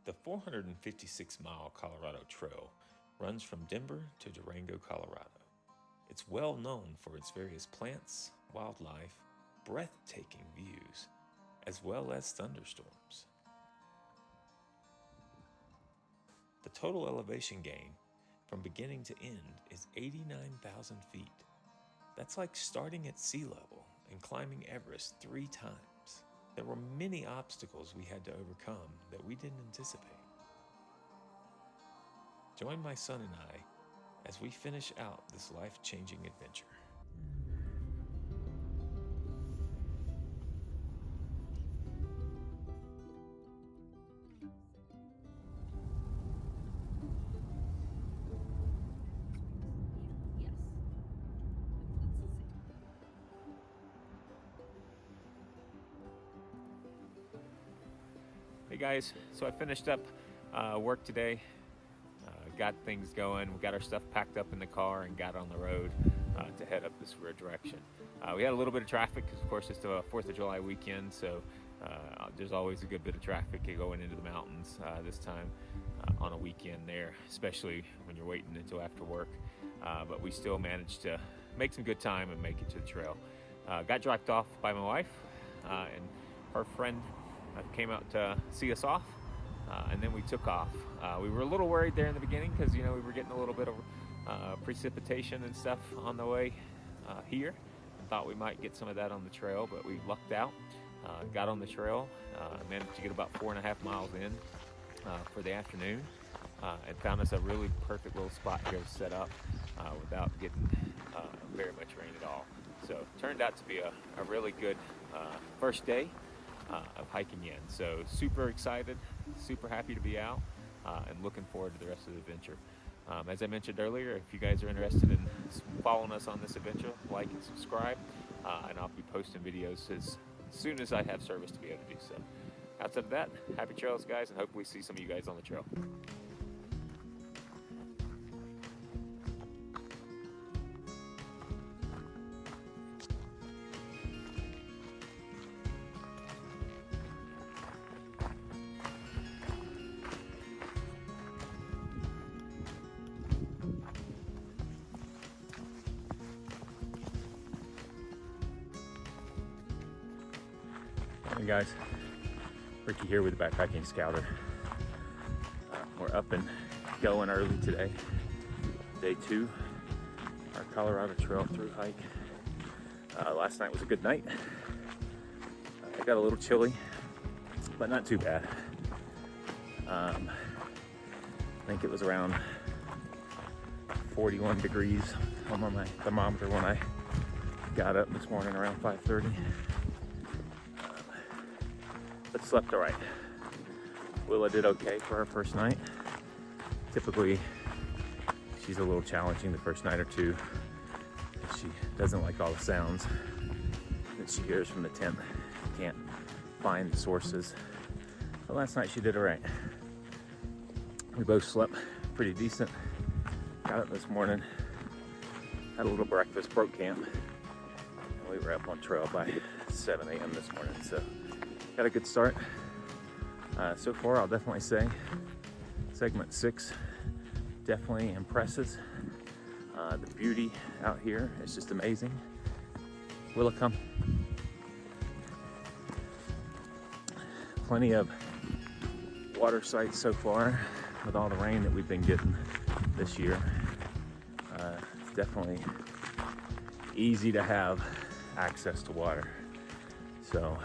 The 456-mile Colorado Trail runs from Denver to Durango, Colorado. It's well known for its various plants, wildlife, breathtaking views, as well as thunderstorms. The total elevation gain from beginning to end is 89,000 feet. That's like starting at sea level and climbing Everest 3 times. There were many obstacles we had to overcome that we didn't anticipate. Join my son and I as we finish out this life-changing adventure. Hey guys, so I finished up work today, got things going, we got our stuff packed up in the car and got on the road to head up this weird direction. We had a little bit of traffic because of course it's the 4th of July weekend, so there's always a good bit of traffic going into the mountains this time on a weekend there, especially when you're waiting until after work. But we still managed to make some good time and make it to the trail. Got dropped off by my wife and her friend came out to see us off, and then we took off. We were a little worried there in the beginning because we were getting a little bit of precipitation and stuff on the way here. Thought we might get some of that on the trail, but we lucked out. Got on the trail, managed to get about 4.5 miles in for the afternoon, and found us a really perfect little spot here to set up without getting very much rain at all. So turned out to be a really good first day of hiking in. So super excited, super happy to be out, and looking forward to the rest of the adventure. As I mentioned earlier, if you guys are interested in following us on this adventure, like and subscribe, and I'll be posting videos as soon as I have service to be able to do so. Outside of that, happy trails guys, and hopefully see some of you guys on the trail. Hey guys, Ricky here with the Backpacking Scouter. We're up and going early today. Day 2, our Colorado Trail Thru-Hike. Last night was a good night. It got a little chilly, but not too bad. I think it was around 41 degrees on my thermometer when I got up this morning around 5:30. But slept all right. Willa did okay for her first night. Typically, she's a little challenging the first night or two. She doesn't like all the sounds that she hears from the tent. Can't find the sources. But last night she did all right. We both slept pretty decent. Got up this morning, had a little breakfast, broke camp, and we were up on trail by 7 a.m. this morning. So got a good start. So far, I'll definitely say segment 6 definitely impresses. The beauty out here is just amazing. Will it come? Plenty of water sites so far with all the rain that we've been getting this year. It's definitely easy to have access to water. So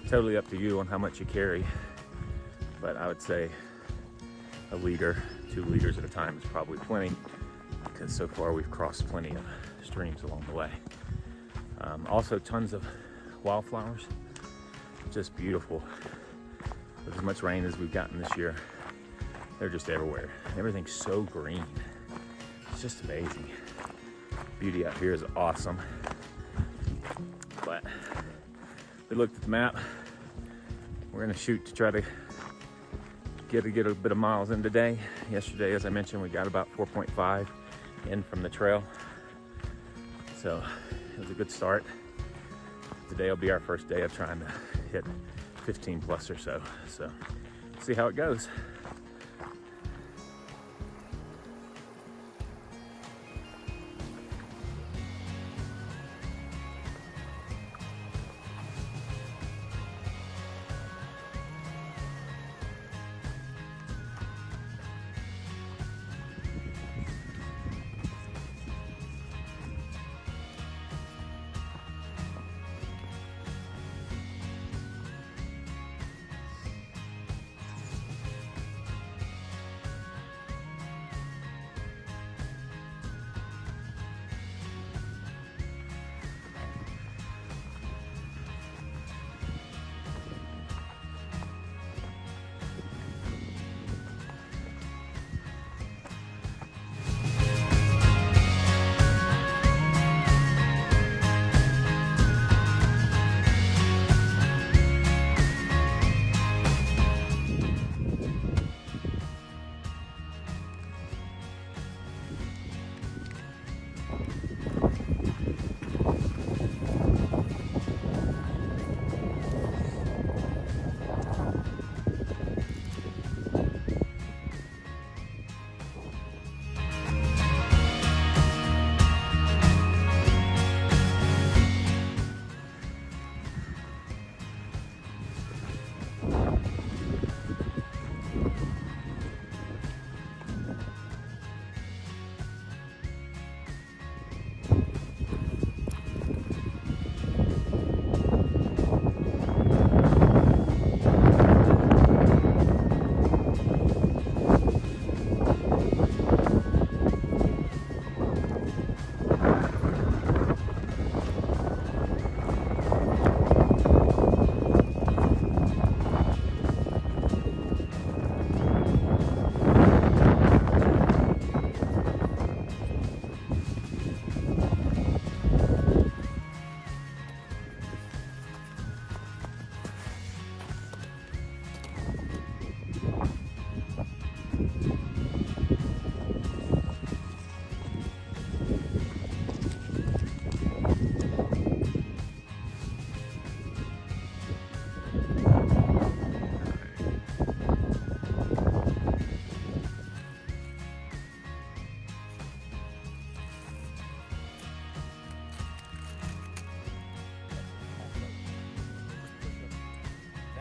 totally up to you on how much you carry, but I would say a liter, 2 liters at a time is probably plenty, because so far we've crossed plenty of streams along the way. Also tons of wildflowers, just beautiful. With as much rain as we've gotten this year, they're just everywhere. Everything's so green. It's just amazing. Beauty out here is awesome. But we looked at the map. We're gonna shoot to try to get a bit of miles in today. Yesterday, as I mentioned, we got about 4.5 in from the trail. So it was a good start. Today will be our first day of trying to hit 15 plus or so. So see how it goes.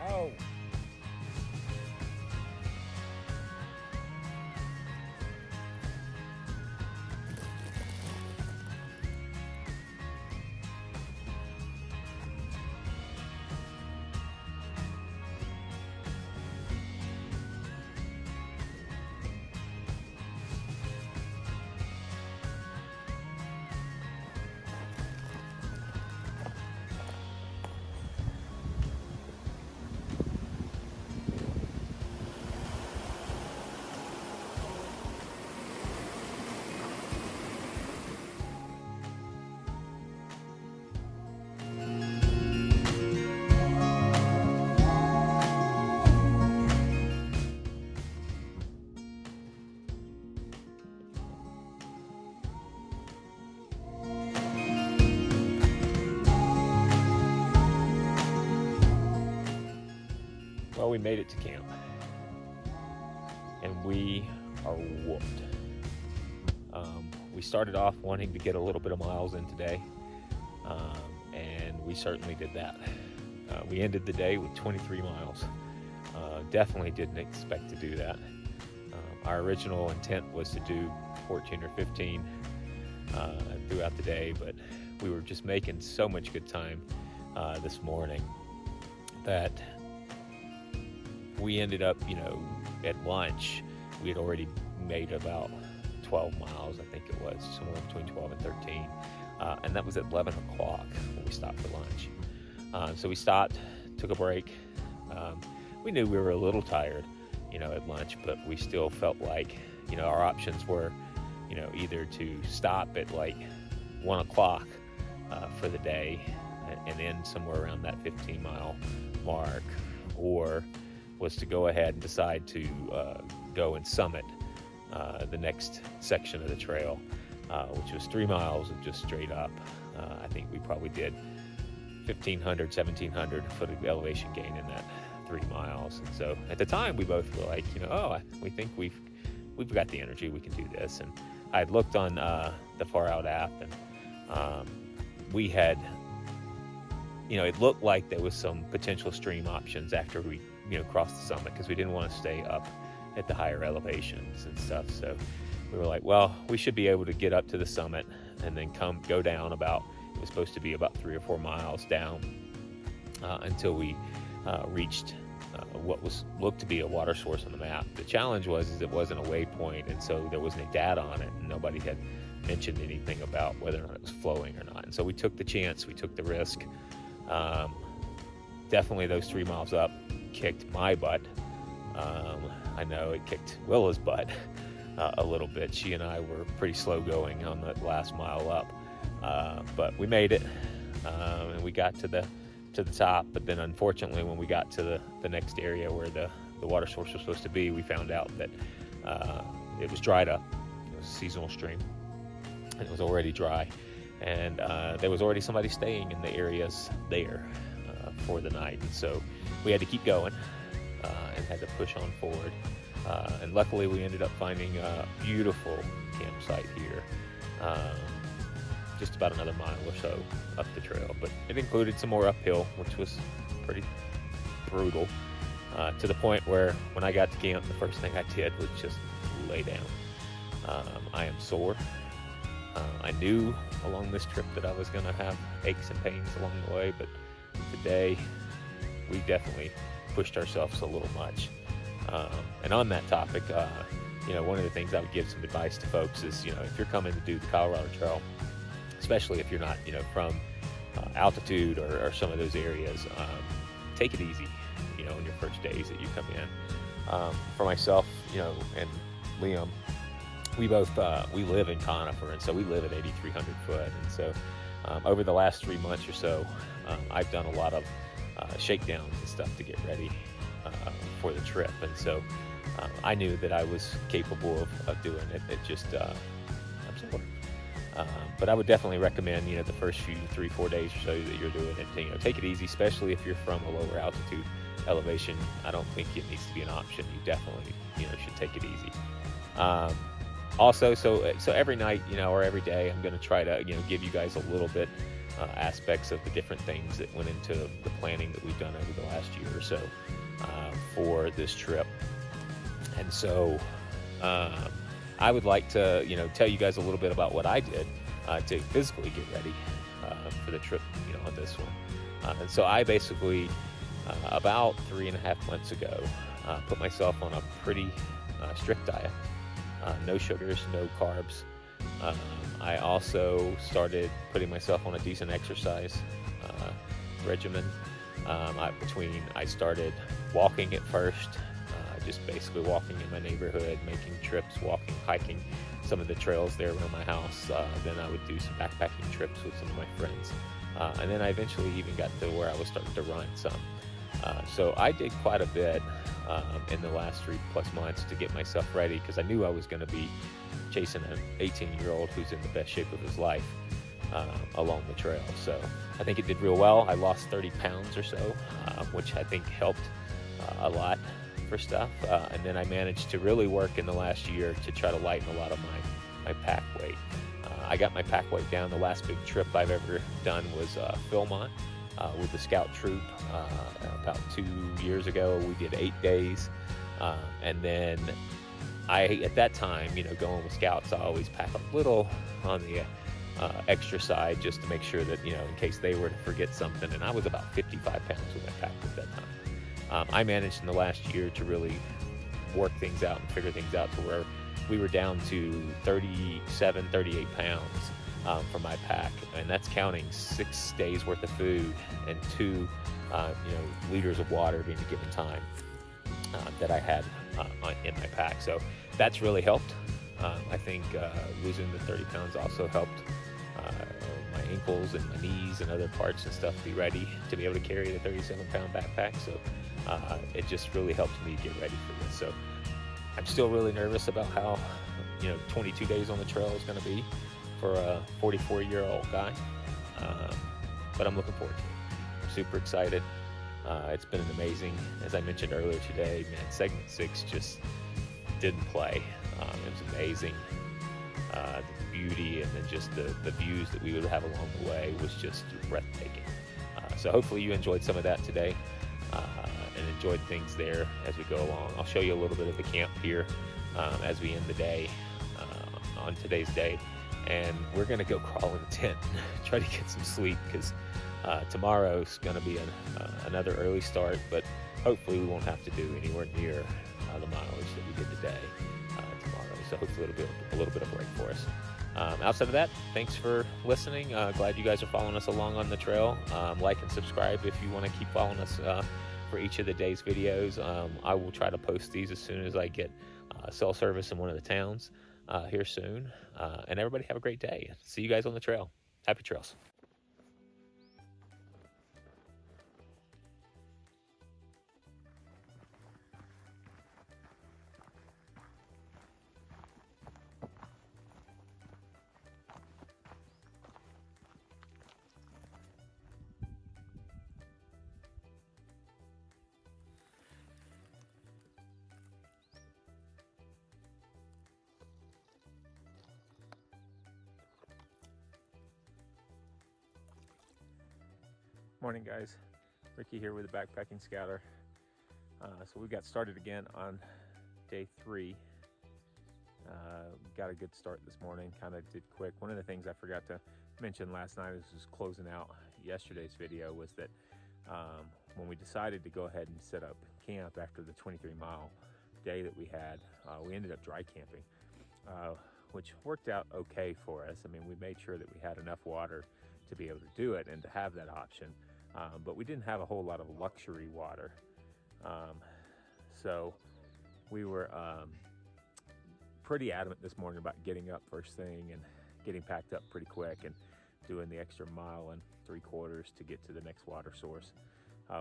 No. Well, we made it to camp, and we are whooped. We started off wanting to get a little bit of miles in today, and we certainly did that. We ended the day with 23 miles. Definitely didn't expect to do that. Our original intent was to do 14 or 15 throughout the day, but we were just making so much good time this morning that we ended up, at lunch, we had already made about 12 miles, I think it was, somewhere between 12 and 13. And that was at 11 o'clock when we stopped for lunch. So we stopped, took a break. We knew we were a little tired, at lunch, but we still felt like, our options were, either to stop at like 1 o'clock for the day and end somewhere around that 15-mile mark, or was to go ahead and decide to go and summit the next section of the trail, which was 3 miles of just straight up. I think we probably did 1,500, 1,700 foot of elevation gain in that 3 miles. And so at the time we both were like, we think we've got the energy, we can do this. And I had looked on the Far Out app, and we had, it looked like there was some potential stream options after we, crossed the summit, because we didn't want to stay up at the higher elevations and stuff. So we were like, well, we should be able to get up to the summit and then go down about, it was supposed to be about 3 or 4 miles down until we reached what looked to be a water source on the map. The challenge was it wasn't a waypoint, and so there wasn't any data on it, and nobody had mentioned anything about whether or not it was flowing or not. And so we took the chance, we took the risk. Definitely those 3 miles up kicked my butt. I know it kicked Willa's butt a little bit. She and I were pretty slow going on that last mile up, but we made it, and we got to the top. But then unfortunately, when we got to the next area where the water source was supposed to be, we found out that it was dried up. It was a seasonal stream, and it was already dry, and there was already somebody staying in the areas there for the night. And so we had to keep going and had to push on forward, and luckily we ended up finding a beautiful campsite here, just about another mile or so up the trail. But it included some more uphill, which was pretty brutal, to the point where when I got to camp, the first thing I did was just lay down. I am sore. I knew along this trip that I was going to have aches and pains along the way, but today we definitely pushed ourselves a little much. And on that topic, one of the things I would give some advice to folks is, if you're coming to do the Colorado Trail, especially if you're not, from altitude or some of those areas, take it easy, on your first days that you come in. For myself, and Liam, we both, we live in Conifer, and so we live at 8,300 foot. And so over the last 3 months or so, I've done a lot of shakedowns and stuff to get ready for the trip. And so I knew that I was capable of doing it. It just, I'm sore. But I would definitely recommend, the first few 3-4 days or so that you're doing it, take it easy, especially if you're from a lower altitude elevation. I don't think it needs to be an option. You definitely, should take it easy. Also, so every night, or every day, I'm going to try to, give you guys a little bit aspects of the different things that went into the planning that we've done over the last year or so for this trip. And so I would like to, tell you guys a little bit about what I did to physically get ready for the trip, on this one. And so I basically, about 3.5 months ago, put myself on a pretty strict diet. No sugars, no carbs. I also started putting myself on a decent exercise regimen. I started walking at first, just basically walking in my neighborhood, making trips, hiking some of the trails there around my house. Then I would do some backpacking trips with some of my friends. And then I eventually even got to where I was starting to run some. So I did quite a bit in the last 3+ months to get myself ready, because I knew I was going to be chasing an 18-year-old who's in the best shape of his life along the trail. So I think it did real well. I lost 30 pounds or so, which I think helped a lot for stuff. And then I managed to really work in the last year to try to lighten a lot of my pack weight. I got my pack weight down. The last big trip I've ever done was Philmont with the Scout troop about 2 years ago. We did 8 days. And then at that time, going with Scouts, I always pack a little on the extra side just to make sure that, in case they were to forget something. And I was about 55 pounds with my pack at that time. I managed in the last year to really work things out and figure things out to where we were down to 37, 38 pounds for my pack. And that's counting 6 days worth of food and 2 liters of water being a given time that I had in my pack. So that's really helped. I think losing the 30 pounds also helped my ankles and my knees and other parts and stuff be ready to be able to carry the 37-pound backpack. So it just really helped me get ready for this. So I'm still really nervous about how 22 days on the trail is going to be for a 44-year-old guy, but I'm looking forward to it. I'm super excited. It's been amazing. As I mentioned earlier today, man, segment 6 just didn't play. It was amazing. The beauty and then just the views that we would have along the way was just breathtaking. So hopefully you enjoyed some of that today and enjoyed things there as we go along. I'll show you a little bit of the camp here as we end the day on today's day. And we're going to go crawl in the tent and try to get some sleep because tomorrow's going to be another early start, but hopefully we won't have to do anywhere near the mileage that we did today tomorrow. So hopefully it'll be a little bit of break for us. Outside of that, thanks for listening. Glad you guys are following us along on the trail. Like and subscribe if you want to keep following us for each of the day's videos. I will try to post these as soon as I get cell service in one of the towns here soon. And everybody have a great day. See you guys on the trail. Happy trails. Morning, guys. Ricky here with the Backpacking Scouter. So we got started again on day 3. Got a good start this morning, kind of did quick. One of the things I forgot to mention last night as was closing out yesterday's video was that when we decided to go ahead and set up camp after the 23-mile day that we had, we ended up dry camping, which worked out okay for us. I mean, we made sure that we had enough water to be able to do it and to have that option. But we didn't have a whole lot of luxury water. So we were pretty adamant this morning about getting up first thing and getting packed up pretty quick and doing the extra 1.75 miles to get to the next water source,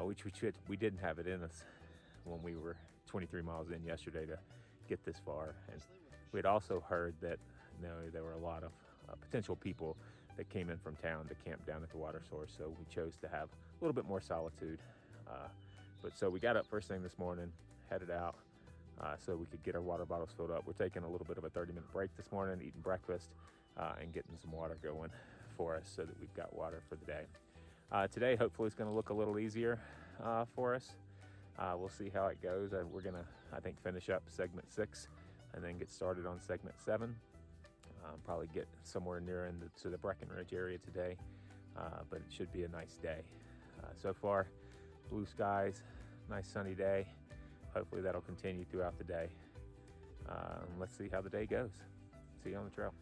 which we didn't have it in us when we were 23 miles in yesterday to get this far. And we had also heard that there were a lot of potential people that came in from town to camp down at the water source, so we chose to have a little bit more solitude. But so we got up first thing this morning, headed out so we could get our water bottles filled up. We're taking a little bit of a 30-minute break this morning, eating breakfast and getting some water going for us so that we've got water for the day. Today, hopefully, it's going to look a little easier for us. We'll see how it goes. We're going to, I think, finish up segment 6 and then get started on segment 7. Probably get somewhere near to the Breckenridge area today, but it should be a nice day. So far, blue skies, nice sunny day. Hopefully that'll continue throughout the day. Let's see how the day goes. See you on the trail.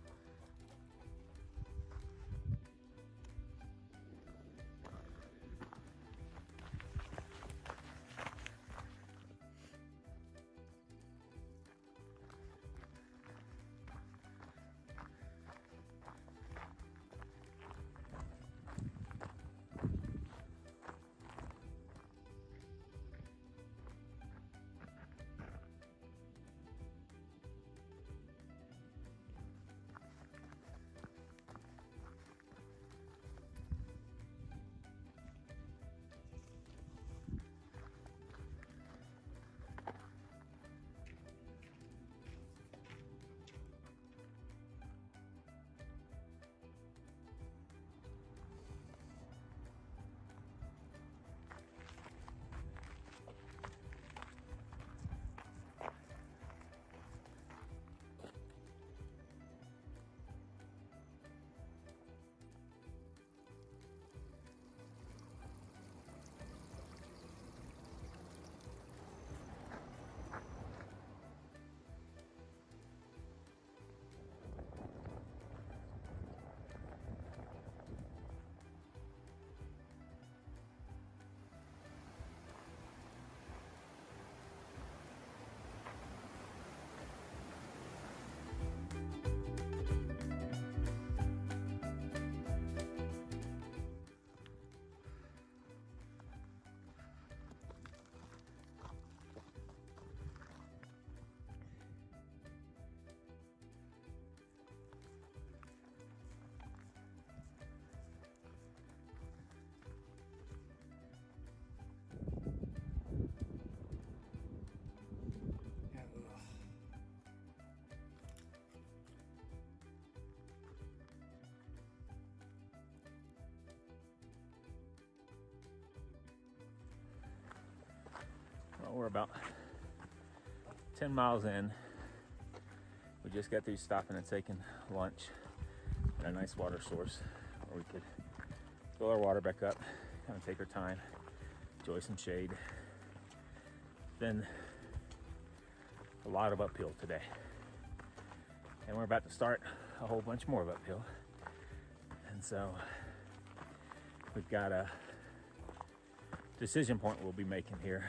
We're about 10 miles in. We just got through stopping and taking lunch at a nice water source where we could fill our water back up, kind of take our time, enjoy some shade. Been a lot of uphill today, and we're about to start a whole bunch more of uphill. And so we've got a decision point we'll be making here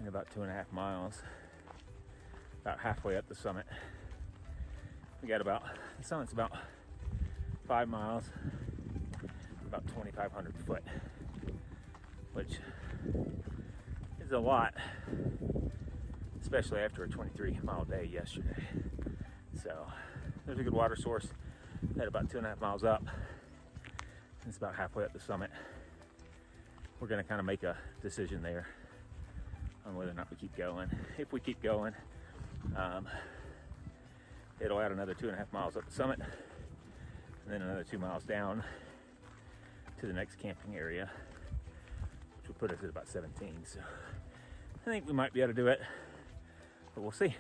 in about 2.5 miles, about halfway up the summit. The summit's about 5 miles, about 2,500 foot, which is a lot, especially after a 23-mile day yesterday. So there's a good water source at about 2.5 miles up. It's about halfway up the summit. We're gonna kind of make a decision there on whether or not we keep going. If we keep going, it'll add another 2.5 miles up the summit, and then another 2 miles down to the next camping area, which will put us at about 17. So I think we might be able to do it, but we'll see.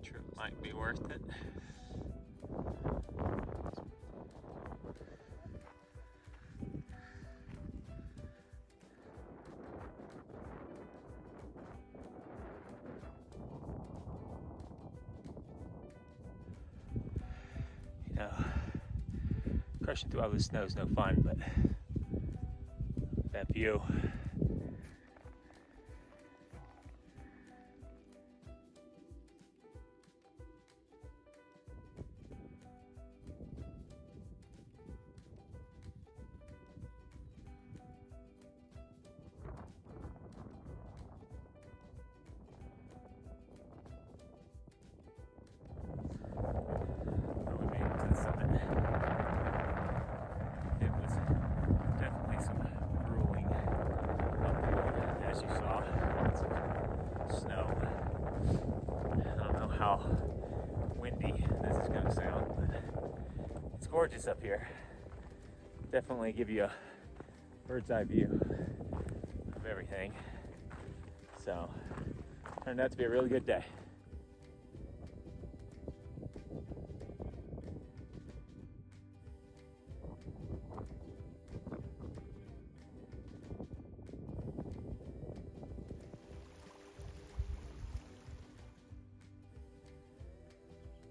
Sure, it might be worth it. You know, crushing through all this snow is no fun, but that view. How windy this is going to sound, but it's gorgeous up here. Definitely give you a bird's eye view of everything. So turned out to be a really good day.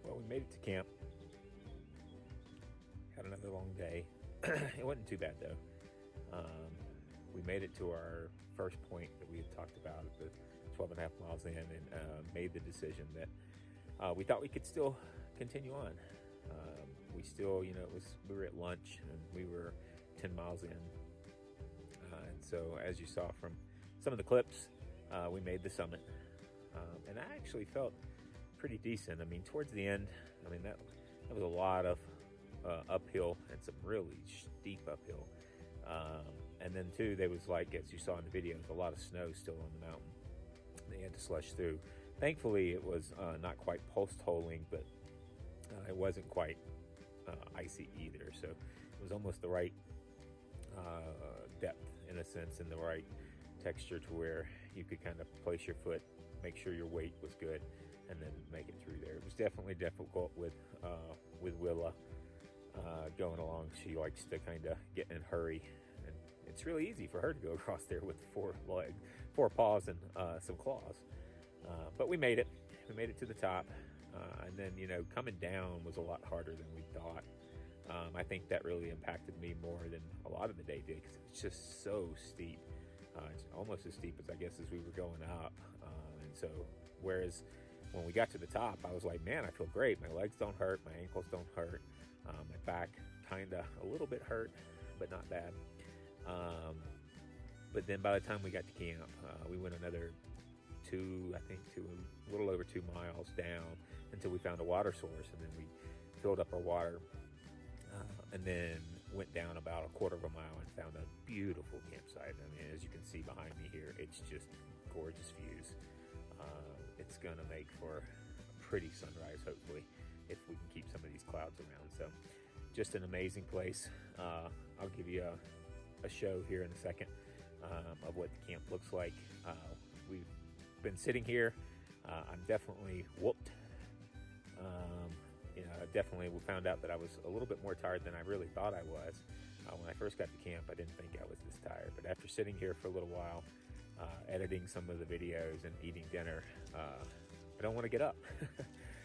Well, we made it to camp. Had another long day. It wasn't too bad though. We made it to our first point that we had talked about at the 12.5 miles in, and made the decision that we thought we could still continue on. We still, you know, we were at lunch and we were 10 miles in. And so as you saw from some of the clips, we made the summit. And I actually felt pretty decent. I mean, towards the end, I mean, that was a lot of uphill and some really steep uphill. And then too, there was, like, as you saw in the video, a lot of snow still on the mountain. They had to slush through. Thankfully, it was not quite post-holing, but it wasn't quite icy either. So it was almost the right depth, in a sense, and the right texture to where you could kind of place your foot, make sure your weight was good, and then make it through there. It was definitely difficult with Willa going along. She likes to kind of get in a hurry, and it's really easy for her to go across there with 4 paws and some claws. But we made it. We made it to the top, and then, you know, coming down was a lot harder than we thought. I think that really impacted me more than a lot of the day did, because it's just so steep. It's almost as steep as, I guess, as we were going up. And so, whereas when we got to the top, I was like, man, I feel great. My legs don't hurt. My ankles don't hurt. My back kind of a little bit hurt, but not bad. But then by the time we got to camp, we went another a little over 2 miles down until we found a water source, and then we filled up our water, and then went down about a quarter of a mile and found a beautiful campsite. I mean, as you can see behind me here, it's just gorgeous views. It's gonna make for a pretty sunrise, hopefully, if we can keep some of these clouds around. So just an amazing place. I'll give you a show here in a second of what the camp looks like. We've been sitting here. I'm definitely whooped. You know, definitely we found out that I was a little bit more tired than I really thought I was. When I first got to camp, I didn't think I was this tired. But after sitting here for a little while, editing some of the videos and eating dinner, I don't want to get up.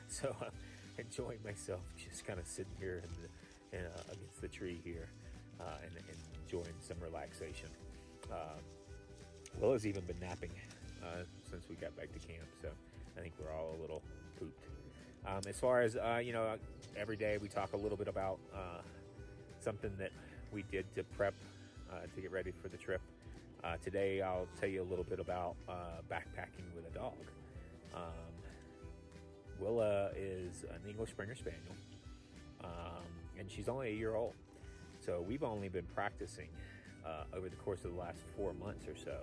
So I'm enjoying myself, just kind of sitting here against the tree here, and enjoying some relaxation. Willa's even been napping since we got back to camp, so I think we're all a little pooped. As far as, you know, every day we talk a little bit about something that we did to prep to get ready for the trip. Today I'll tell you a little bit about backpacking with a dog. Willa is an English Springer Spaniel, and she's only a year old. So we've only been practicing over the course of the last 4 months or so,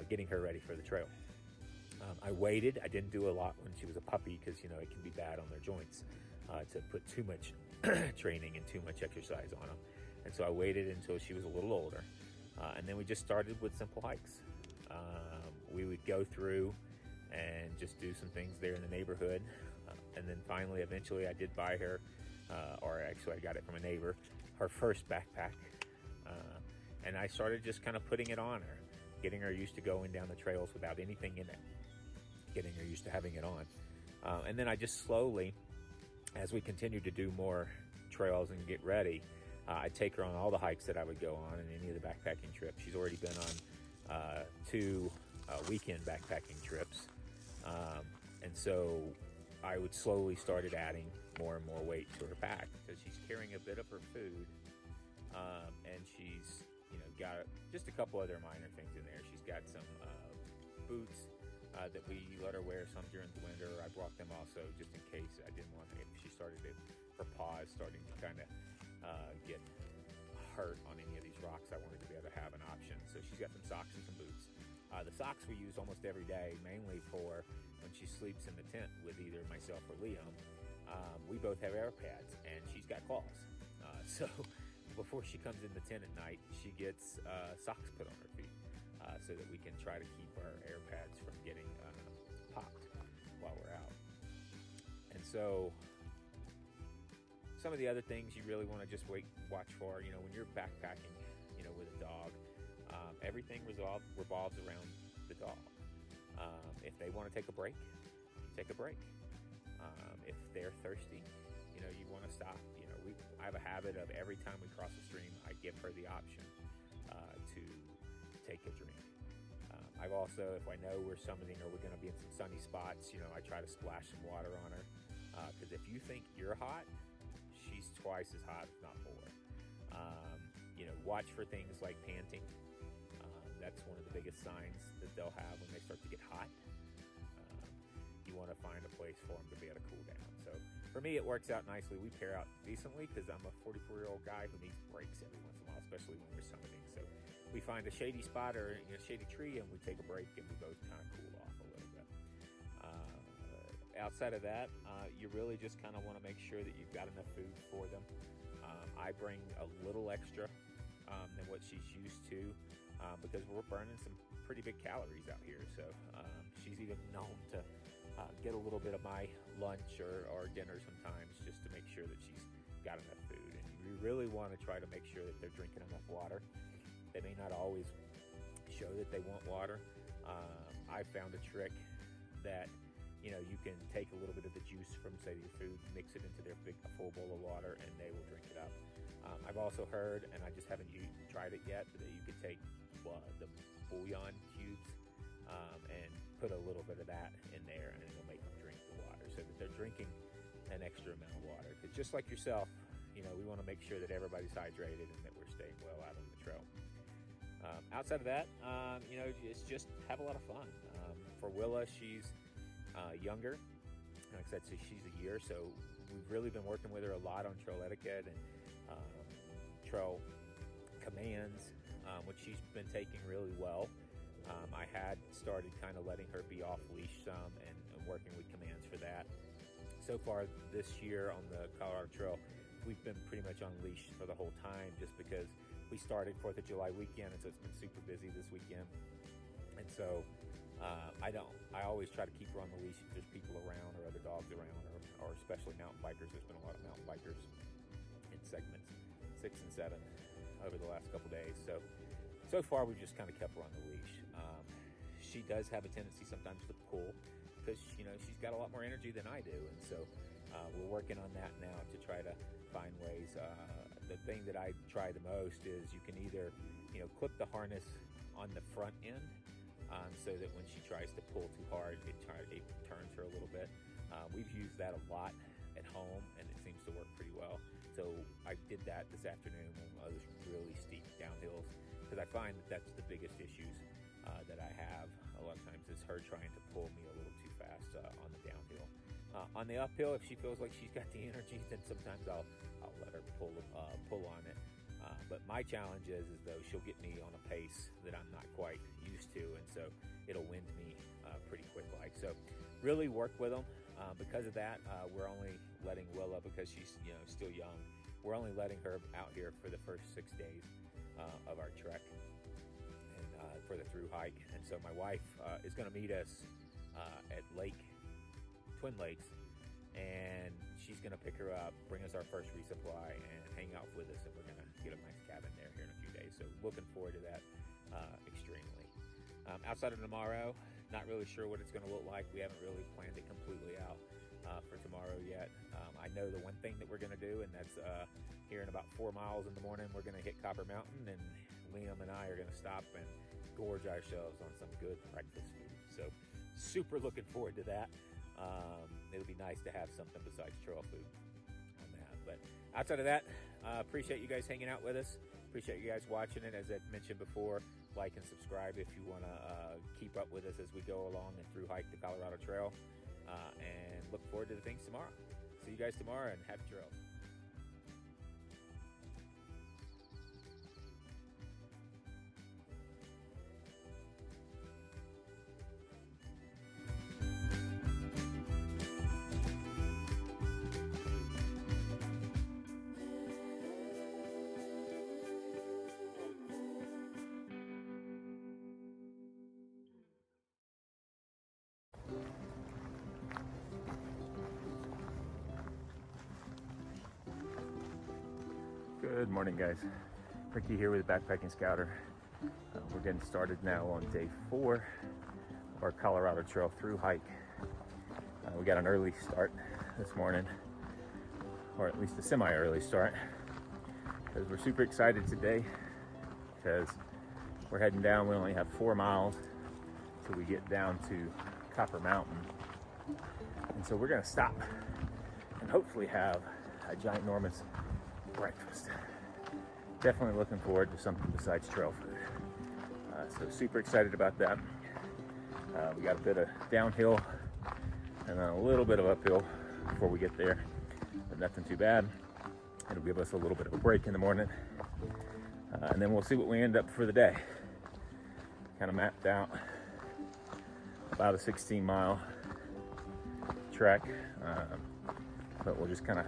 getting her ready for the trail. I waited. I didn't do a lot when she was a puppy, because, you know, it can be bad on their joints to put too much training and too much exercise on them. And so I waited until she was a little older. And then we just started with simple hikes. We would go through and just do some things there in the neighborhood. And then finally, eventually, I did buy her, or actually I got it from a neighbor, her first backpack. And I started just kind of putting it on her, getting her used to going down the trails without anything in it, getting her used to having it on. And then I just slowly, as we continued to do more trails and get ready, I'd take her on all the hikes that I would go on and any of the backpacking trips. She's already been on 2 weekend backpacking trips. And so I would slowly started adding more and more weight to her pack, because she's carrying a bit of her food, and she's, you know, got just a couple other minor things in there. She's got some boots that we let her wear some during the winter. I brought them also just in case. I didn't want, if she started to, her paws starting to kind of get hurt on any of these rocks, I wanted to be able to have an option. So she's got some socks and some boots. The socks we use almost every day, mainly for when she sleeps in the tent with either myself or Liam. We both have air pads, and she's got claws. So before she comes in the tent at night, she gets socks put on her feet, so that we can try to keep our air pads from getting popped while we're out. And so some of the other things you really want to just watch for, you know, when you're backpacking, you know, with a dog, everything revolves around the dog. If they want to take a break, you take a break. If they're thirsty, you know, you want to stop. You know, I have a habit of every time we cross a stream, I give her the option to take a drink. I've also, if I know we're summiting or we're going to be in some sunny spots, you know, I try to splash some water on her, because if you think you're hot, she's twice as hot, if not more. You know, watch for things like panting. That's one of the biggest signs that they'll have when they start to get hot. You want to find a place for them to be able to cool down. So for me, it works out nicely. We pair out decently, because I'm a 44-year-old guy who needs breaks every once in a while, especially when we're summiting. So we find a shady spot or a shady tree, and we take a break, and we both kind of cool off a little bit. outside of that, you really just kind of want to make sure that you've got enough food for them. I bring a little extra than what she's used to because we're burning some pretty big calories out here. So she's even known to get a little bit of my lunch or dinner sometimes just to make sure that she's got enough food. And you really want to try to make sure that they're drinking enough water. They may not always show that they want water. I found a trick that you can take a little bit of the juice from, say, your food, mix it into their a full bowl of water, and they will drink it up. I've also heard, and I just haven't tried it yet, that you could take the bouillon cubes and put a little bit of that in there, and it'll make them drink the water so that they're drinking an extra amount of water. Because just like yourself, we want to make sure that everybody's hydrated and that we're staying well out on the trail. Outside of that, it's just have a lot of fun. For Willa, she's younger. Like I said, so she's a year, so we've really been working with her a lot on trail etiquette and trail commands, which she's been taking really well. I had started kind of letting her be off leash some and working with commands for that. So far this year on the Colorado Trail, we've been pretty much on leash for the whole time just because we started 4th of July weekend, and so it's been super busy this weekend. And so I always try to keep her on the leash if there's people around or other dogs around, or especially mountain bikers. There's been a lot of mountain bikers in segments 6 and 7 over the last couple days. So far we've just kind of kept her on the leash. She does have a tendency sometimes to pull because she's got a lot more energy than I do, and so we're working on that now to try to find ways. The thing that I try the most is you can either clip the harness on the front end so that when she tries to pull too hard, it turns her a little bit. We've used that a lot at home, and it seems to work pretty well. So I did that this afternoon on those really steep downhills because I find that that's the biggest issues that I have a lot of times is her trying to pull me a little too fast on the downhill. On the uphill, if she feels like she's got the energy, then sometimes I'll let her pull on it. But my challenge is though she'll get me on a pace that I'm not quite used to, and so it'll wind me pretty quick. So really work with them. Because of that, we're only letting Willa, because she's still young, we're only letting her out here for the first 6 days of our trek and for the Thru-Hike. And so my wife is going to meet us at Twin Lakes, and she's going to pick her up, bring us our first resupply, and hang out with us, and we're going to get a nice cabin there here in a few days. So looking forward to that extremely. Outside of tomorrow, not really sure what it's going to look like. We haven't really planned it completely out for tomorrow yet. I know the one thing that we're going to do, and that's here in about 4 miles in the morning, we're going to hit Copper Mountain, and Liam and I are going to stop and gorge ourselves on some good breakfast food. So super looking forward to that. It'll be nice to have something besides trail food on that. But outside of that, appreciate you guys hanging out with us. Appreciate you guys watching it. As I mentioned before, like and subscribe if you want to keep up with us as we go along and through-hike the Colorado Trail. And look forward to the things tomorrow. See you guys tomorrow, and happy trails. Good morning, guys. Ricky here with Backpacking Scouter. We're getting started now on day 4 of our Colorado Trail Thru-Hike. We got an early start this morning, or at least a semi-early start, because we're super excited today because we're heading down. We only have 4 miles till we get down to Copper Mountain, and so we're going to stop and hopefully have a ginormous breakfast. Definitely looking forward to something besides trail food. So super excited about that. We got a bit of downhill and then a little bit of uphill before we get there, but nothing too bad. It'll give us a little bit of a break in the morning, and then we'll see what we end up for the day. Kind of mapped out about a 16-mile trail trek, but we'll just kind of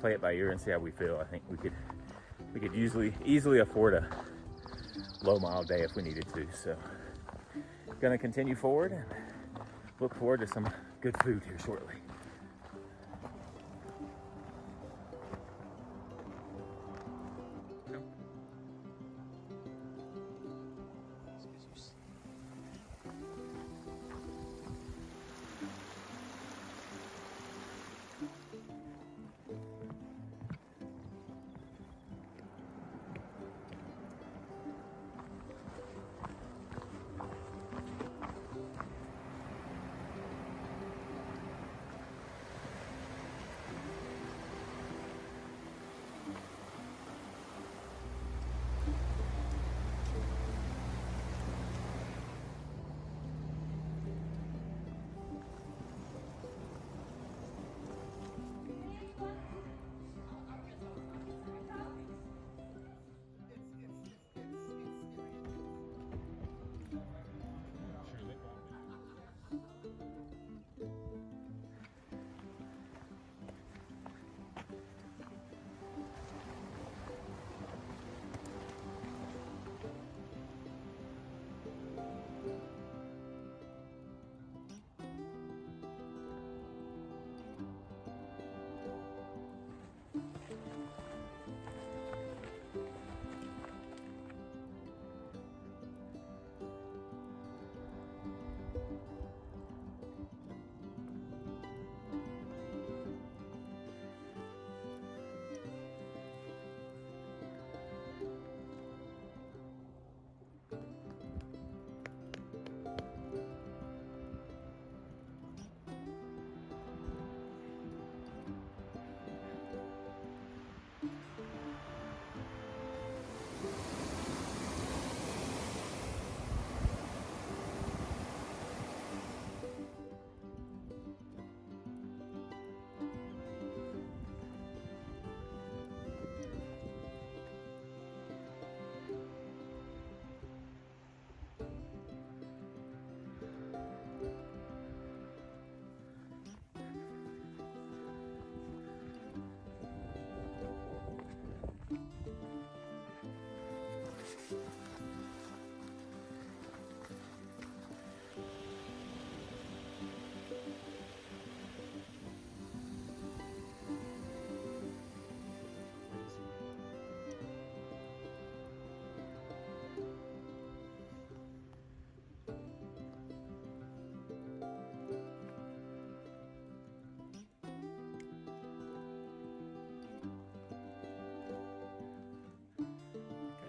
play it by ear and see how we feel. I think we could easily afford a low mile day if we needed to. So gonna continue forward and look forward to some good food here shortly.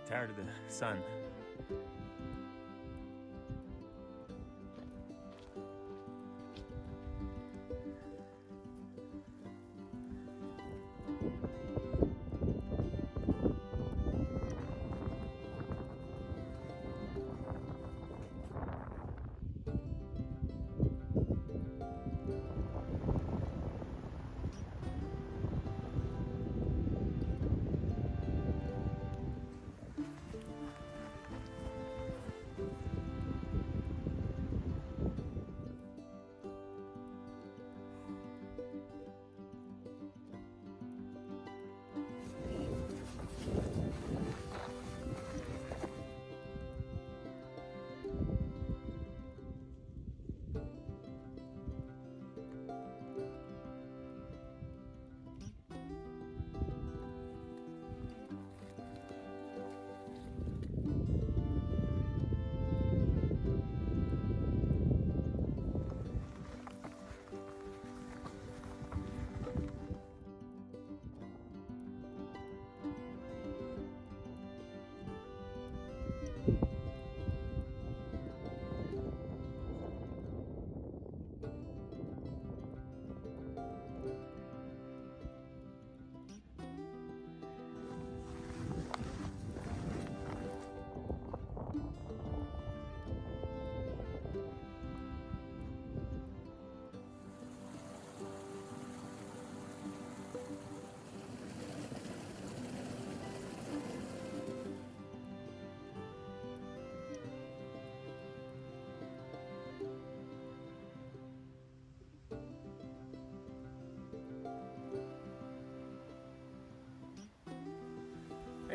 Tired of the sun.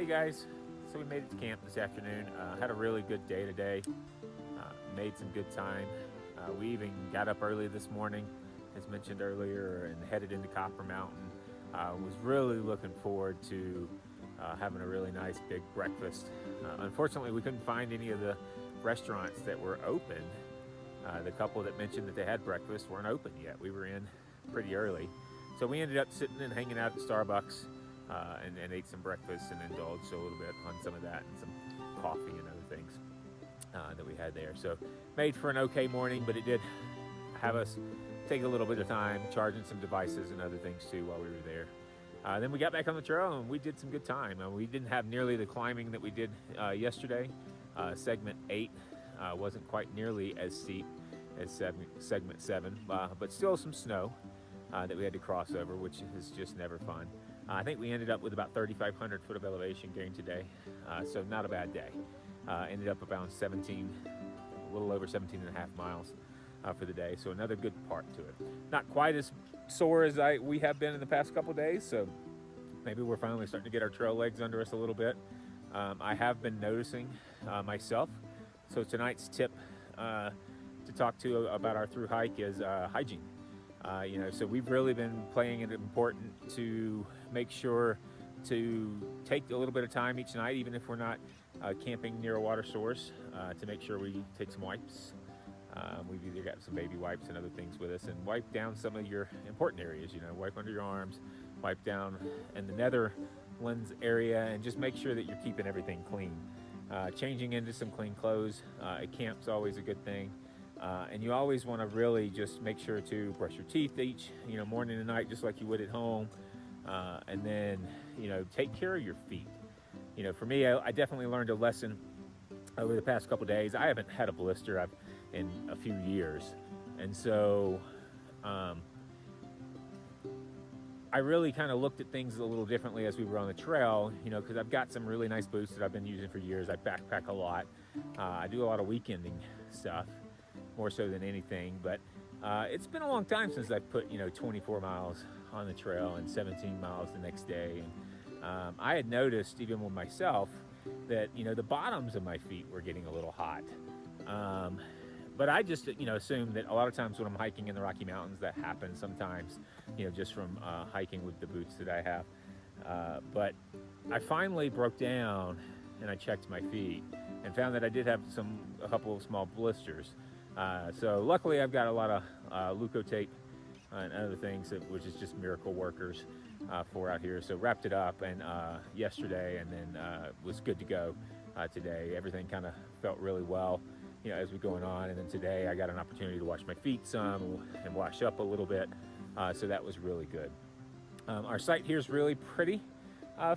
Hey guys, so we made it to camp this afternoon. Had a really good day today. Made some good time. We even got up early this morning, as mentioned earlier, and headed into Copper Mountain. Was really looking forward to having a really nice big breakfast. Unfortunately, we couldn't find any of the restaurants that were open. The couple that mentioned that they had breakfast weren't open yet. We were in pretty early. So we ended up sitting and hanging out at Starbucks and ate some breakfast and indulged a little bit on some of that and some coffee and other things that we had there. So made for an okay morning, but it did have us take a little bit of time charging some devices and other things too while we were there. Then we got back on the trail and we did some good time. We didn't have nearly the climbing that we did yesterday. Segment 8 wasn't quite nearly as steep as segment 7, but still some snow that we had to cross over, which is just never fun. I think we ended up with about 3,500 foot of elevation gain today, so not a bad day. Ended up about a little over 17 and a half miles for the day, so another good part to it. Not quite as sore as we have been in the past couple days, so maybe we're finally starting to get our trail legs under us a little bit. I have been noticing myself, so tonight's tip to talk to about our Thru-Hike is hygiene. So we've really been playing it important to make sure to take a little bit of time each night, even if we're not camping near a water source, to make sure we take some wipes. We've either got some baby wipes and other things with us, and wipe down some of your important areas. Wipe under your arms, wipe down in the Netherlands area, and just make sure that you're keeping everything clean. Changing into some clean clothes at camp's always a good thing. And you always want to really just make sure to brush your teeth each morning and night, just like you would at home. And then take care of your feet. For me, I definitely learned a lesson over the past couple days. I haven't had a blister in a few years, and so I really kind of looked at things a little differently as we were on the trail, because I've got some really nice boots that I've been using for years. I backpack a lot. I do a lot of weekending stuff, more so than anything, but it's been a long time since I've put 24 miles on the trail and 17 miles the next day. And I had noticed, even with myself, that the bottoms of my feet were getting a little hot. But I just assumed that a lot of times when I'm hiking in the Rocky Mountains, that happens sometimes, just from hiking with the boots that I have. But I finally broke down and I checked my feet and found that I did have a couple of small blisters. So luckily I've got a lot of leukotape and other things, which is just miracle workers for out here. So wrapped it up and yesterday, and then was good to go today. Everything kind of felt really well as we're going on. And then today I got an opportunity to wash my feet some and wash up a little bit. So that was really good. Our site here is really pretty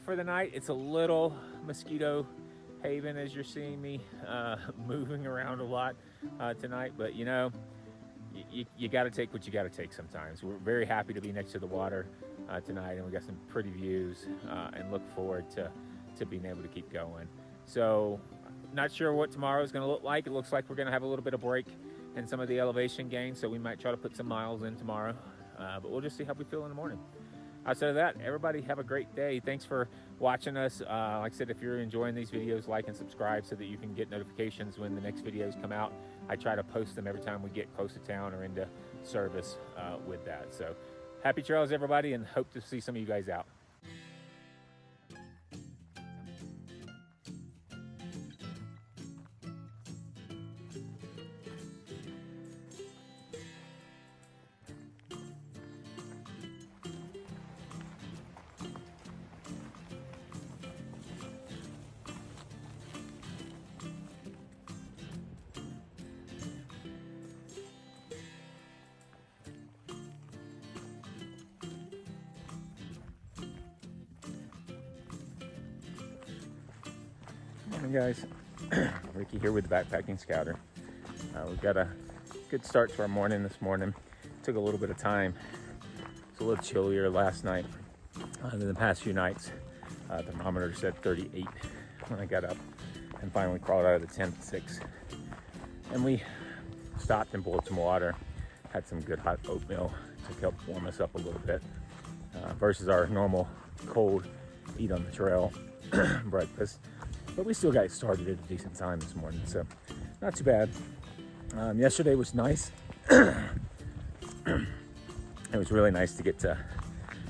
for the night. It's a little mosquito haven, as you're seeing me moving around a lot tonight, but you got to take what you got to take sometimes. We're very happy to be next to the water tonight, and we got some pretty views and look forward to being able to keep going. So not sure what tomorrow is going to look like. It looks like we're going to have a little bit of break in some of the elevation gain, so we might try to put some miles in tomorrow, but we'll just see how we feel in the morning. Outside of that, everybody have a great day. Thanks for watching us. Like I said, if you're enjoying these videos, like and subscribe so that you can get notifications when the next videos come out. I try to post them every time we get close to town or into service with that. So happy trails, everybody, and hope to see some of you guys out. Morning, guys. Ricky here with the Backpacking Scouter. We've got a good start to our morning this morning. Took a little bit of time. It's a little chillier last night than the past few nights. Thermometer said 38 when I got up and finally crawled out of the tent at 6. And we stopped and boiled some water. Had some good hot oatmeal to help warm us up a little bit versus our normal cold eat on the trail. breakfast, but we still got started at a decent time this morning, so not too bad. Yesterday was nice. It was really nice to get to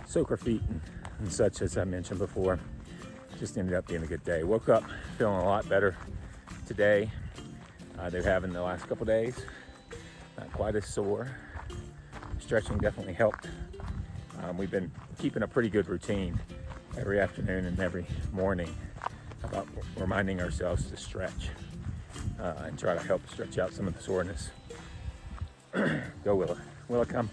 soak our feet and such, as I mentioned before. Just ended up being a good day. Woke up feeling a lot better today. They're having the last couple days. Not quite as sore. Stretching definitely helped. We've been keeping a pretty good routine every afternoon and every morning about reminding ourselves to stretch and try to help stretch out some of the soreness. Go, Willa. Willa, come.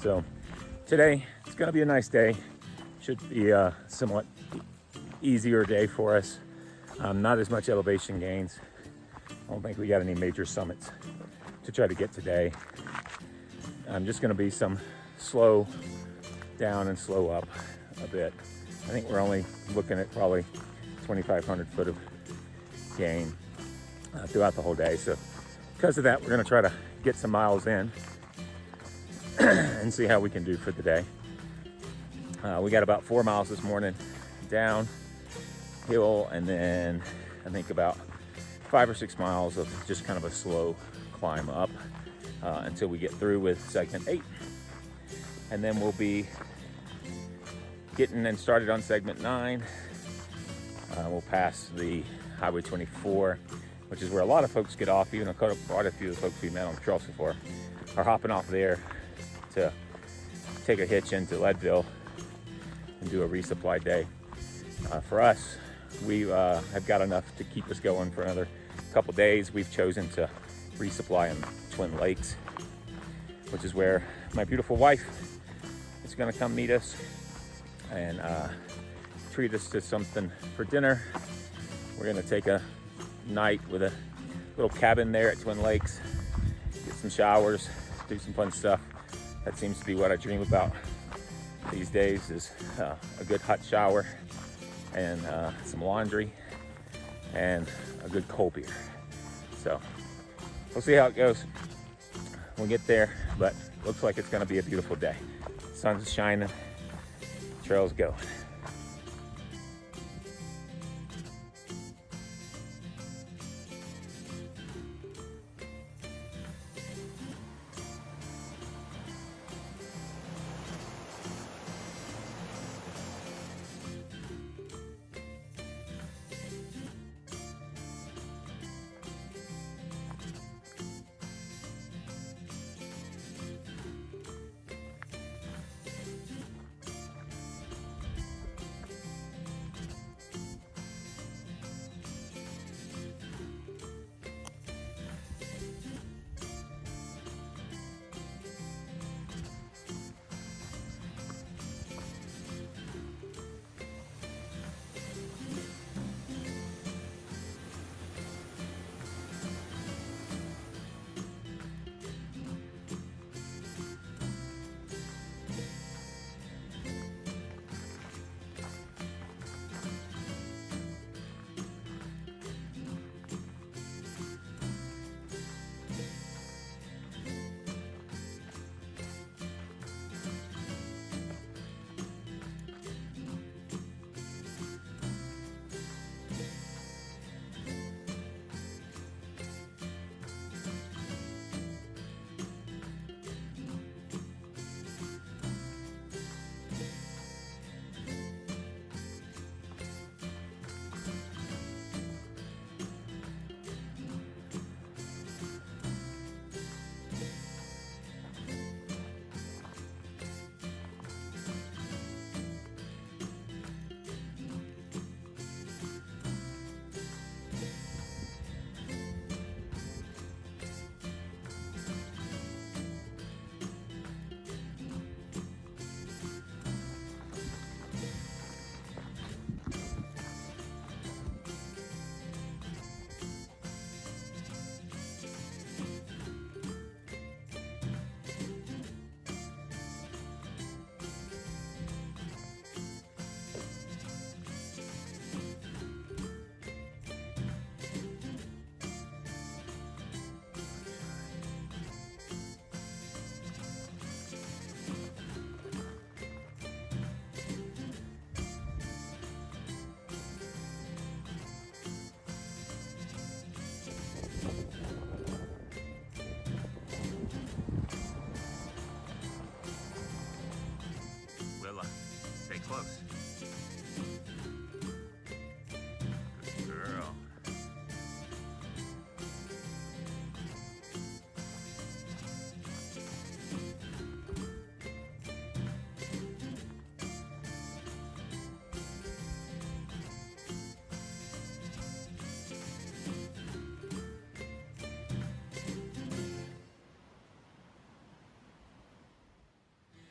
So today it's going to be a nice day. Should be a somewhat easier day for us. Not as much elevation gains. I don't think we got any major summits to try to get today. Just going to be some slow down and slow up a bit. I think we're only looking at probably 2,500 foot of gain throughout the whole day. So because of that, we're going to try to get some miles in and see how we can do for the day. We got about 4 miles this morning downhill, and then I think about 5 or 6 miles of just kind of a slow climb up until we get through with segment 8. And then we'll be getting and started on segment 9. We'll pass the Highway 24, which is where a lot of folks get off. Even quite a few of the folks we met on the trails before are hopping off there to take a hitch into Leadville and do a resupply day. For us, we have got enough to keep us going for another couple days. We've chosen to resupply in Twin Lakes, which is where my beautiful wife is going to come meet us and treat us to something for dinner. We're going to take a night with a little cabin there at Twin Lakes, get some showers, do some fun stuff. That seems to be what I dream about these days, is a good hot shower and some laundry and a good cold beer. So we'll see how it goes. We'll get there, but looks like it's going to be a beautiful day. Sun's shining, trails going.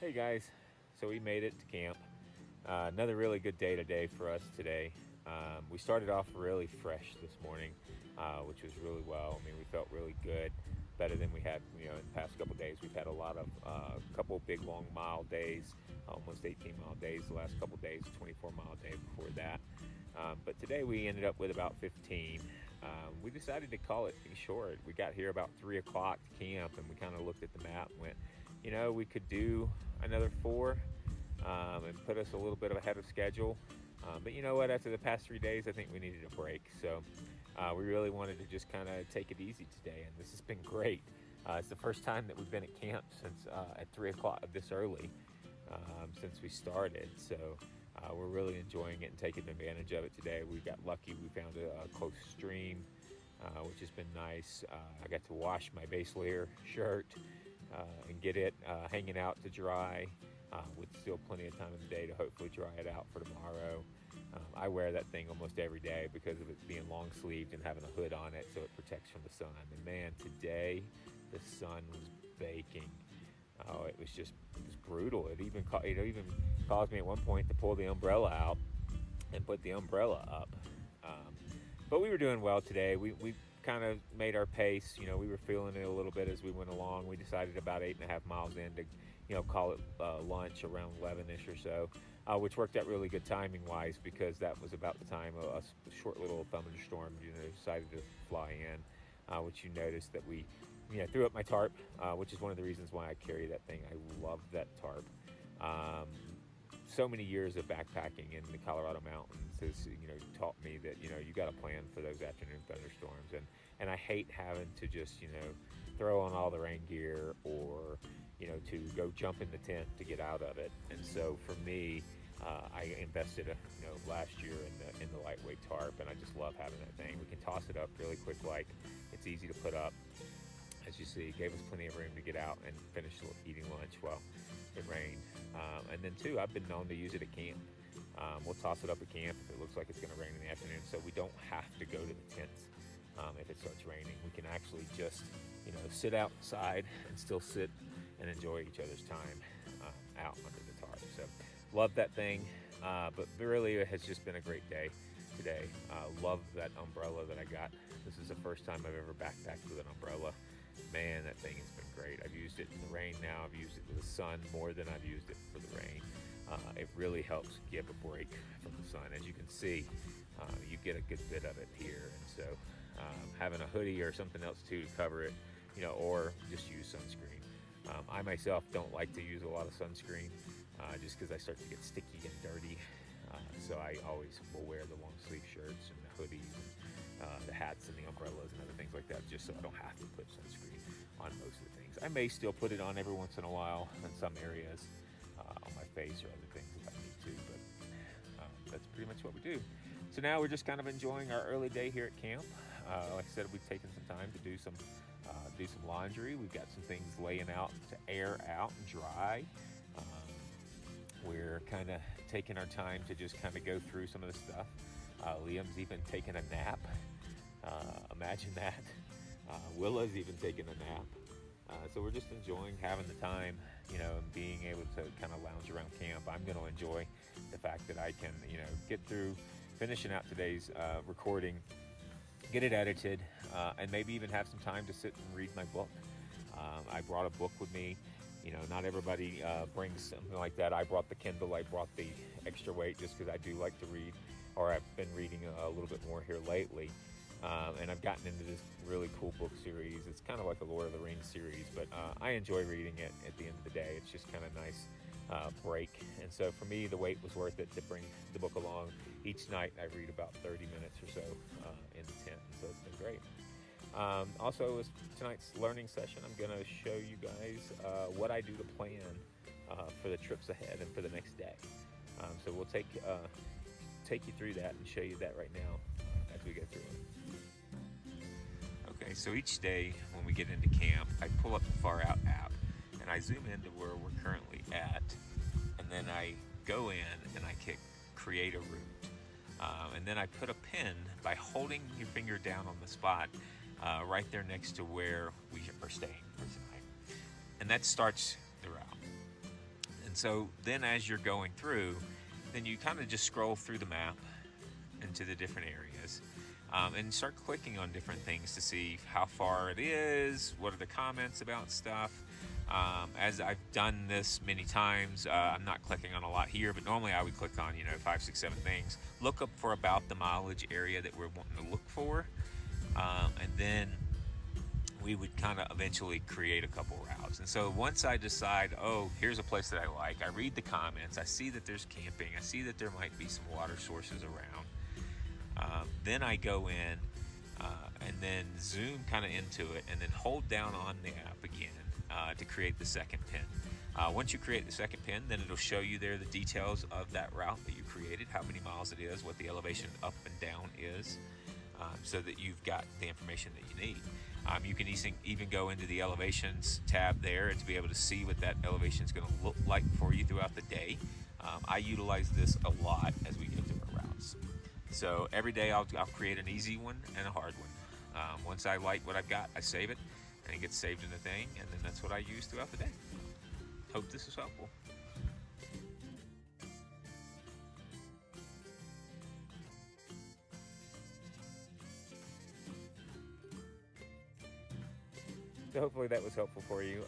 Hey guys, so we made it to camp. Another really good day today for us today. We started off really fresh this morning, which was really well. I mean, we felt really good, better than we had, in the past couple days. We've had a lot of couple big long mile days, almost 18-mile days the last couple days, 24-mile day before that. But today we ended up with about 15. We decided to call it short. We got here about 3 o'clock to camp, and we kind of looked at the map and went, we could do another 4 and put us a little bit ahead of schedule. But you know what? After the past 3 days, I think we needed a break. So we really wanted to just kind of take it easy today, and this has been great. It's the first time that we've been at camp since at 3 o'clock this early since we started. So we're really enjoying it and taking advantage of it today. We got lucky. We found a close stream, which has been nice. I got to wash my base layer shirt and get it hanging out to dry with still plenty of time in the day to hopefully dry it out for tomorrow. I wear that thing almost every day because of it being long sleeved and having a hood on it so it protects from the sun. And man, today the sun was baking. Oh, it was brutal. It even caused me at one point to pull the umbrella out and put the umbrella up. But we were doing well today. We kind of made our pace. We were feeling it a little bit as we went along. We decided about 8.5 miles in to call it lunch around 11ish or so, which worked out really good timing wise because that was about the time a short little thunderstorm decided to fly in, which you noticed that we threw up my tarp, which is one of the reasons why I carry that thing. I love that tarp. So many years of backpacking in the Colorado mountains has taught me that you got to plan for those afternoon thunderstorms, and I hate having to just throw on all the rain gear or to go jump in the tent to get out of it. And so for me, I invested last year in the lightweight tarp, and I just love having that thing. We can toss it up really quick, it's easy to put up. As you see, it gave us plenty of room to get out and finish eating lunch while it rained. And then too, I've been known to use it at camp. We'll toss it up at camp if it looks like it's going to rain in the afternoon, so we don't have to go to the tents if it starts raining. We can actually just sit outside and still sit and enjoy each other's time out under the tarp. So love that thing, but really it has just been a great day today. Love that umbrella that I got. This is the first time I've ever backpacked with an umbrella. Man, that thing has been great. I've used it in the rain now. I've used it with the sun more than I've used it for the rain. It really helps give a break from the sun. As you can see, you get a good bit of it here. And so having a hoodie or something else too to cover it, or just use sunscreen. I myself don't like to use a lot of sunscreen just because I start to get sticky and dirty. So I always will wear the long sleeve shirts and the hoodies and the hats and the umbrellas and other things like that, just so I don't have to put sunscreen on most of the things. I may still put it on every once in a while in some areas on my face or other things if I need to, but that's pretty much what we do. So now we're just kind of enjoying our early day here at camp. Like I said, we've taken some time to do some laundry. We've got some things laying out to air out and dry. We're kind of taking our time to just kind of go through some of the stuff. Liam's even taken a nap. Imagine that. Willa's even taken a nap. So we're just enjoying having the time, and being able to kind of lounge around camp. I'm going to enjoy the fact that I can, get through finishing out today's recording, get it edited, and maybe even have some time to sit and read my book. I brought a book with me. Not everybody brings something like that. I brought the Kindle. I brought the extra weight just because I do like to read, or I've been reading a little bit more here lately. And I've gotten into this really cool book series. It's kind of like a Lord of the Rings series, but I enjoy reading it at the end of the day. It's just kind of a nice break. And so for me, the wait was worth it to bring the book along. Each night I read about 30 minutes or so in the tent, and so it's been great. Also, with tonight's learning session, I'm going to show you guys what I do to plan for the trips ahead and for the next day. So we'll take you through that and show you that right now as we go through it. Okay, so each day when we get into camp, I pull up the Far Out app and I zoom into where we're currently at, and then I go in and I create a route. And then I put a pin by holding your finger down on the spot right there next to where we are staying for tonight. And that starts the route. so then as you're going through, then you kind of just scroll through the map into the different areas, and start clicking on different things to see how far it is, what are the comments about stuff. As I've done this many times, I'm not clicking on a lot here, but normally I would click on, 5, 6, 7 things, look up for about the mileage area that we're wanting to look for, and then we would kind of eventually create a couple routes. And so once I decide, oh, here's a place that I like, I read the comments, I see that there's camping, I see that there might be some water sources around, then I go in and then zoom kind of into it, and then hold down on the app again to create the second pin. Once you create the second pin, then it'll show you there the details of that route that you created, how many miles it is, what the elevation up and down is, so that you've got the information that you need. You can even go into the elevations tab there to be able to see what that elevation is going to look like for you throughout the day. I utilize this a lot as we go through our routes. So every day I'll create an easy one and a hard one. Once I like what I've got, I save it, and it gets saved in the thing, and then that's what I use throughout the day. Hope this is helpful. So hopefully that was helpful for you.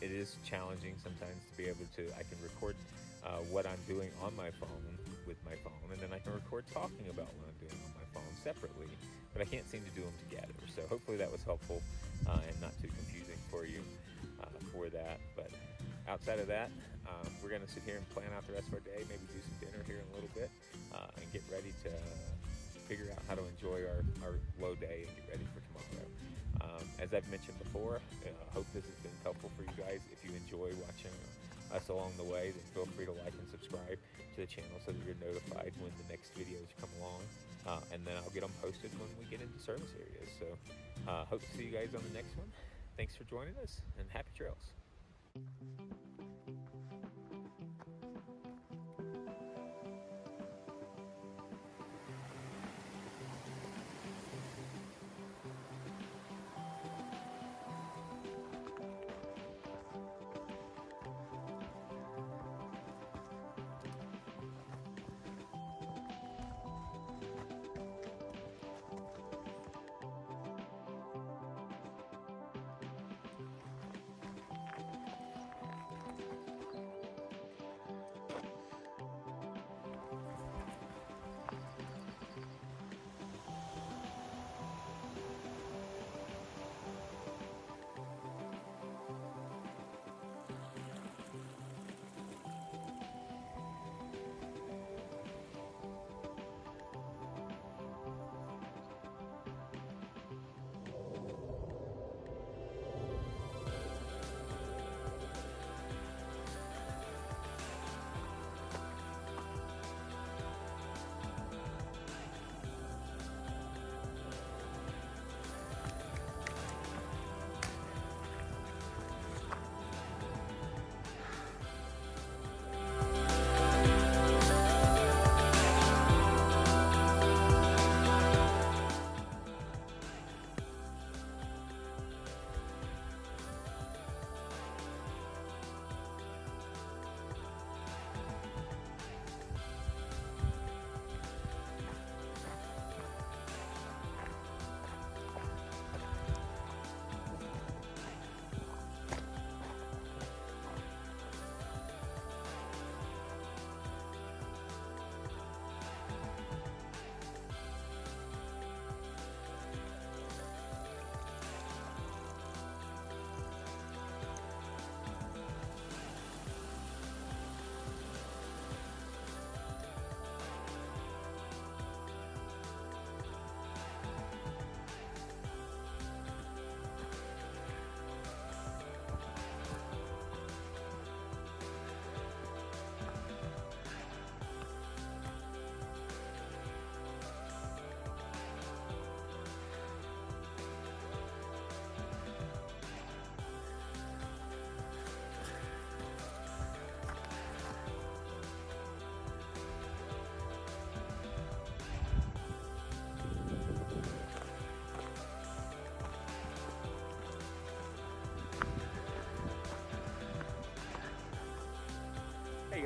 It is challenging sometimes to be able to, I can record what I'm doing on my phone with my phone, and then I can record talking about what I'm doing on my phone separately, but I can't seem to do them together. So hopefully that was helpful and not too confusing for you for that. But outside of that, we're going to sit here and plan out the rest of our day, maybe do some dinner here in a little bit, and get ready to figure out how to enjoy our low day and get ready for tomorrow. As I've mentioned before, I hope this has been helpful for you guys. If you enjoy watching us along the way, then feel free to like and subscribe to the channel so that you're notified when the next videos come along, and then I'll get them posted when we get into service areas. So hope to see you guys on the next one. Thanks for joining us, and happy trails.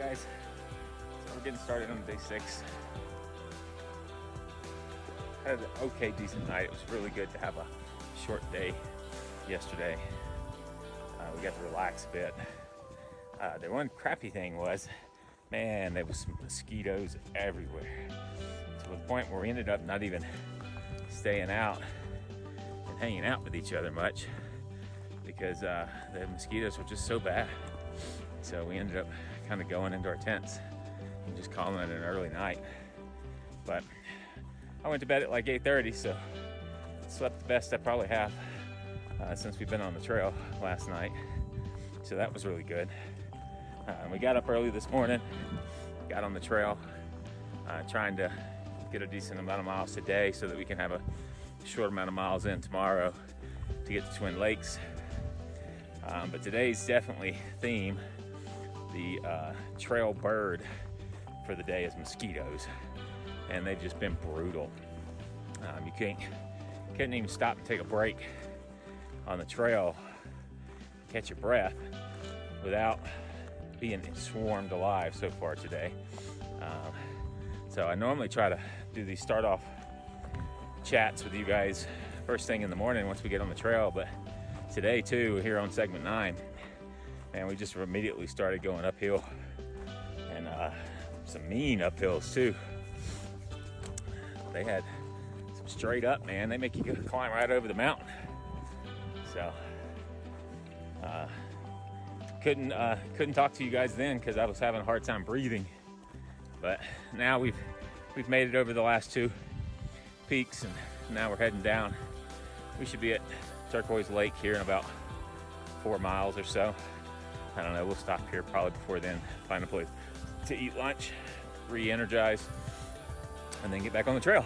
Guys, so we're getting started on day 6. Had an okay, decent night. It was really good to have a short day yesterday. We got to relax a bit. The one crappy thing was, man, there was some mosquitoes everywhere, to the point where we ended up not even staying out and hanging out with each other much because the mosquitoes were just so bad. So we ended up kind of going into our tents and just calling it an early night. But I went to bed at like 8:30, so slept the best I probably have since we've been on the trail last night. So that was really good. We got up early this morning, got on the trail, trying to get a decent amount of miles today so that we can have a short amount of miles in tomorrow to get to Twin Lakes. But today's definitely theme. The trail bird for the day is mosquitoes, and they've just been brutal. You couldn't even stop and take a break on the trail, catch your breath, without being swarmed alive so far today. So I normally try to do these start off chats with you guys first thing in the morning once we get on the trail, but today too, here on segment 9, man, we just immediately started going uphill, and some mean uphills too. They had some straight up, man. They make you go climb right over the mountain. So couldn't talk to you guys then because I was having a hard time breathing. But now we've made it over the last 2 peaks, and now we're heading down. We should be at Turquoise Lake here in about 4 miles or so. I don't know, we'll stop here probably before then, find a place to eat lunch, re-energize, and then get back on the trail.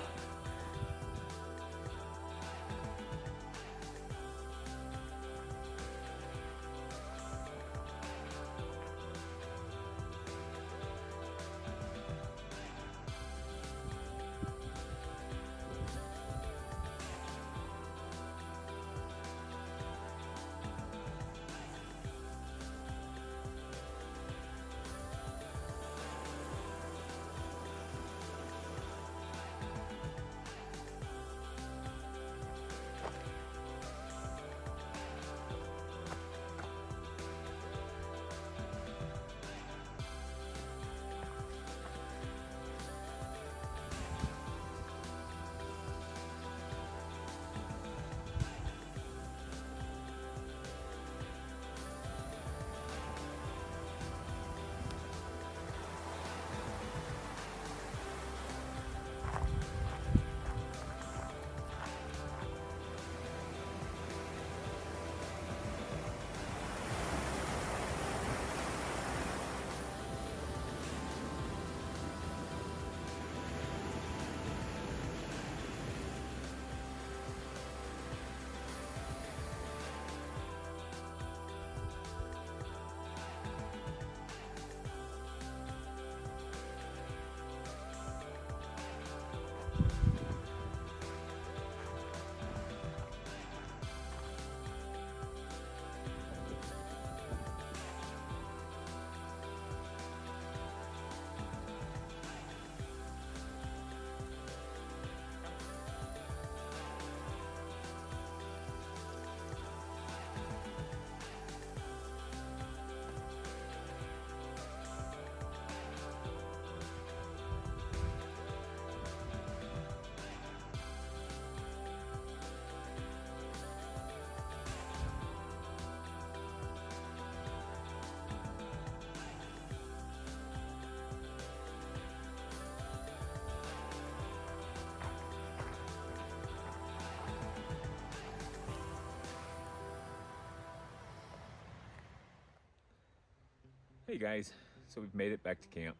Hey guys, so we've made it back to camp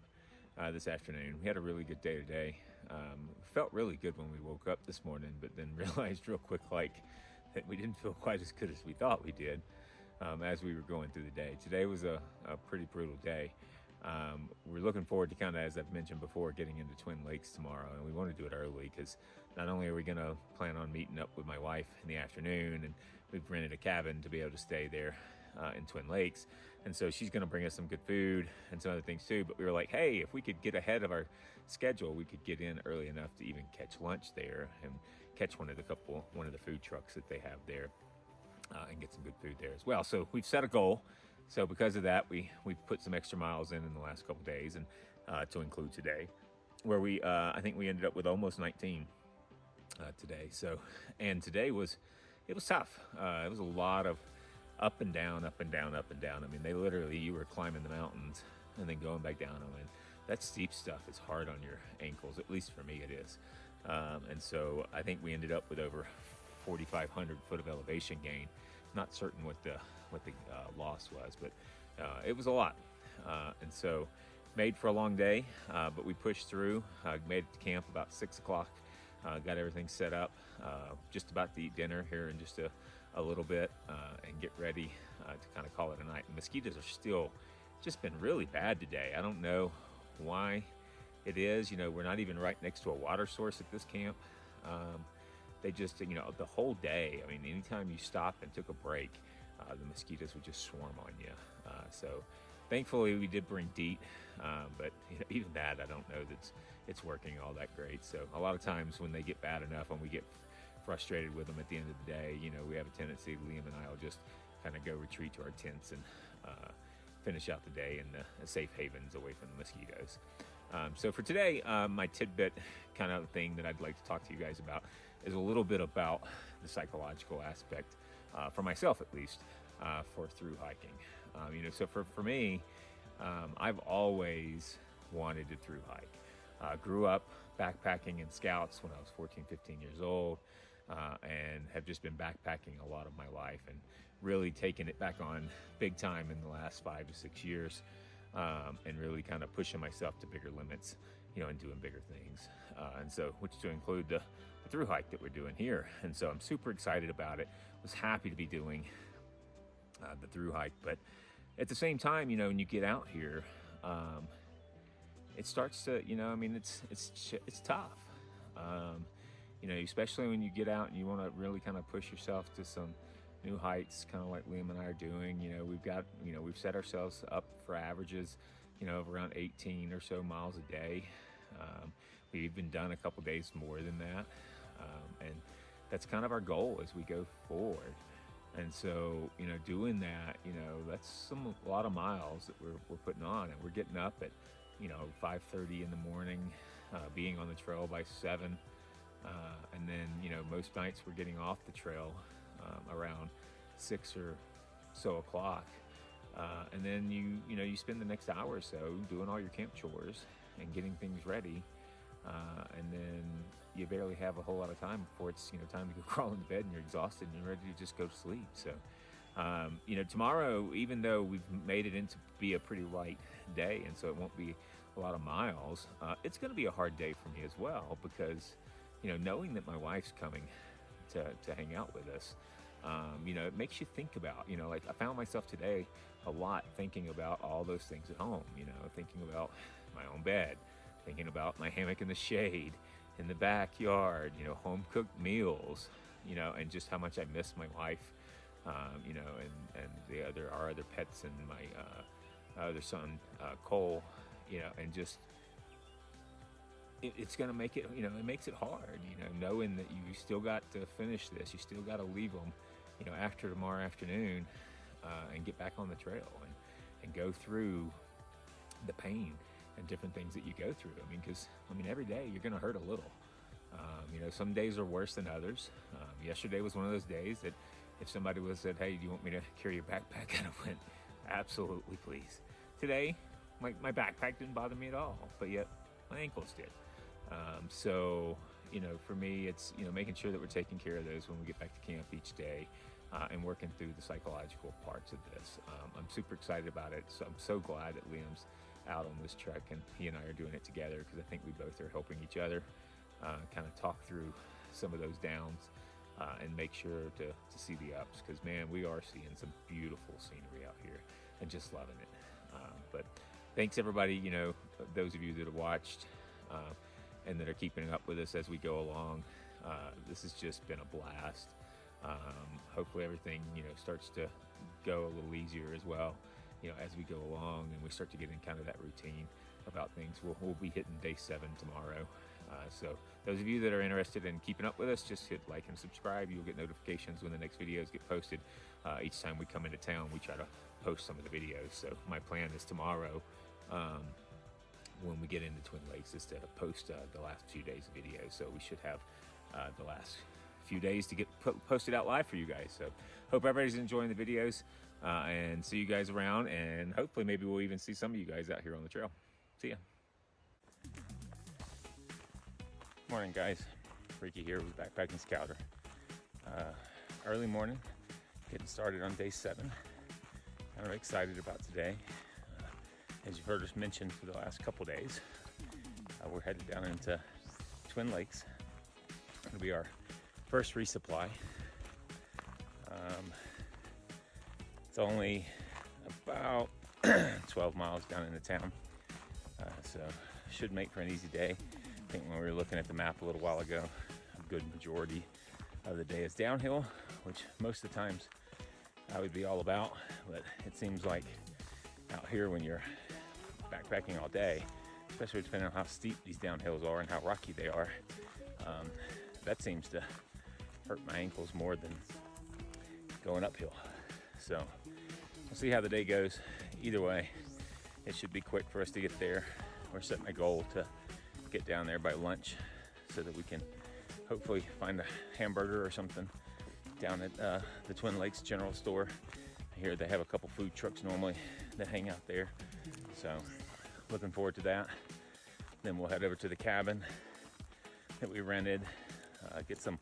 this afternoon. We had a really good day today. Felt really good when we woke up this morning, but then realized real quick that we didn't feel quite as good as we thought we did as we were going through the day. Today was a pretty brutal day. We're looking forward to kind of, as I've mentioned before, getting into Twin Lakes tomorrow, and we want to do it early because not only are we going to plan on meeting up with my wife in the afternoon, and we've rented a cabin to be able to stay there in Twin Lakes. And so she's going to bring us some good food and some other things too. But we were like, hey, if we could get ahead of our schedule, we could get in early enough to even catch lunch there and catch one of the food trucks that they have there, and get some good food there as well. So we've set a goal. So because of that, we put some extra miles in the last couple days, and to include today, where I think we ended up with almost 19 today. So, and today was tough. It was a lot of up and down, up and down, up and down. I mean, you were climbing the mountains and then going back down them. And that steep stuff is hard on your ankles, at least for me it is. And so I think we ended up with over 4,500 foot of elevation gain. Not certain what the loss was, but it was a lot. And so made for a long day, but we pushed through, made it to camp about 6 o'clock, got everything set up, just about to eat dinner here in just a little bit, and get ready to kind of call it a night. And mosquitoes are still just been really bad today. I don't know why it is. We're not even right next to a water source at this camp. They just, the whole day, I mean, anytime you stopped and took a break, the mosquitoes would just swarm on you. So thankfully we did bring DEET, but even that, I don't know that it's working all that great. So a lot of times when they get bad enough and we get frustrated with them at the end of the day, we have a tendency, Liam and I will just kind of go retreat to our tents and finish out the day in the safe havens away from the mosquitoes. So for today, my tidbit kind of thing that I'd like to talk to you guys about is a little bit about the psychological aspect, for myself at least, for through hiking. So for me, I've always wanted to through hike. Grew up backpacking in scouts when I was 14, 15 years old, and have just been backpacking a lot of my life and really taken it back on big time in the last 5 to 6 years, and really kind of pushing myself to bigger limits, and doing bigger things. And so, which to include the through hike that we're doing here. And so I'm super excited about it. Was happy to be doing the through hike, but at the same time, when you get out here, it starts to, it's tough. Especially when you get out and you want to really kind of push yourself to some new heights, kind of like Liam and I are doing. We've set ourselves up for averages, of around 18 or so miles a day. We've even done a couple days more than that. And that's kind of our goal as we go forward. And so, doing that, that's a lot of miles that we're putting on, and we're getting up at, 5:30 in the morning, being on the trail by 7. And then, most nights we're getting off the trail around 6 or so o'clock. And then you spend the next hour or so doing all your camp chores and getting things ready. And then you barely have a whole lot of time before it's, time to go crawl into bed, and you're exhausted and you're ready to just go to sleep. So, tomorrow, even though we've made it into be a pretty light day, and so it won't be a lot of miles, it's going to be a hard day for me as well, because, knowing that my wife's coming to hang out with us, it makes you think about, like I found myself today a lot thinking about all those things at home, thinking about my own bed, thinking about my hammock in the shade, in the backyard, home cooked meals, and just how much I miss my wife, and our other pets, and my other son, Cole, and just, it's going to make it, it makes it hard, knowing that you still got to finish this, you still got to leave them, after tomorrow afternoon, and get back on the trail and go through the pain and different things that you go through. Because every day you're going to hurt a little. Some days are worse than others. Yesterday was one of those days that if somebody would have said, hey, do you want me to carry your backpack? I'd have went, absolutely, please. Today, my backpack didn't bother me at all, but yet my ankles did. So, for me, it's, making sure that we're taking care of those when we get back to camp each day, and working through the psychological parts of this. I'm super excited about it. So I'm so glad that Liam's out on this trek, and he and I are doing it together, because I think we both are helping each other kind of talk through some of those downs, and make sure to see the ups, because man, we are seeing some beautiful scenery out here and just loving it. But thanks everybody, those of you that have watched, and that are keeping up with us as we go along. This has just been a blast. Hopefully everything, starts to go a little easier as well, you know, as we go along and we start to get in kind of that routine about things. We'll be hitting day 7 tomorrow. So those of you that are interested in keeping up with us, just hit like and subscribe. You'll get notifications when the next videos get posted. Each time we come into town, we try to post some of the videos. So my plan is tomorrow, when we get into Twin Lakes, is to post the last few days of videos. So we should have the last few days to get posted out live for you guys. So hope everybody's enjoying the videos, and see you guys around, and hopefully maybe we'll even see some of you guys out here on the trail. See ya. Morning, guys. Ricky here with Backpacking Scouter. Early morning, getting started on day 7. Kind of excited about today. As you've heard us mention for the last couple days, we're headed down into Twin Lakes. It'll be our first resupply. It's only about 12 miles down into town, so should make for an easy day. I think when we were looking at the map a little while ago, a good majority of the day is downhill, which most of the times I would be all about, but it seems like out here when you're backpacking all day, especially depending on how steep these downhills are and how rocky they are, that seems to hurt my ankles more than going uphill. So we'll see how the day goes. Either way, it should be quick for us to get there. We're setting a goal to get down there by lunch so that we can hopefully find a hamburger or something down at the Twin Lakes General Store. I hear they have a couple food trucks normally that hang out there, so looking forward to that. Then we'll head over to the cabin that we rented, get some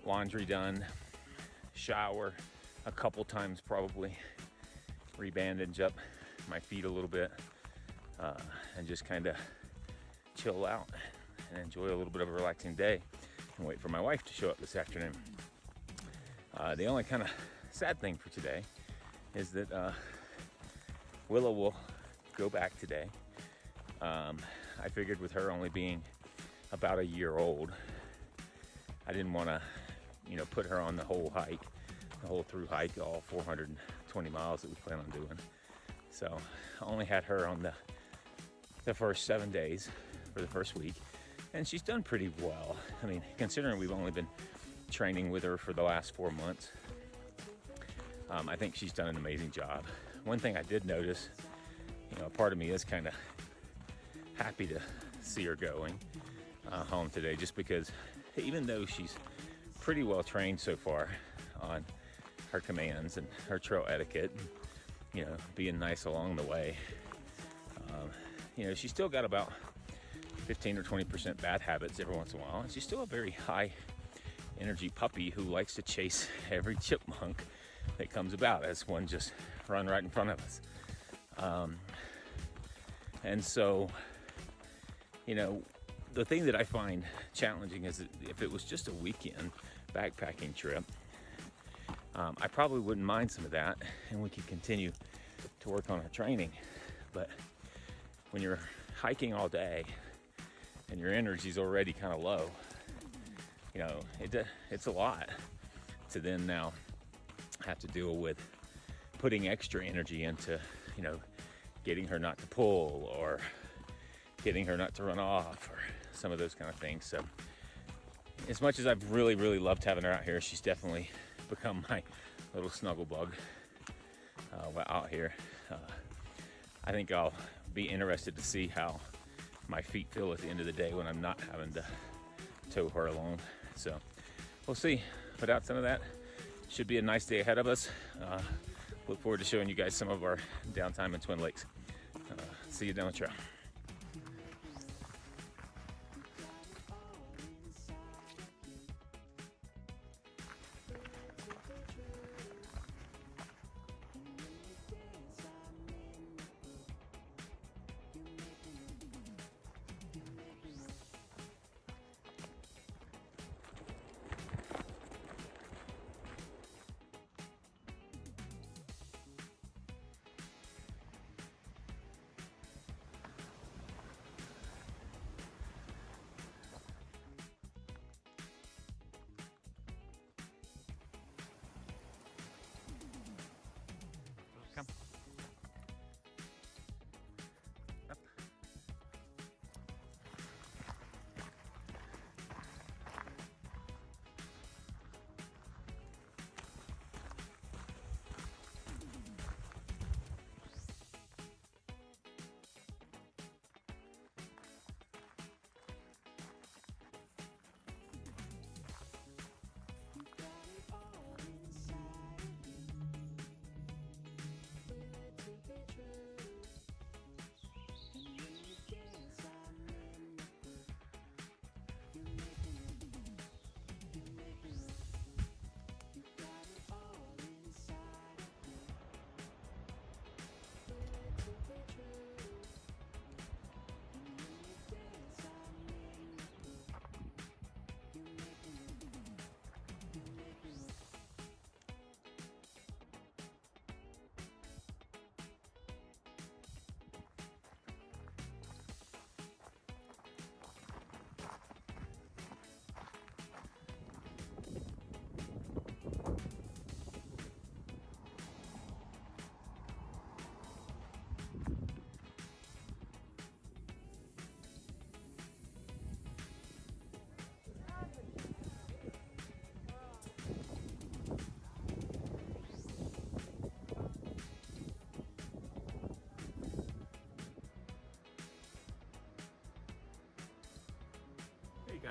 laundry done, shower a couple times probably, rebandage up my feet a little bit, and just kind of chill out and enjoy a little bit of a relaxing day and wait for my wife to show up this afternoon. The only kind of sad thing for today is that Willow will go back today. I figured with her only being about a year old, I didn't want to, you know, put her on the whole hike, the whole Thru-Hike, all 420 miles that we plan on doing. So I only had her on the first 7 days for the first week, and she's done pretty well. I mean, considering we've only been training with her for the last 4 months, I think she's done an amazing job. One thing I did notice, you know, a part of me is kind of happy to see her going home today, just because even though she's pretty well trained so far on her commands and her trail etiquette, you know, being nice along the way, you know, she's still got about 15 or 20% bad habits every once in a while, and she's still a very high energy puppy who likes to chase every chipmunk that comes about as one just run right in front of us. And so, you know, the thing that I find challenging is that if it was just a weekend backpacking trip, I probably wouldn't mind some of that, and we could continue to work on our training. But when you're hiking all day and your energy's already kind of low, you know, it's a lot to then now have to deal with putting extra energy into, you know, getting her not to pull or getting her not to run off or some of those kind of things. So as much as I've really, really loved having her out here, she's definitely become my little snuggle bug out here. I think I'll be interested to see how my feet feel at the end of the day when I'm not having to tow her along. So we'll see. But outside of that, should be a nice day ahead of us. Look forward to showing you guys some of our downtime in Twin Lakes. See you down the trail.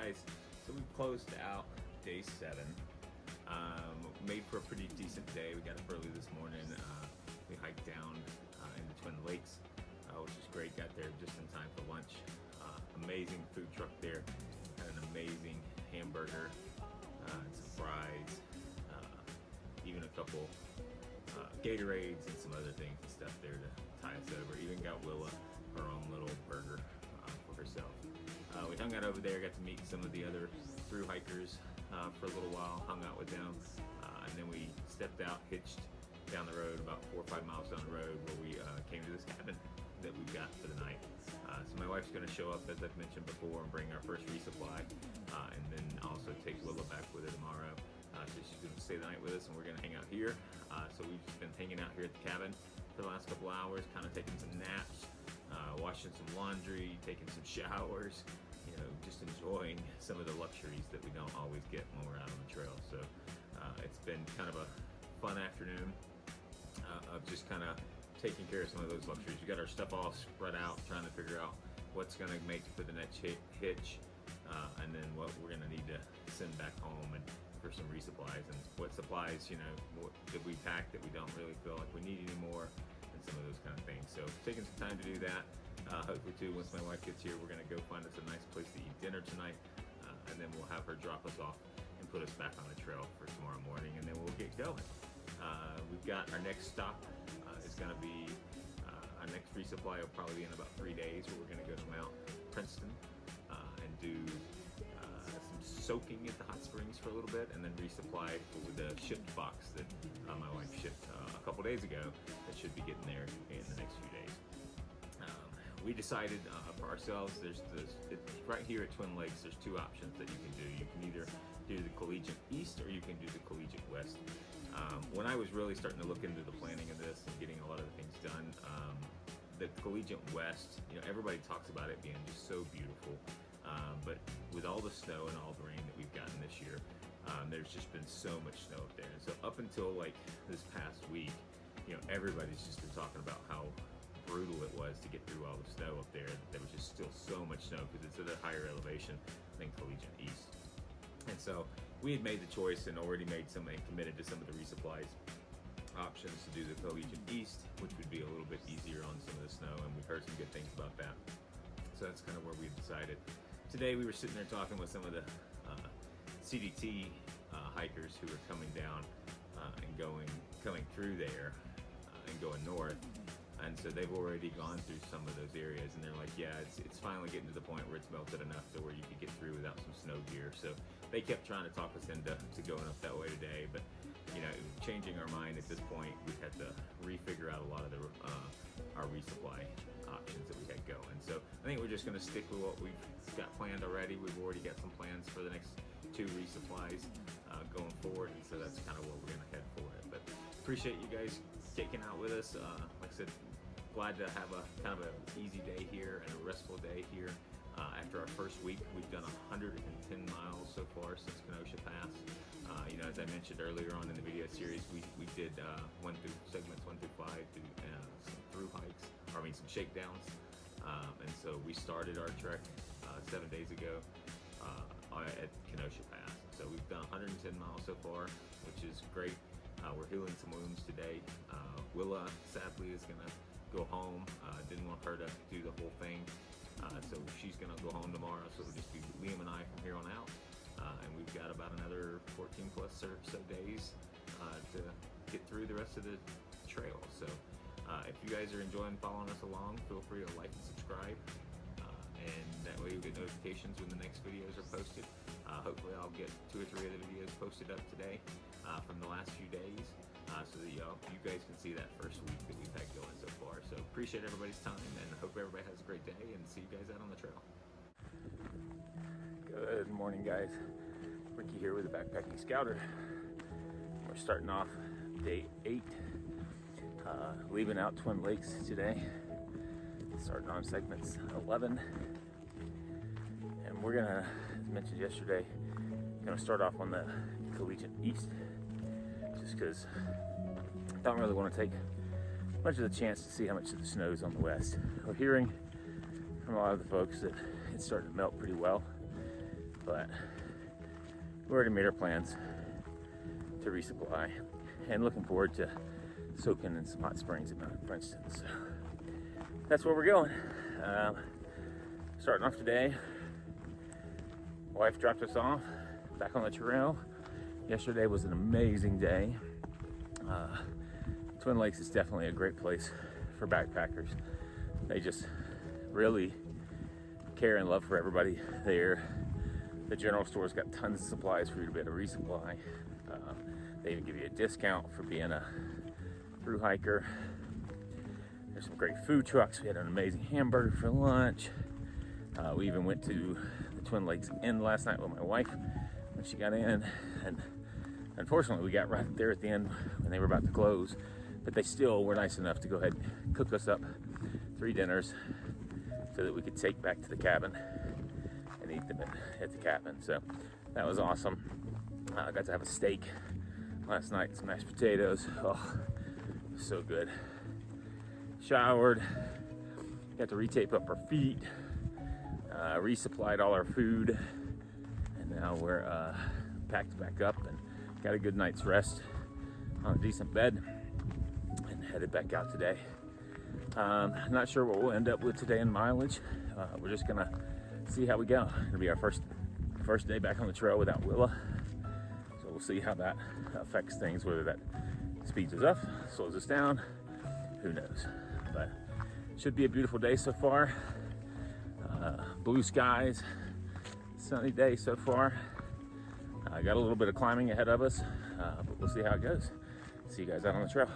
guys, so we closed out day 7. Made for a pretty decent day. We got up early this morning. We hiked down into Twin Lakes, which is great. Got there just in time for lunch. Amazing food truck there. Had an amazing hamburger, and some fries, even a couple Gatorades and some other things and stuff there to tie us over. Even got Willa her own little burger for herself. We hung out over there, got to meet some of the other Thru-Hikers for a little while, hung out with them, and then we stepped out, hitched down the road about 4 or 5 miles down the road where we came to this cabin that we've got for the night. So my wife's going to show up, as I've mentioned before, and bring our first resupply, and then also take Willa back with her tomorrow. So she's going to stay the night with us, and we're going to hang out here. So we've just been hanging out here at the cabin for the last couple hours, kind of taking some naps, washing some laundry, taking some showers, you know, just enjoying some of the luxuries that we don't always get when we're out on the trail. So it's been kind of a fun afternoon of just kind of taking care of some of those luxuries. We got our stuff all spread out, trying to figure out what's going to make for the next hitch, and then what we're going to need to send back home and for some resupplies, and what supplies, you know, what did we pack that we don't really feel like we need anymore, and some of those kind of things. So taking some time to do that. Hopefully too, once my wife gets here, we're going to go find us a nice place to eat dinner tonight, and then we'll have her drop us off and put us back on the trail for tomorrow morning, and then we'll get going. We've got our next stop is going to be our next resupply will probably be in about 3 days, where we're going to go to Mount Princeton and do some soaking at the hot springs for a little bit, and then resupply with the shipped box that my wife shipped a couple days ago that should be getting there in the next few days. We decided for ourselves, right here at Twin Lakes, there's 2 options that you can do. You can either do the Collegiate East or you can do the Collegiate West. When I was really starting to look into the planning of this and getting a lot of the things done, the Collegiate West, you know, everybody talks about it being just so beautiful, but with all the snow and all the rain that we've gotten this year, there's just been so much snow up there. And so up until like this past week, you know, everybody's just been talking about how brutal it was to get through all the snow up there. There was just still so much snow because it's at a higher elevation than Collegiate East. And so we had made the choice and already committed to some of the resupplies options to do the Collegiate East, which would be a little bit easier on some of the snow, and we've heard some good things about that. So that's kind of where we decided. Today we were sitting there talking with some of the CDT hikers who were coming down and coming through there and going north. And so they've already gone through some of those areas, and they're like, yeah, it's finally getting to the point where it's melted enough to where you could get through without some snow gear. So they kept trying to talk us into going up that way today, but you know, changing our mind at this point, we had to refigure out a lot of our resupply options that we had going. So I think we're just going to stick with what we've got planned already. We've already got some plans for the next 2 resupplies going forward, and so that's kind of where we're going to head for it. But appreciate you guys sticking out with us. Like I said, glad to have a kind of an easy day here and a restful day here. After our first week, we've done 110 miles so far since Kenosha Pass. You know, as I mentioned earlier on in the video series, we did segments 1 through 5, do some Thru-Hikes, some shakedowns. And so we started our trek 7 days ago at Kenosha Pass. So we've done 110 miles so far, which is great. We're healing some wounds today. Willa, sadly, is going to go home. Didn't want her to do the whole thing. So she's going to go home tomorrow. So it'll just be Liam and I from here on out. And we've got about another 14 plus or so days to get through the rest of the trail. So if you guys are enjoying following us along, feel free to like and subscribe. And that way you'll get notifications when the next videos are posted. Hopefully I'll get 2 or 3 other videos posted up today from the last few days, so that you guys can see that first week that we've had going so far. So appreciate everybody's time, and hope everybody has a great day, and see you guys out on the trail. Good morning, guys. Ricky here with the Backpacking Scouter. We're starting off day 8, leaving out Twin Lakes today, starting on segments 11, and we're gonna, as mentioned yesterday, gonna start off on the Collegiate East, just because I don't really want to take much of the chance to see how much of the snow is on the west. We're hearing from a lot of the folks that it's starting to melt pretty well, but we already made our plans to resupply, and looking forward to soaking in some hot springs at Mount Princeton. So that's where we're going. Starting off today, wife dropped us off back on the trail. Yesterday was an amazing day. Twin Lakes is definitely a great place for backpackers. They just really care and love for everybody there. The general store's got tons of supplies for you to be able to resupply. They even give you a discount for being a thru-hiker. There's some great food trucks. We had an amazing hamburger for lunch. We even went to the Twin Lakes Inn last night with my wife when she got in, and unfortunately we got right there at the end when they were about to close, but they still were nice enough to go ahead and cook us up 3 dinners so that we could take back to the cabin and eat them at the cabin. So that was awesome. I got to have a steak last night, some mashed potatoes. Oh, it was so good. Showered, got to retape up our feet, resupplied all our food, and now we're packed back up and got a good night's rest on a decent bed and headed back out today. Not sure what we'll end up with today in mileage. We're just gonna see how we go. It'll be our first day back on the trail without Willa, so we'll see how that affects things, whether that speeds us up, slows us down, who knows. But should be a beautiful day so far. Blue skies, sunny day so far. Got a little bit of climbing ahead of us, but we'll see how it goes. See you guys out on the trail.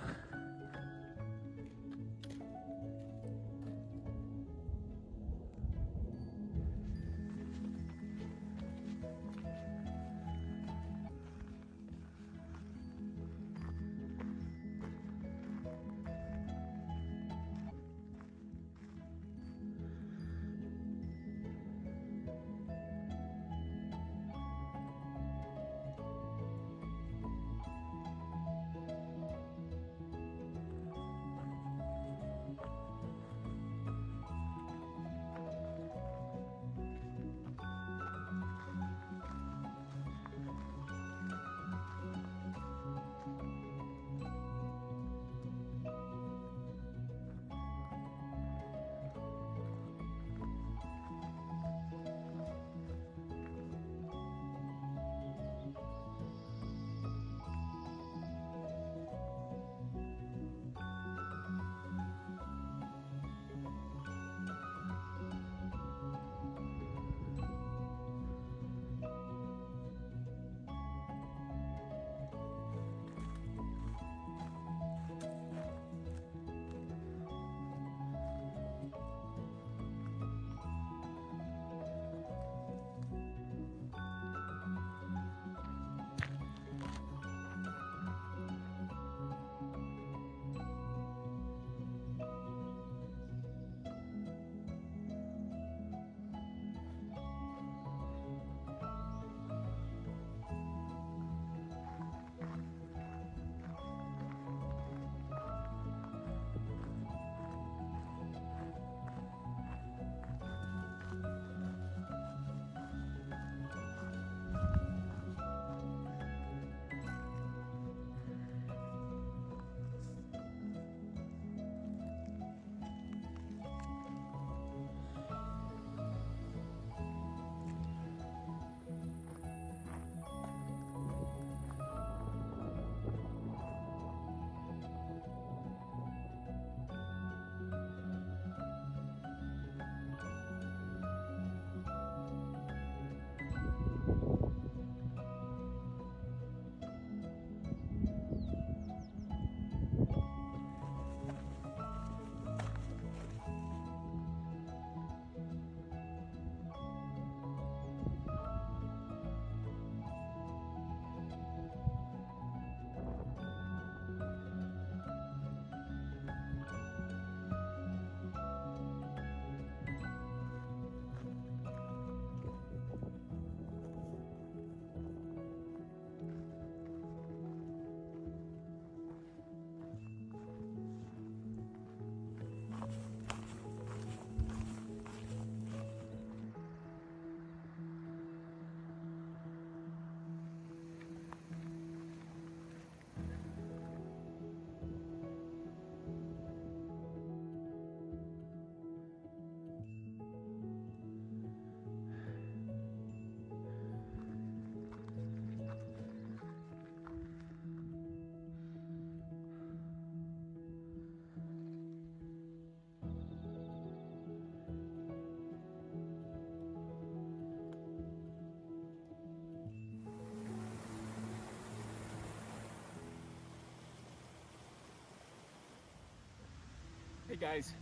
Hey guys,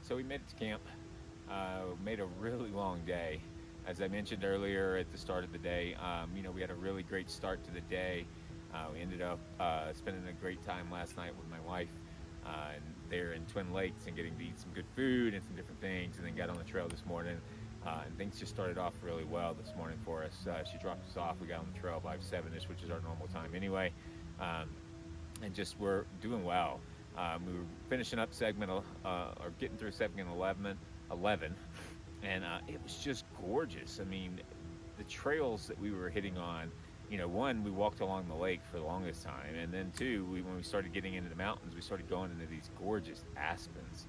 so we made it to camp. Made a really long day. As I mentioned earlier at the start of the day, we had a really great start to the day. We ended up spending a great time last night with my wife and there in Twin Lakes and getting to eat some good food and some different things, and then got on the trail this morning. And things just started off really well this morning for us. She dropped us off. We got on the trail by 7ish, which is our normal time anyway. And just we're doing well. We were finishing up segment, or getting through segment 11, and it was just gorgeous. I mean, the trails that we were hitting on, one, we walked along the lake for the longest time, and then two, when we started getting into the mountains, we started going into these gorgeous aspens,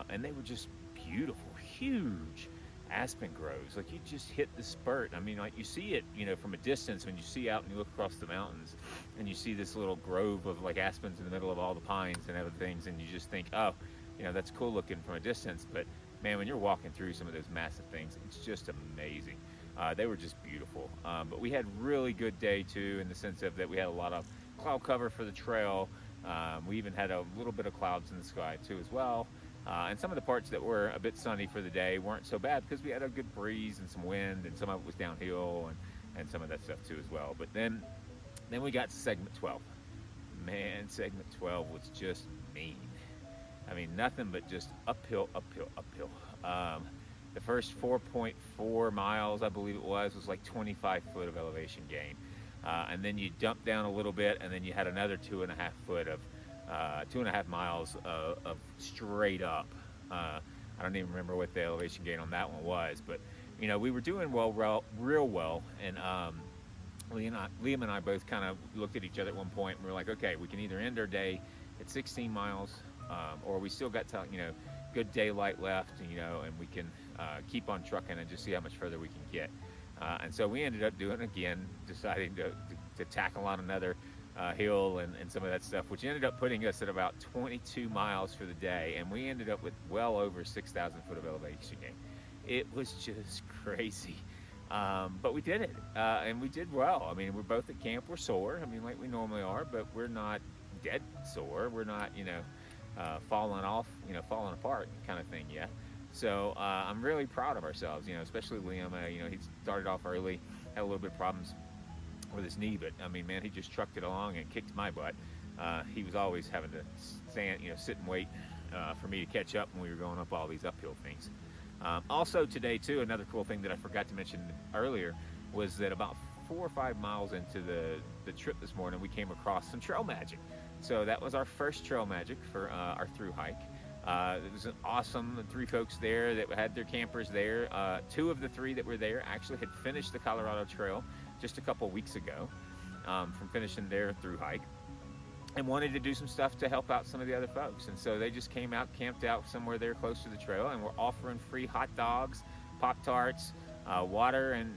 and they were just beautiful, huge aspen groves. Like, you just hit the spurt. I mean, like, you see it, from a distance when you see out and you look across the mountains and you see this little grove of like aspens in the middle of all the pines and other things, and you just think, oh, that's cool looking from a distance. But man, when you're walking through some of those massive things, it's just amazing. They were just beautiful. But we had really good day too, in the sense of that we had a lot of cloud cover for the trail. We even had a little bit of clouds in the sky too as well. And some of the parts that were a bit sunny for the day weren't so bad because we had a good breeze and some wind, and some of it was downhill and some of that stuff too as well. But then we got to segment 12. Man, segment 12 was just mean. I mean, nothing but just uphill. The first 4.4 miles, I believe it was like 25 foot of elevation gain. And then you dumped down a little bit, and then you had another 2.5 foot of 2.5 miles of straight up. I don't even remember what the elevation gain on that one was, but we were doing real well. And Liam and I both kind of looked at each other at one point, and we were like, okay, we can either end our day at 16 miles, or we still got good daylight left, and we can keep on trucking and just see how much further we can get. And so we ended up deciding to tackle on another hill and some of that stuff, which ended up putting us at about 22 miles for the day, and we ended up with well over 6,000 foot of elevation gain. It was just crazy, but we did it, and we did well. I mean, we're both at camp. We're sore, I mean, like we normally are, but we're not dead sore. We're not, falling apart kind of thing yet. So I'm really proud of ourselves, especially Liam. He started off early, had a little bit of problems with his knee, but I mean, man, he just trucked it along and kicked my butt. He was always having to sit and wait for me to catch up when we were going up all these uphill things. Also today too, another cool thing that I forgot to mention earlier was that about 4 or 5 miles into the trip this morning, we came across some trail magic. So that was our first trail magic for our Thru-Hike. It was an awesome 3 folks there that had their campers there. 2 of the 3 that were there actually had finished the Colorado Trail just a couple weeks ago from finishing their Thru-Hike, and wanted to do some stuff to help out some of the other folks. And so they just came out, camped out somewhere there close to the trail, and were offering free hot dogs, Pop-Tarts, water, and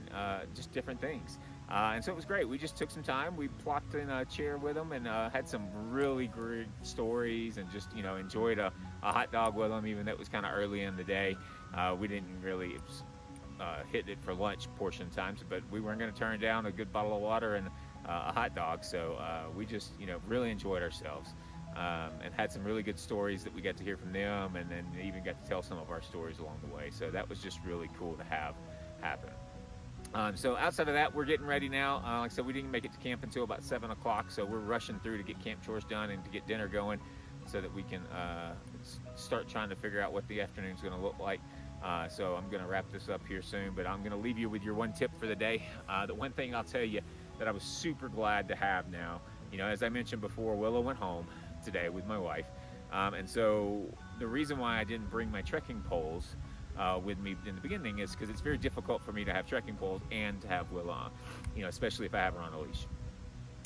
just different things. And so it was great. We just took some time. We plopped in a chair with them and had some really great stories, and just enjoyed a hot dog with them, even though it was kind of early in the day. We didn't really hit it for lunch portion times, but we weren't going to turn down a good bottle of water and a hot dog. So we just really enjoyed ourselves, and had some really good stories that we got to hear from them, and then even got to tell some of our stories along the way. So that was just really cool to have happen. So outside of that, we're getting ready now. Like I said, we didn't make it to camp until about 7 o'clock, so we're rushing through to get camp chores done and to get dinner going, so that we can start trying to figure out what the afternoon's going to look like. So I'm going to wrap this up here soon, but I'm going to leave you with your one tip for the day. The one thing I'll tell you that I was super glad to have now, as I mentioned before, Willow went home today with my wife, and so the reason why I didn't bring my trekking poles with me in the beginning is because it's very difficult for me to have trekking poles and to have Willow on, especially if I have her on a leash.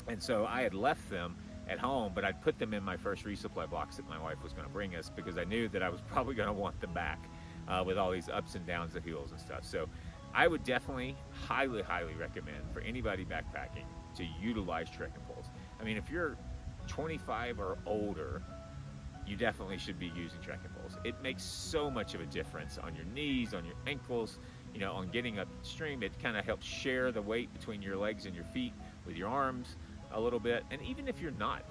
And so I had left them at home, but I'd put them in my first resupply box that my wife was going to bring us, because I knew that I was probably going to want them back with all these ups and downs of hills and stuff. So I would definitely highly recommend for anybody backpacking to utilize trekking poles. I mean, if you're 25 or older, you definitely should be using trekking poles. It makes so much of a difference on your knees, on your ankles, on getting upstream. It kind of helps share the weight between your legs and your feet with your arms a little bit. And even if you're not,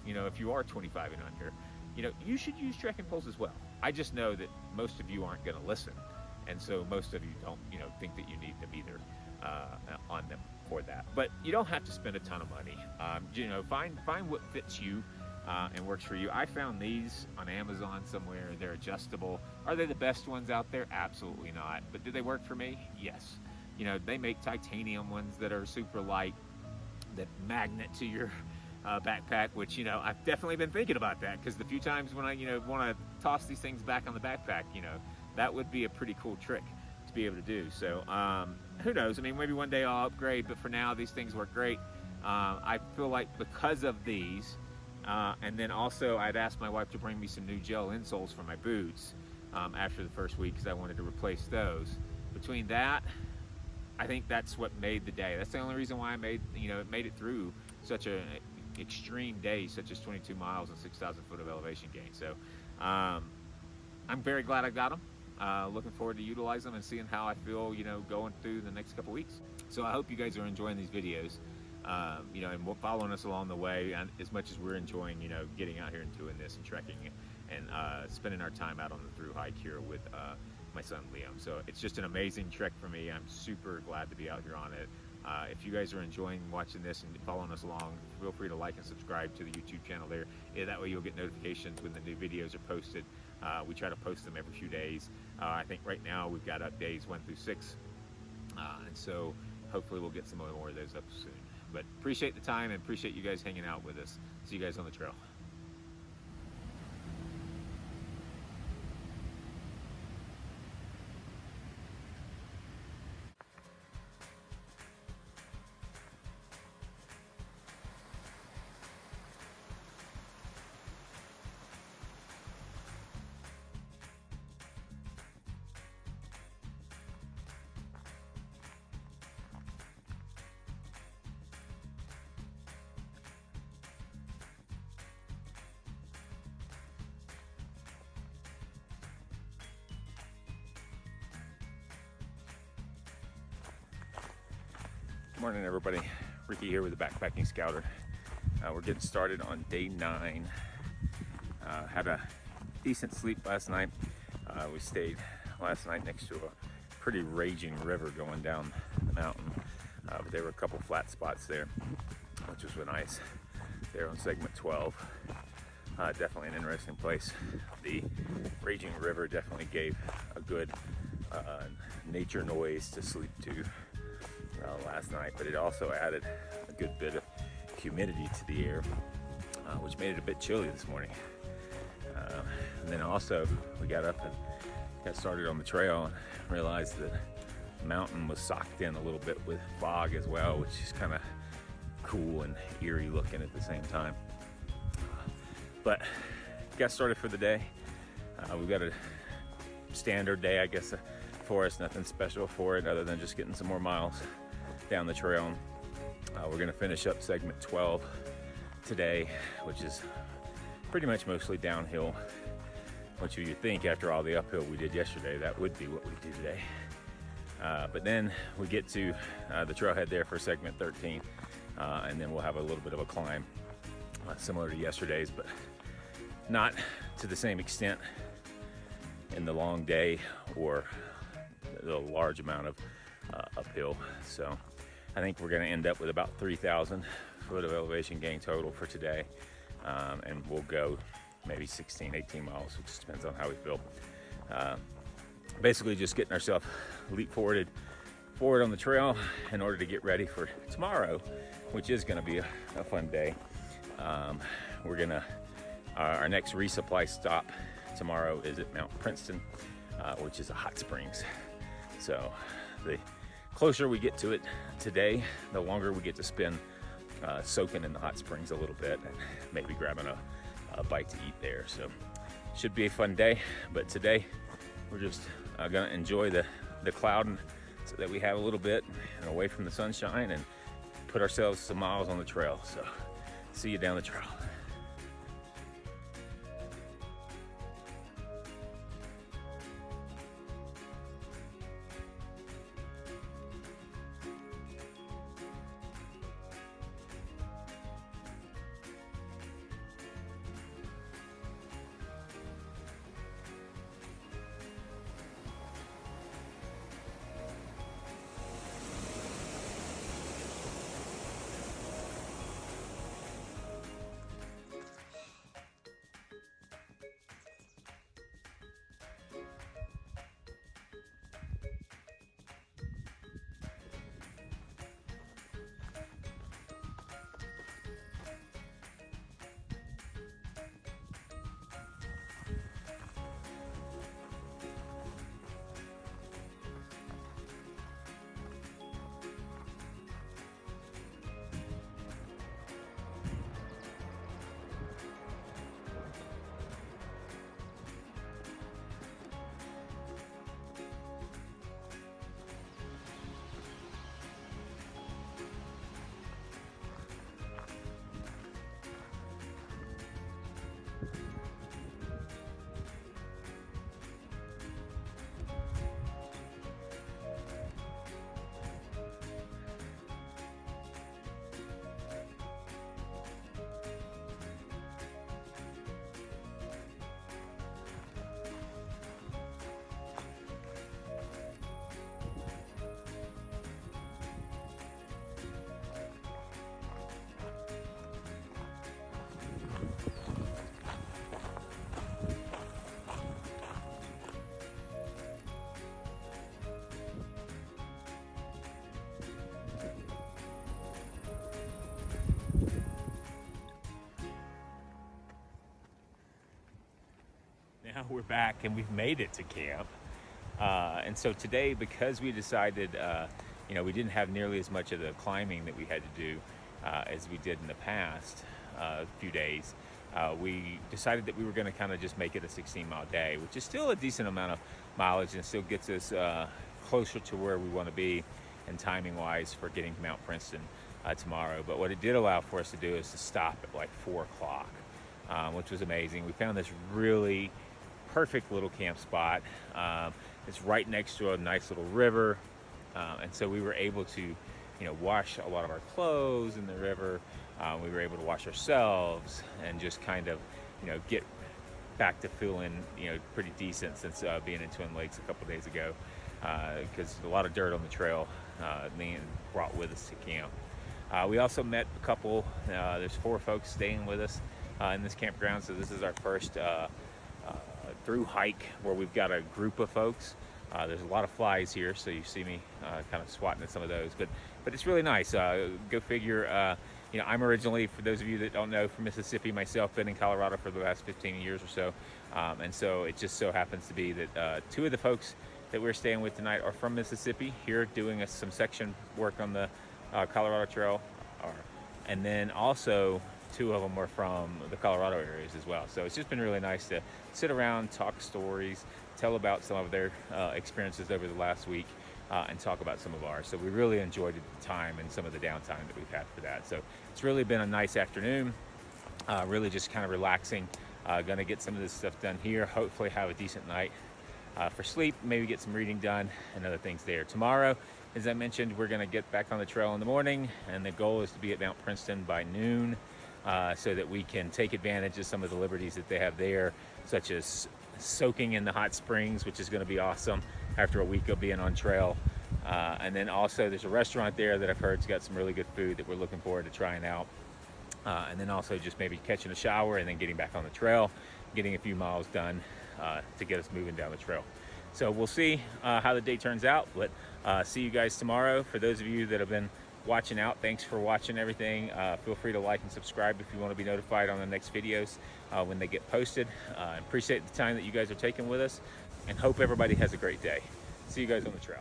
if you are 25 and under, you know, you should use trekking poles as well. I just know that most of you aren't going to listen, and so most of you don't, you know, think that you need them either on them for that. But you don't have to spend a ton of money. You know, find what fits you and works for you. I found these on Amazon somewhere. They're adjustable. Are they the best ones out there? Absolutely not. But do they work for me? Yes. You know, they make titanium ones that are super light, that magnet to your backpack, which, you know, I've definitely been thinking about that, because the few times when I, you know, want to toss these things back on the backpack, you know, that would be a pretty cool trick to be able to do. So who knows? I mean, maybe one day I'll upgrade, but for now these things work great. I feel like because of these, and then also I'd asked my wife to bring me some new gel insoles for my boots after the first week, because I wanted to replace those. Between that, I think that's what made the day. That's the only reason why I made it through such an extreme day, such as 22 miles and 6,000 foot of elevation gain. So I'm very glad I got them. Looking forward to utilizing them and seeing how I feel, you know, going through the next couple weeks. So I hope you guys are enjoying these videos, you know, and following us along the way, and as much as we're enjoying, you know, getting out here and doing this and trekking and spending our time out on the Thru-Hike here with my son Liam. So it's just an amazing trek for me. I'm super glad to be out here on it. If you guys are enjoying watching this and following us along, feel free to like and subscribe to the YouTube channel there. That way you'll get notifications when the new videos are posted. We try to post them every few days. I think right now we've got up days 1 through 6. And so hopefully we'll get some more of those up soon. But appreciate the time and appreciate you guys hanging out with us. See you guys on the trail. Good morning, everybody. Ricky here with the Backpacking Scouter. We're getting started on day 9. Had a decent sleep last night. We stayed last night next to a pretty raging river going down the mountain. But there were a couple flat spots there, which was nice. There on segment 12. Definitely an interesting place. The raging river definitely gave a good nature noise to sleep to last night, but it also added a good bit of humidity to the air, which made it a bit chilly this morning. And then also we got up and got started on the trail and realized that the mountain was socked in a little bit with fog as well, which is kind of cool and eerie looking at the same time. But got started for the day. We've got a standard day, I guess, for us. Nothing special for it other than just getting some more miles down the trail. We're going to finish up segment 12 today, which is pretty much mostly downhill, which you think after all the uphill we did yesterday, that would be what we do today. But then we get to the trailhead there for segment 13, and then we'll have a little bit of a climb similar to yesterday's, but not to the same extent in the long day or the large amount of uphill. So I think we're going to end up with about 3,000 foot of elevation gain total for today, and we'll go maybe 16, 18 miles. It just depends on how we feel. Basically just getting ourselves leap forward on the trail in order to get ready for tomorrow, which is going to be a fun day. We're gonna our next resupply stop tomorrow is at Mount Princeton, which is a hot springs. So the closer we get to it today, the longer we get to spend soaking in the hot springs a little bit and maybe grabbing a bite to eat there. So should be a fun day, but today we're just gonna enjoy the cloud so that we have a little bit and away from the sunshine and put ourselves some miles on the trail. So see you down the trail. now we're back and we've made it to camp. And so today, because we decided, we didn't have nearly as much of the climbing that we had to do as we did in the past few days, we decided that we were going to kind of just make it a 16-mile day, which is still a decent amount of mileage and still gets us closer to where we want to be and timing-wise for getting to Mount Princeton tomorrow. But what it did allow for us to do is to stop at like 4 o'clock, which was amazing. We found this really perfect little camp spot. It's right next to a nice little river, and so we were able to, wash a lot of our clothes in the river. We were able to wash ourselves and just kind of, get back to feeling, pretty decent since being in Twin Lakes a couple days ago, because a lot of dirt on the trail Leanne brought with us to camp. We also met a couple. There's 4 folks staying with us in this campground, so this is our first Thru-Hike where we've got a group of folks. There's a lot of flies here, so you see me kind of swatting at some of those, but it's really nice. Go figure. I'm originally, for those of you that don't know, from Mississippi myself, been in Colorado for the last 15 years or so, and so it just so happens to be that 2 of the folks that we're staying with tonight are from Mississippi, here doing some section work on the Colorado Trail, and then also 2 of them are from the Colorado areas as well. So it's just been really nice to sit around, talk stories, tell about some of their experiences over the last week, and talk about some of ours. So we really enjoyed the time and some of the downtime that we've had for that. So it's really been a nice afternoon, really just kind of relaxing. Gonna get some of this stuff done here, hopefully have a decent night for sleep, maybe get some reading done and other things there. Tomorrow, as I mentioned, we're gonna get back on the trail in the morning, and the goal is to be at Mount Princeton by noon, so that we can take advantage of some of the liberties that they have there, such as soaking in the hot springs, which is going to be awesome after a week of being on trail. And then also there's a restaurant there that I've heard's got some really good food that we're looking forward to trying out. And then also just maybe catching a shower and then getting back on the trail, getting a few miles done to get us moving down the trail. So we'll see how the day turns out, but see you guys tomorrow. For those of you that have been watching out, thanks for watching everything. Feel free to like and subscribe if you want to be notified on the next videos when they get posted. Appreciate the time that you guys are taking with us, and hope everybody has a great day. See you guys on the trail.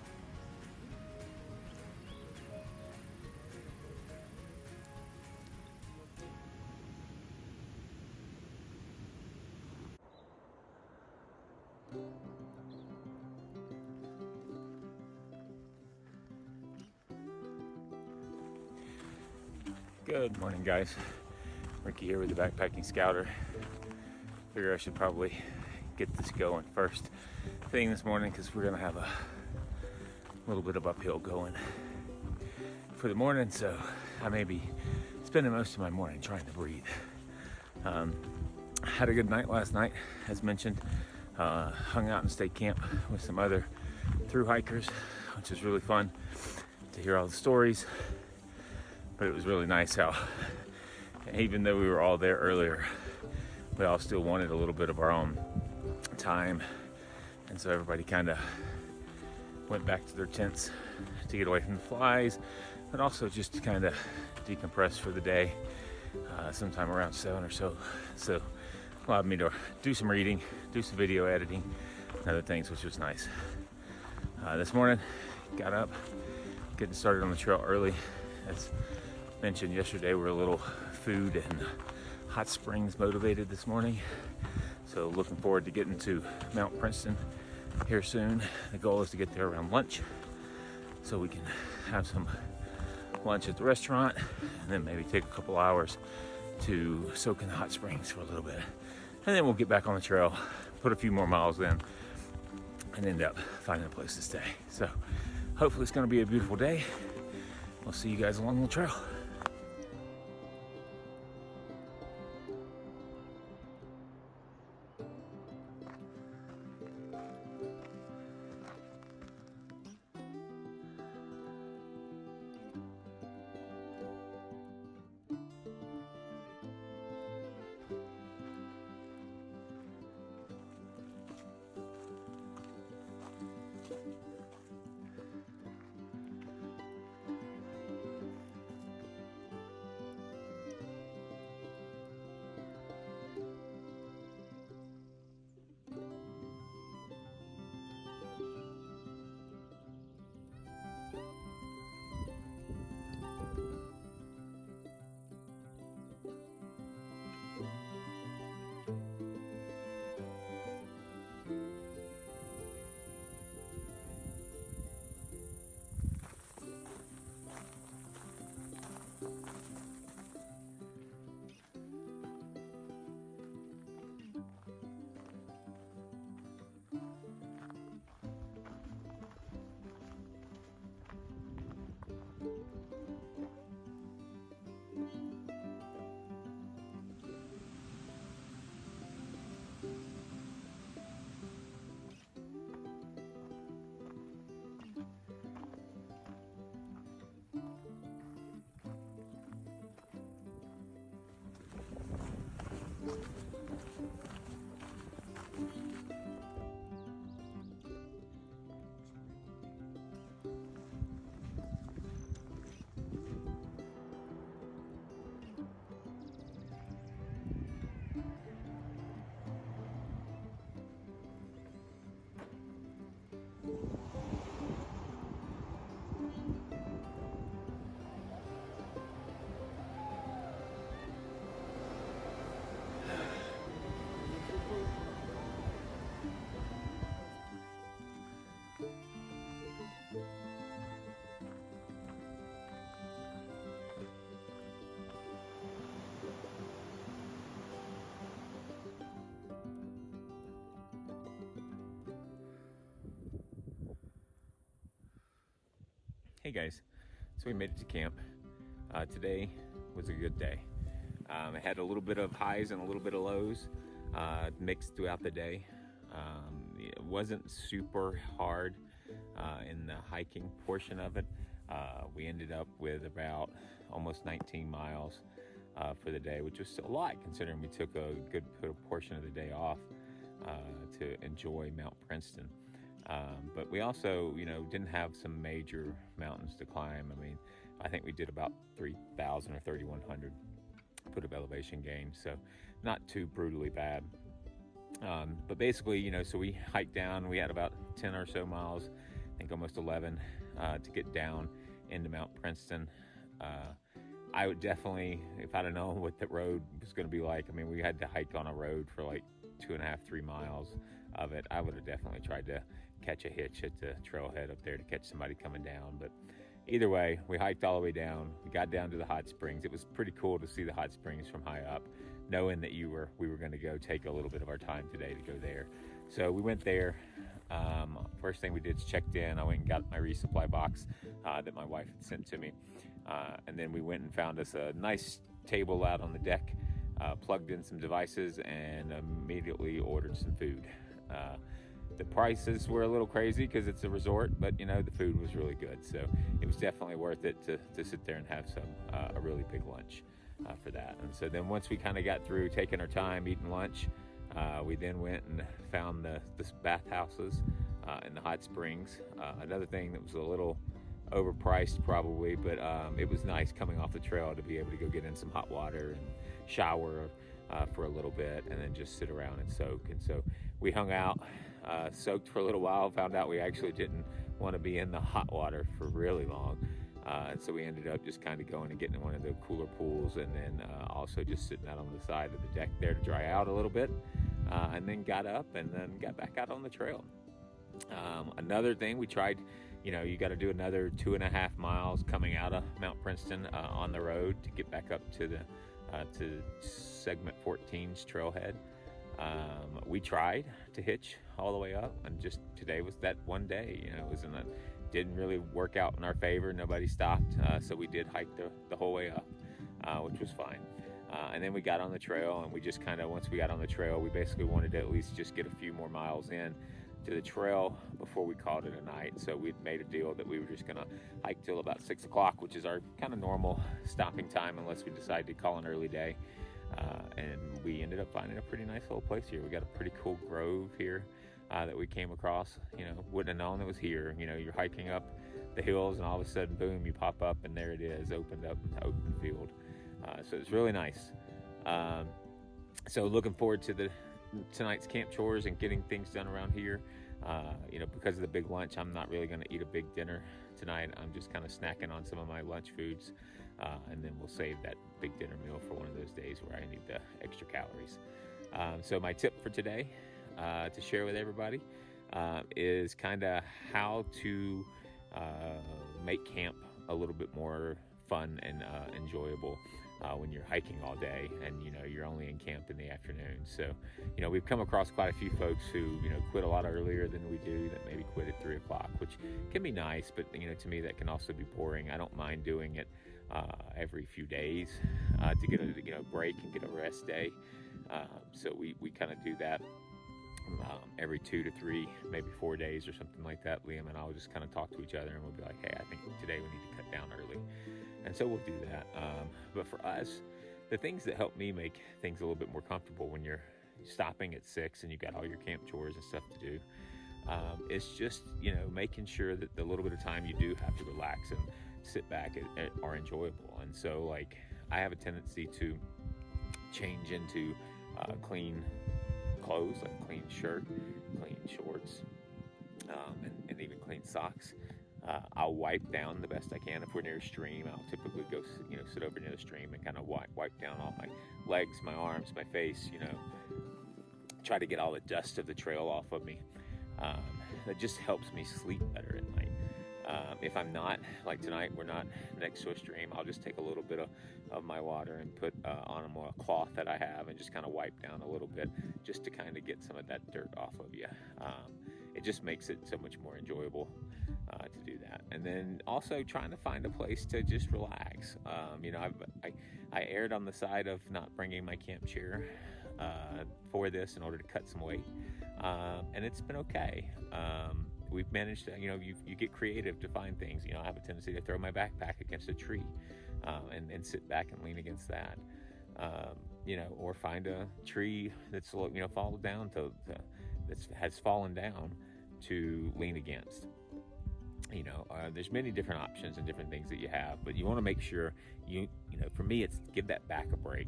Good morning, guys. Ricky here with the Backpacking Scouter. Figure I should probably get this going first thing this morning because we're gonna have a little bit of uphill going for the morning, so I may be spending most of my morning trying to breathe. Had a good night last night, as mentioned. Hung out in state camp with some other Thru-Hikers, which was really fun to hear all the stories. But it was really nice how, even though we were all there earlier, we all still wanted a little bit of our own time. And so everybody kind of went back to their tents to get away from the flies, but also just to kind of decompress for the day, sometime around 7 or so. So allowed me to do some reading, do some video editing, and other things, which was nice. This morning, got up, getting started on the trail early. As mentioned yesterday, we're a little food and hot springs motivated this morning. So looking forward to getting to Mount Princeton here soon. The goal is to get there around lunch so we can have some lunch at the restaurant and then maybe take a couple hours to soak in the hot springs for a little bit. And then we'll get back on the trail, put a few more miles in, and end up finding a place to stay. So hopefully it's going to be a beautiful day. We'll see you guys along the trail. Hey guys, so we made it to camp. Today was a good day. It had a little bit of highs and a little bit of lows mixed throughout the day. It wasn't super hard in the hiking portion of it. We ended up with about almost 19 miles for the day, which was a lot considering we took a good portion of the day off to enjoy Mount Princeton. But we also, didn't have some major mountains to climb. I mean, I think we did about 3,000 or 3,100 foot of elevation gain, so not too brutally bad. But basically, so we hiked down. We had about 10 or so miles, I think almost 11, to get down into Mount Princeton. I would definitely, if I'd have known what the road was going to be like, I mean, we had to hike on a road for like 2.5, 3 miles of it. I would have definitely tried to catch a hitch at the trailhead up there to catch somebody coming down. But either way, we hiked all the way down. We got down to the hot springs. It was pretty cool to see the hot springs from high up, knowing that we were going to go take a little bit of our time today to go there. So we went there. First thing we did is checked in. I went and got my resupply box that my wife had sent to me. And then we went and found us a nice table out on the deck, plugged in some devices, and immediately ordered some food. The prices were a little crazy because it's a resort, but the food was really good. So it was definitely worth it to sit there and have a really big lunch for that. And so then once we kind of got through taking our time eating lunch, we then went and found the bathhouses in the hot springs. Another thing that was a little overpriced probably, but it was nice coming off the trail to be able to go get in some hot water and shower for a little bit and then just sit around and soak. And so we hung out, soaked for a little while, found out we actually didn't want to be in the hot water for really long. And so we ended up just kind of going and getting in one of the cooler pools, and then also just sitting out on the side of the deck there to dry out a little bit, and then got up and then got back out on the trail. Another thing we tried, you got to do another 2.5 miles coming out of Mount Princeton on the road to get back up to to segment 14's trailhead. We tried to hitch all the way up, and just today was that one day. It didn't really work out in our favor. Nobody stopped, so we did hike the whole way up, which was fine. And then we got on the trail, and we just once we got on the trail, we basically wanted to at least just get a few more miles in to the trail before we called it a night. So we'd made a deal that we were just gonna hike till about 6 o'clock, which is our kind of normal stopping time unless we decide to call an early day. And we ended up finding a pretty nice little place here. We got a pretty cool grove here that we came across. Wouldn't have known it was here. You're hiking up the hills and all of a sudden, boom, you pop up and there it is, opened up open field. So it's really nice. So looking forward to tonight's camp chores and getting things done around here. Because of the big lunch, I'm not really going to eat a big dinner tonight. I'm just kind of snacking on some of my lunch foods, and then we'll save that big dinner meal for one of those days where I need the extra calories. So my tip for today to share with everybody is kind of how to make camp a little bit more fun and enjoyable when you're hiking all day and you're only in camp in the afternoon. So we've come across quite a few folks who quit a lot earlier than we do, that maybe quit at 3 o'clock, which can be nice, but to me that can also be boring. I don't mind doing it every few days to get a break and get a rest day. So we kind of do that every 2 to 3, maybe 4 days or something like that. Liam and I will just kind of talk to each other and we'll be like, hey, I think today we need to cut down early. And so we'll do that. But for us, the things that help me make things a little bit more comfortable when you're stopping at 6 and you got all your camp chores and stuff to do, it's just, making sure that the little bit of time you do have to relax and sit back are enjoyable. And so I have a tendency to change into clean clothes, like clean shirt, clean shorts, and even clean socks. I'll wipe down the best I can. If we're near a stream, I'll typically go sit over near the stream and kind of wipe down all my legs, my arms, my face, try to get all the dust of the trail off of me. That just helps me sleep better at night. If I'm not, like tonight, we're not next to a stream, I'll just take a little bit of my water and put on a cloth that I have and just kind of wipe down a little bit just to kind of get some of that dirt off of you. It just makes it so much more enjoyable to do that. And then also trying to find a place to just relax. You know, I erred on the side of not bringing my camp chair for this in order to cut some weight, and it's been okay. We've managed to, you know, you get creative to find things. You know, I have a tendency to throw my backpack against a tree and sit back and lean against that. You know, or find a tree that's, you know, fallen down has fallen down to lean against. You know, there's many different options and different things that you have, but you want to make sure you know, for me, it's give that back a break.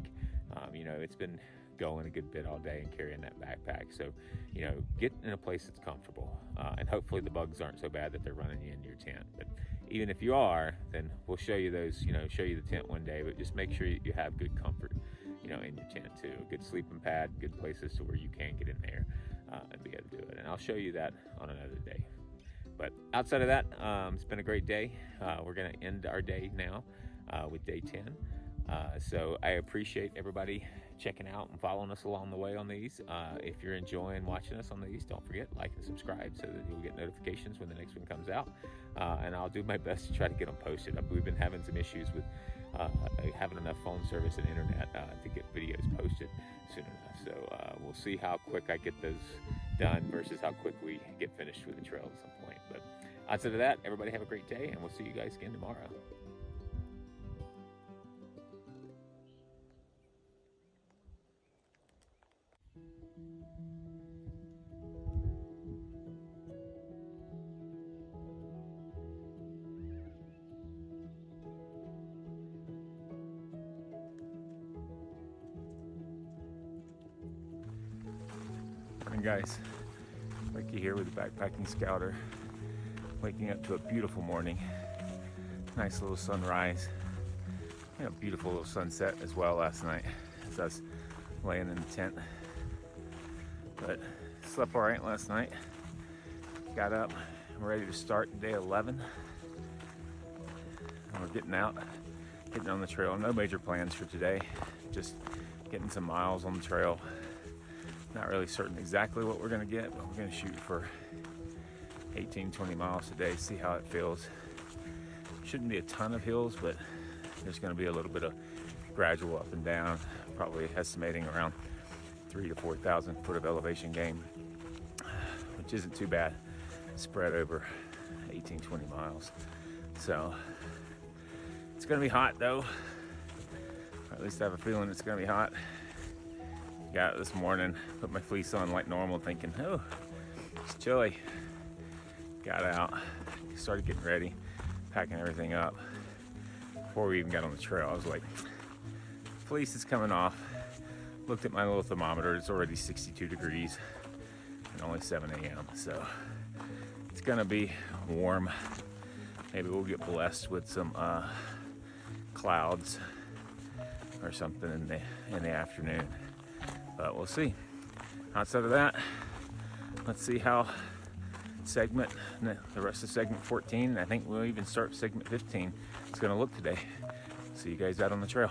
You know, it's been going a good bit all day and carrying that backpack. So, you know, get in a place that's comfortable, and hopefully the bugs aren't so bad that they're running you into your tent. But even if you are, then we'll show you those, you know, show you the tent one day, but just make sure you have good comfort, you know, in your tent too. A good sleeping pad, good places to where you can get in there and be able to do it. And I'll show you that on another day. But outside of that, it's been a great day. We're going to end our day now with day 10. So I appreciate everybody checking out and following us along the way on these. If you're enjoying watching us on these, don't forget, like and subscribe so that you'll get notifications when the next one comes out. And I'll do my best to try to get them posted. We've been having some issues with having enough phone service and internet to get videos posted soon enough. So we'll see how quick I get those done versus how quick we get finished with the trail at some point. But outside of that, everybody have a great day, and we'll see you guys again tomorrow. Morning, guys. Ricky here with the Backpacking Scouter, waking up to a beautiful morning. Nice little sunrise. A beautiful little sunset as well last night as I was laying in the tent. But slept all right last night. Got up, I'm ready to start day 11. And we're getting out, getting on the trail. No major plans for today, just getting some miles on the trail. Not really certain exactly what we're going to get, but we're going to shoot for 18-20 miles a day, see how it feels. Shouldn't be a ton of hills, but there's going to be a little bit of gradual up and down, probably estimating around 3,000 to 4,000 foot of elevation gain, which isn't too bad, spread over 18-20 miles. So it's going to be hot though, or at least I have a feeling it's going to be hot. Got it this morning, put my fleece on like normal, thinking, oh, it's chilly. Got out, started getting ready, packing everything up. Before we even got on the trail, I was like, fleece is coming off. Looked at my little thermometer, it's already 62 degrees and only 7 a.m. So it's gonna be warm. Maybe we'll get blessed with some clouds or something in the afternoon. But we'll see. Outside of that, let's see how the rest of segment 14, and I think we'll even start segment 15, it's gonna look today. See you guys out on the trail.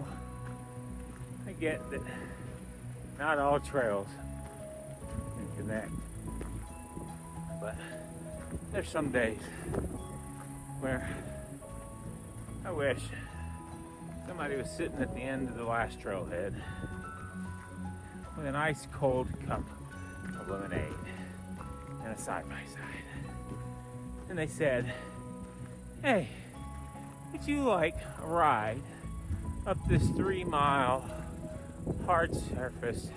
know, I get that not all trails can connect, but there's some days where I wish somebody was sitting at the end of the last trailhead with an ice cold cup of lemonade and a side by side. And they said, "Hey, would you like a ride up this 3-mile hard surface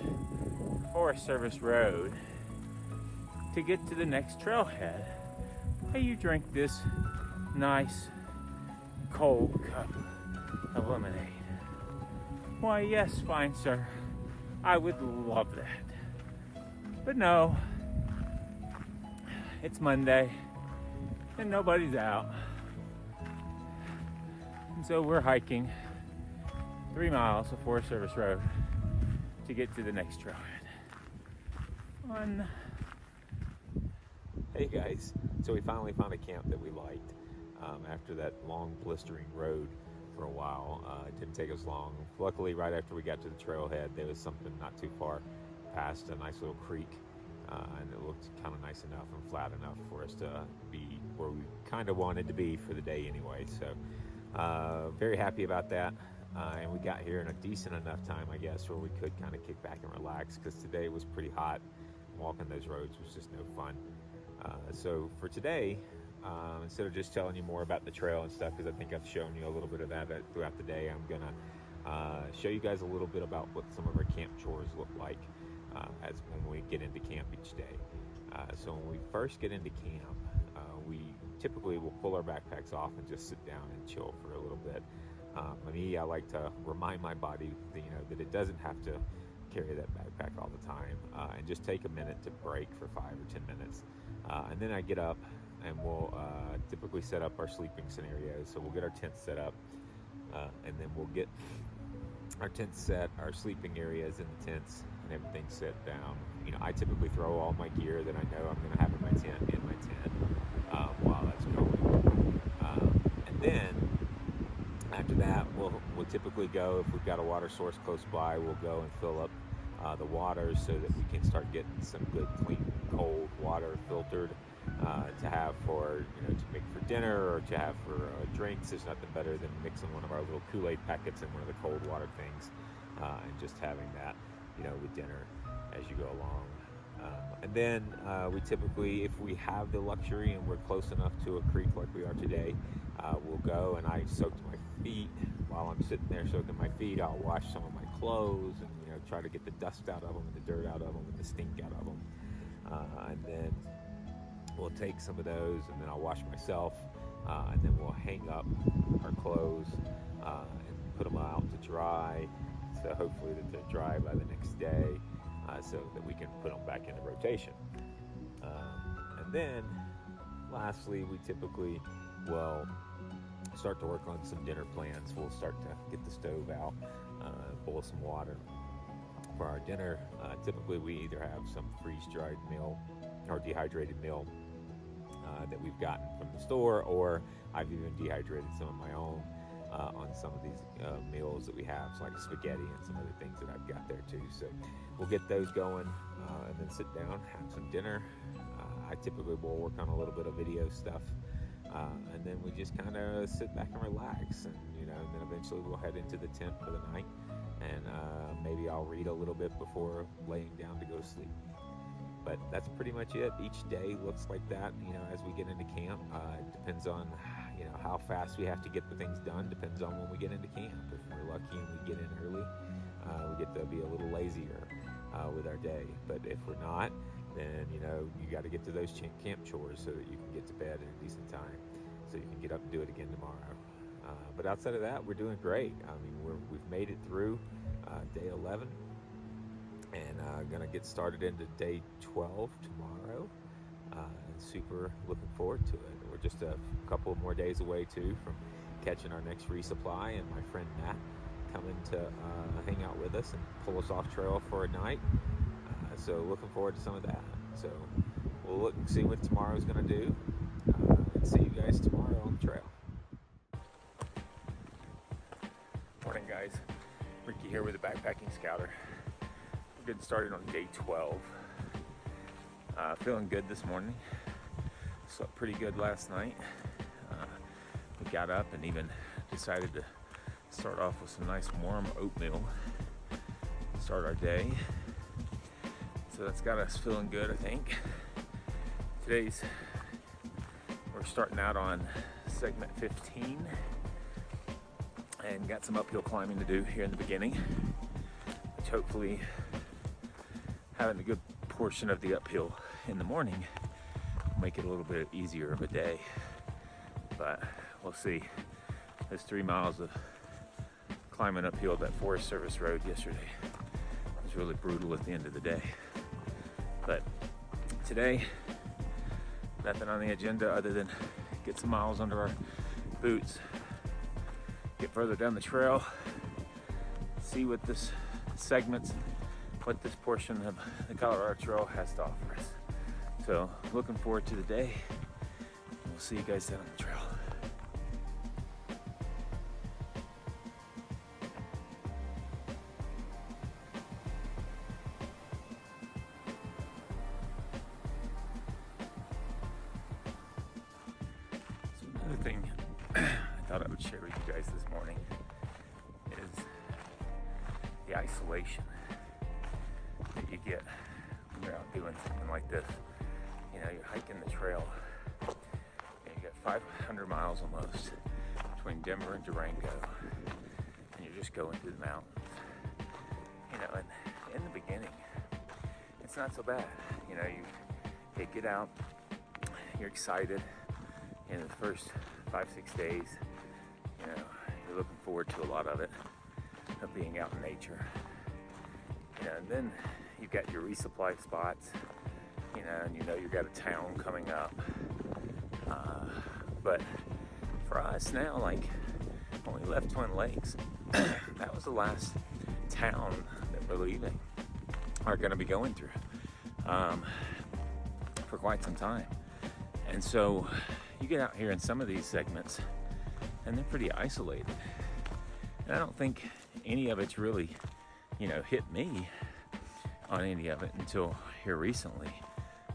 Forest Service road to get to the next trailhead? Hey, you drink this nice cold cup of lemonade." Why, yes, fine sir, I would love that. But no, it's Monday and nobody's out. And so we're hiking 3 miles of Forest Service road to get to the next trailhead. Fun. Hey guys, so we finally found a camp that we liked after that long blistering road for a while. It didn't take us long. Luckily, right after we got to the trailhead, there was something not too far past a nice little creek, and it looked kind of nice enough and flat enough for us to be where we kind of wanted to be for the day anyway. So very happy about that. And we got here in a decent enough time, I guess, where we could kind of kick back and relax, because today was pretty hot. Walking those roads was just no fun. So for today, instead of just telling you more about the trail and stuff, because I think I've shown you a little bit of that throughout the day, I'm gonna show you guys a little bit about what some of our camp chores look like as when we get into camp each day. So when we first get into camp, we typically will pull our backpacks off and just sit down and chill for a little bit. For me, I like to remind my body that, that it doesn't have to carry that backpack all the time, and just take a minute to break for 5 or 10 minutes. And then I get up and we'll typically set up our sleeping scenarios. So we'll get our tent set up, and then we'll get our tent set, our sleeping areas in the tents, and everything set down. I typically throw all my gear that I know I'm going to have in my tent while that's going. And then after that, we'll typically go, if we've got a water source close by, we'll go and fill up the water so that we can start getting some good, clean, cold water filtered to have for, to make for dinner or to have for drinks. There's nothing better than mixing one of our little Kool-Aid packets in one of the cold water things and just having that, with dinner as you go along. And then we typically, if we have the luxury and we're close enough to a creek like we are today, we'll go, and I soaked my feet. While I'm sitting there soaking my feet, I'll wash some of my clothes and try to get the dust out of them and the dirt out of them and the stink out of them. And then we'll take some of those, and then I'll wash myself, and then we'll hang up our clothes and put them out to dry. So hopefully that they're dry by the next day, so that we can put them back into rotation. And then lastly, we typically will start to work on some dinner plans. We'll start to get the stove out, boil some water for our dinner. Typically we either have some freeze-dried meal or dehydrated meal that we've gotten from the store, or I've even dehydrated some of my own on some of these meals that we have, so like spaghetti and some other things that I've got there too. So we'll get those going, and then sit down, have some dinner. I typically will work on a little bit of video stuff, and then we just kind of sit back and relax, and and then eventually we'll head into the tent for the night, and maybe I'll read a little bit before laying down to go sleep. But that's pretty much it. Each day looks like that, as we get into camp. It depends on, how fast we have to get the things done. Depends on when we get into camp. If we're lucky and we get in early, we get to be a little lazier with our day. But if we're not, then, you got to get to those camp chores so that you can get to bed in a decent time, so you can get up and do it again tomorrow. But outside of that, we're doing great. I mean, we've made it through day 11. And gonna get started into day 12 tomorrow, and super looking forward to it. We're just a couple more days away too from catching our next resupply, and my friend Matt coming to hang out with us and pull us off trail for a night. So looking forward to some of that. So we'll look and see what tomorrow's gonna do, and see you guys tomorrow on the trail. Morning, guys. Ricky here with the Backpacking Scouter. We're getting started on day 12. Feeling good this morning. Slept pretty good last night. We got up and even decided to start off with some nice warm oatmeal to start our day. So that's got us feeling good, I think. We're starting out on segment 15 and got some uphill climbing to do here in the beginning, which hopefully having a good portion of the uphill in the morning will make it a little bit easier of a day. But we'll see. Those 3 miles of climbing uphill that Forest Service road yesterday was really brutal at the end of the day. But today, nothing on the agenda other than get some miles under our boots, get further down the trail, see what this portion of the Colorado Trail has to offer us. So looking forward to the day. We'll see you guys down on the trail. So another thing I thought I would share with you guys this morning is the isolation that you get when you're out doing something like this. You know, you're hiking the trail and you got 500 miles almost between Denver and Durango, and you're just going through the mountains. You know, and in the beginning, it's not so bad. You know, you get out, you're excited. In the first 5-6 days, you know, you're looking forward to a lot of it, of being out in nature. You know, and then you've got your resupply spots, you know, and you know you've got a town coming up. But for us now, like when we left Twin Lakes, that was the last town that we're leaving, are going to be going through for quite some time. And so you get out here in some of these segments and they're pretty isolated. And I don't think any of it's really, you know, hit me on any of it until here recently.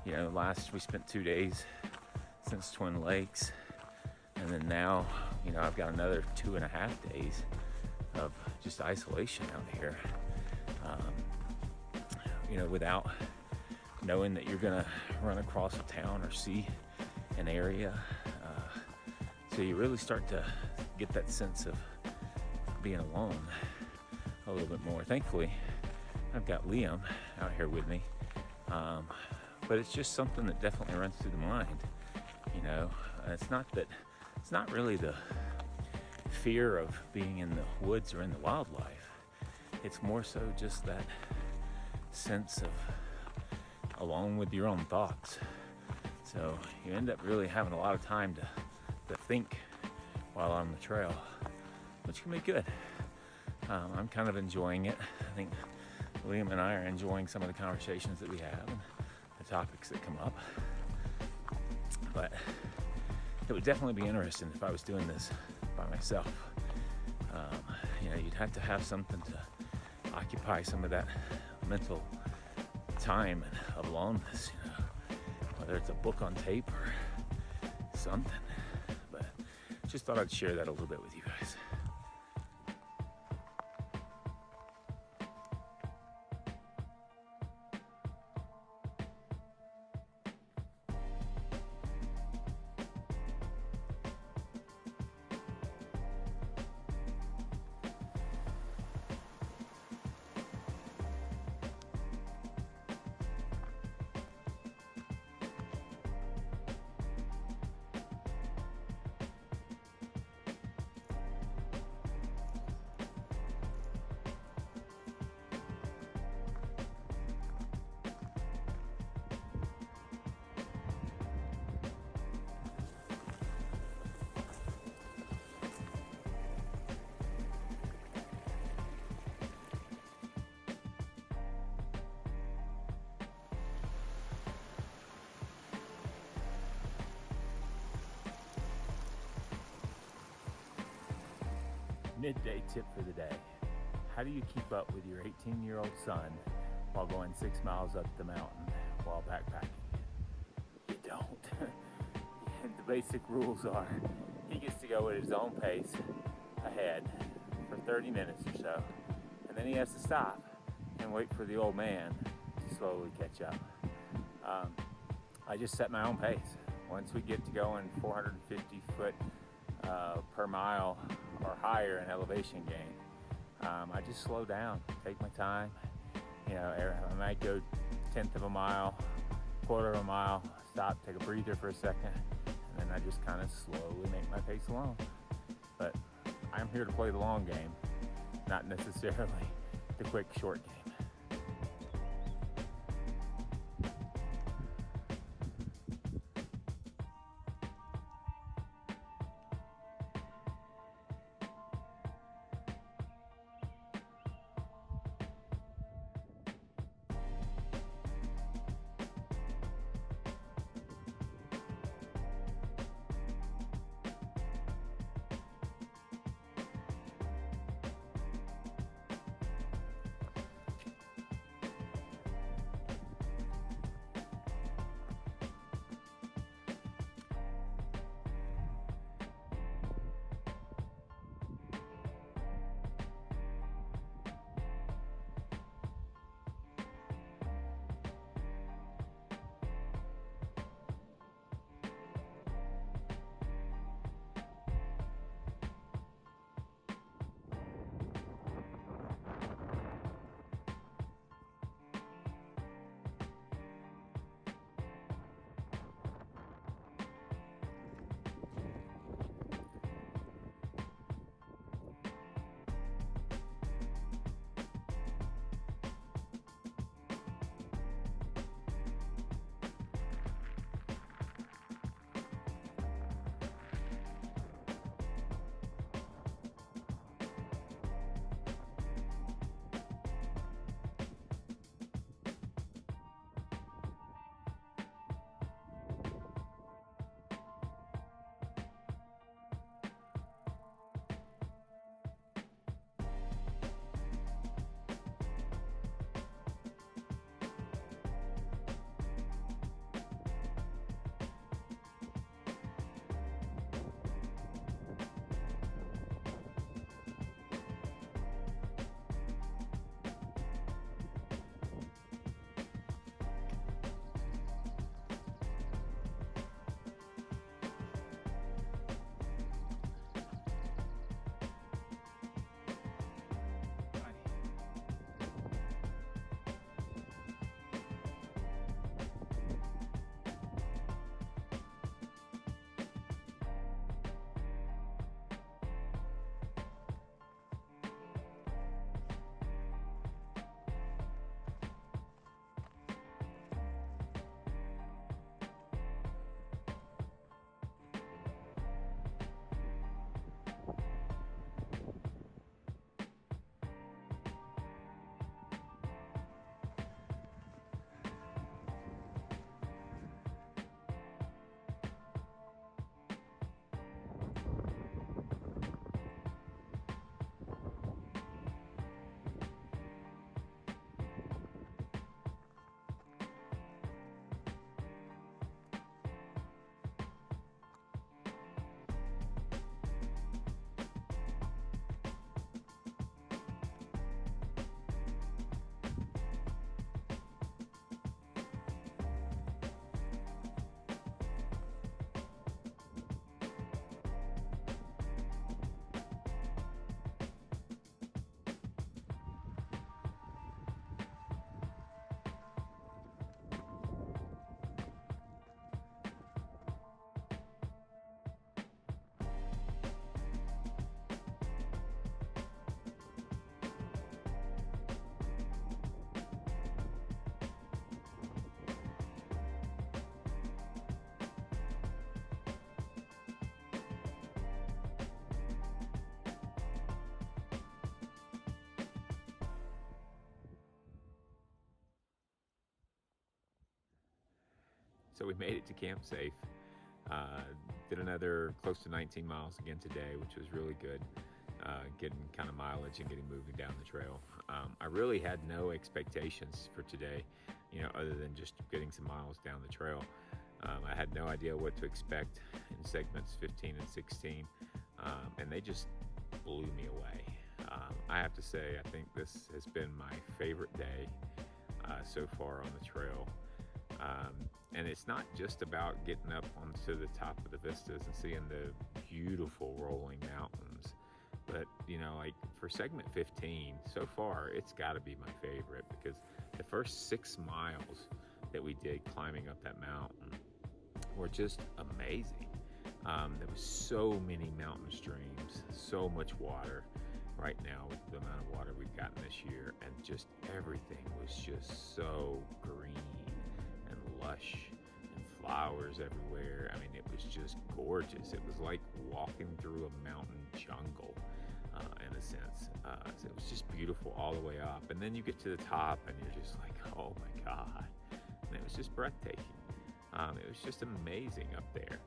You know, we spent 2 days since Twin Lakes, and then now, you know, I've got another 2.5 days of just isolation out here. You know, without knowing that you're gonna run across a town or see an area. So you really start to get that sense of being alone a little bit more. Thankfully, I've got Liam out here with me, but it's just something that definitely runs through the mind. You know, it's not really the fear of being in the woods or in the wildlife. It's more so just that sense of alone with your own thoughts. So you end up really having a lot of time to think while on the trail, which can be good. I'm kind of enjoying it. I think Liam and I are enjoying some of the conversations that we have and the topics that come up. But it would definitely be interesting if I was doing this by myself. You know, you'd have to have something to occupy some of that mental time of aloneness, you know, whether it's a book on tape or something. But just thought I'd share that a little bit with you guys. midday tip for the day. how do you keep up with your 18-year-old son while going 6 miles up the mountain while backpacking? You don't. And the basic rules are he gets to go at his own pace ahead for 30 minutes or so, and then he has to stop and wait for the old man to slowly catch up. I just set my own pace. Once we get to going 450 foot per mile or higher in elevation gain, I just slow down, take my time. You know, I might go 1/10 of a mile, 1/4 of a mile, stop, take a breather for a second, and then I just kind of slowly make my pace along. But I'm here to play the long game, not necessarily the quick, short game. So we made it to camp safe. Did another close to 19 miles again today, which was really good. getting kind of mileage and getting moving down the trail. I really had no expectations for today, other than just getting some miles down the trail. I had no idea what to expect in segments 15 and 16, and they just blew me away. I have to say, I think this has been my favorite day so far on the trail. And it's not just about getting up onto the top of the vistas and seeing the beautiful rolling mountains, but like for segment 15 so far, it's got to be my favorite, because the first 6 miles that we did climbing up that mountain were just amazing. There was so many mountain streams, so much water right now with the amount of water we've gotten this year, and just everything was just so green and lush and flowers everywhere. I mean, it was just gorgeous. It was like walking through a mountain jungle in a sense. So it was just beautiful all the way up, and then you get to the top and you're just like, oh my God. And it was just breathtaking. It was just amazing up there.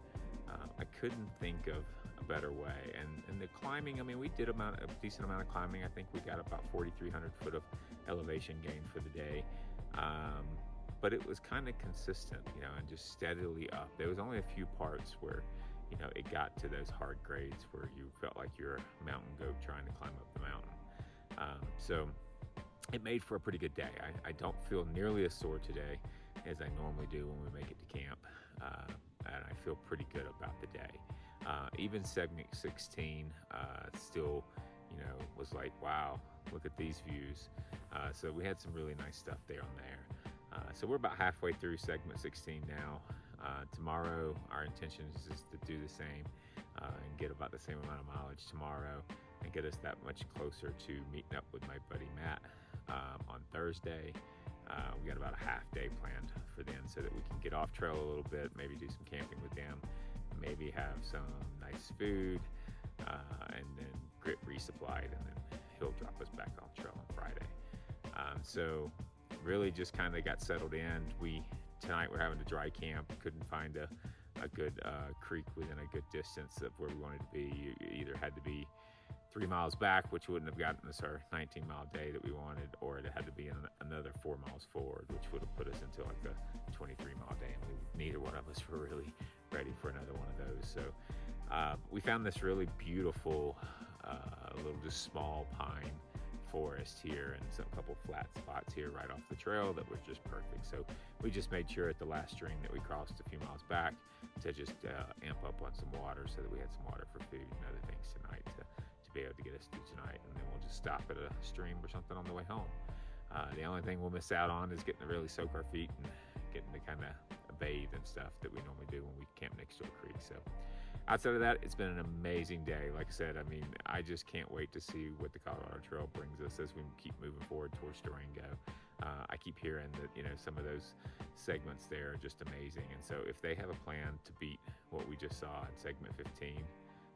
I couldn't think of a better way. And the climbing, I mean, we did a decent amount of climbing. I think we got about 4,300 foot of elevation gain for the day. But it was kind of consistent, and just steadily up. There was only a few parts where, it got to those hard grades where you felt like you're a mountain goat trying to climb up the mountain. So it made for a pretty good day. I don't feel nearly as sore today as I normally do when we make it to camp. And I feel pretty good about the day. Even segment 16 still, was like, wow, look at these views. So we had some really nice stuff there on there. So we're about halfway through segment 16 now. Tomorrow, our intention is just to do the same and get about the same amount of mileage tomorrow, and get us that much closer to meeting up with my buddy Matt on Thursday. We got about a half day planned for then, so that we can get off trail a little bit, maybe do some camping with them, maybe have some nice food, and then get resupplied, and then he'll drop us back on trail on Friday. So really just kind of got settled in. Tonight we're having a dry camp. Couldn't find a good creek within a good distance of where we wanted to be. You either had to be 3 miles back, which wouldn't have gotten us our 19-mile day that we wanted, or it had to be another 4 miles forward, which would have put us into like a 23-mile day, and neither one of us were really ready for another one of those. So we found this really beautiful little just small pine forest here, and a couple flat spots here right off the trail that was just perfect. So we just made sure at the last stream that we crossed a few miles back to just amp up on some water, so that we had some water for food and other things tonight to be able to get us through tonight. And then we'll just stop at a stream or something on the way home. The only thing we'll miss out on is getting to really soak our feet and getting to kind of bathe and stuff that we normally do when we camp next to a creek. So outside of that, it's been an amazing day. Like I said, I mean, I just can't wait to see what the Colorado Trail brings us as we keep moving forward towards Durango. I keep hearing that, some of those segments there are just amazing. And so if they have a plan to beat what we just saw in segment 15,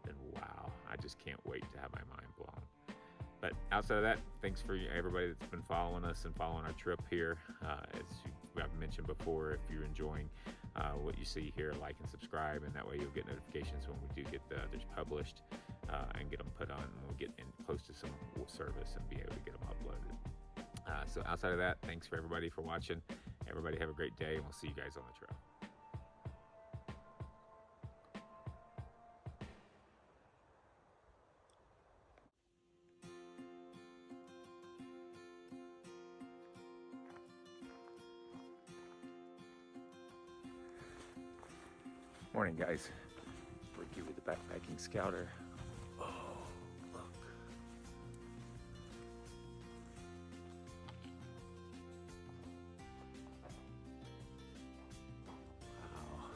then wow, I just can't wait to have my mind blown. But outside of that, thanks for everybody that's been following us and following our trip here. As I've mentioned before, if you're enjoying what you see here, like and subscribe, and that way you'll get notifications when we do get the others published and get them put on, and we'll get in close to some service and be able to get them uploaded. So outside of that, thanks for everybody for watching. Everybody have a great day, and we'll see you guys on the trail. Morning, guys. Ricky with the Backpacking Scouter. Oh, look. Wow.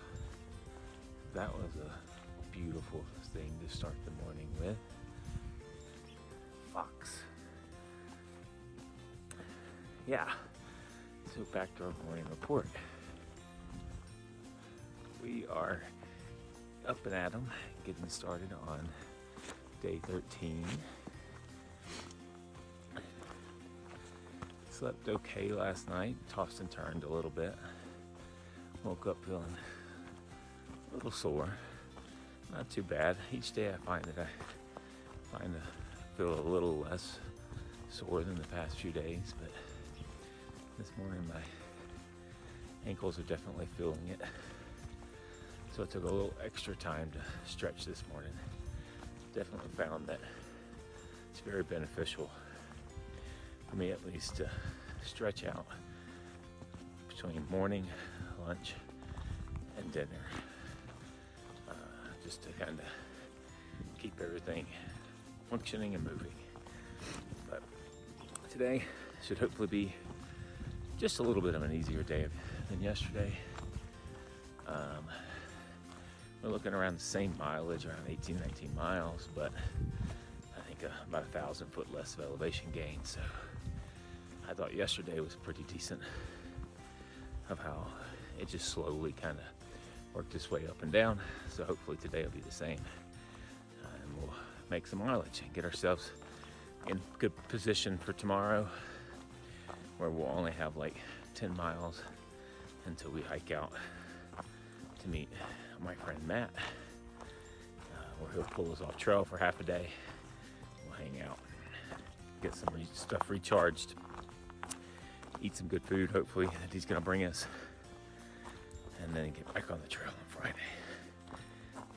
That was a beautiful thing to start the morning with. Fox. Yeah. So back to our morning report. We are up and at 'em, getting started on day 13. Slept okay last night, tossed and turned a little bit. Woke up feeling a little sore. Not too bad. Each day I find that I find feel a little less sore than the past few days, but this morning my ankles are definitely feeling it. So I took a little extra time to stretch this morning. Definitely found that it's very beneficial for me, at least, to stretch out between morning, lunch, and dinner, just to kind of keep everything functioning and moving. But today should hopefully be just a little bit of an easier day than yesterday. We're looking around the same mileage, around 18, 19 miles, but I think about 1,000 foot less of elevation gain. So I thought yesterday was pretty decent, of how it just slowly kind of worked its way up and down. So hopefully today will be the same, and we'll make some mileage and get ourselves in good position for tomorrow, where we'll only have like 10 miles until we hike out to meet my friend Matt, where he'll pull us off trail for half a day. We'll hang out, get some stuff recharged, eat some good food, hopefully, that he's gonna bring us, and then get back on the trail on Friday.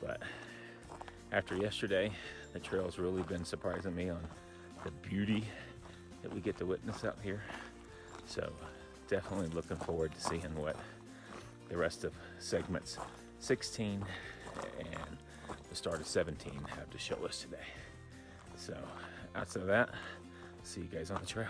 But after yesterday, the trail's really been surprising me on the beauty that we get to witness out here. So definitely looking forward to seeing what the rest of segments 16 and the start of 17 have to show us today. So outside of that, see you guys on the trail.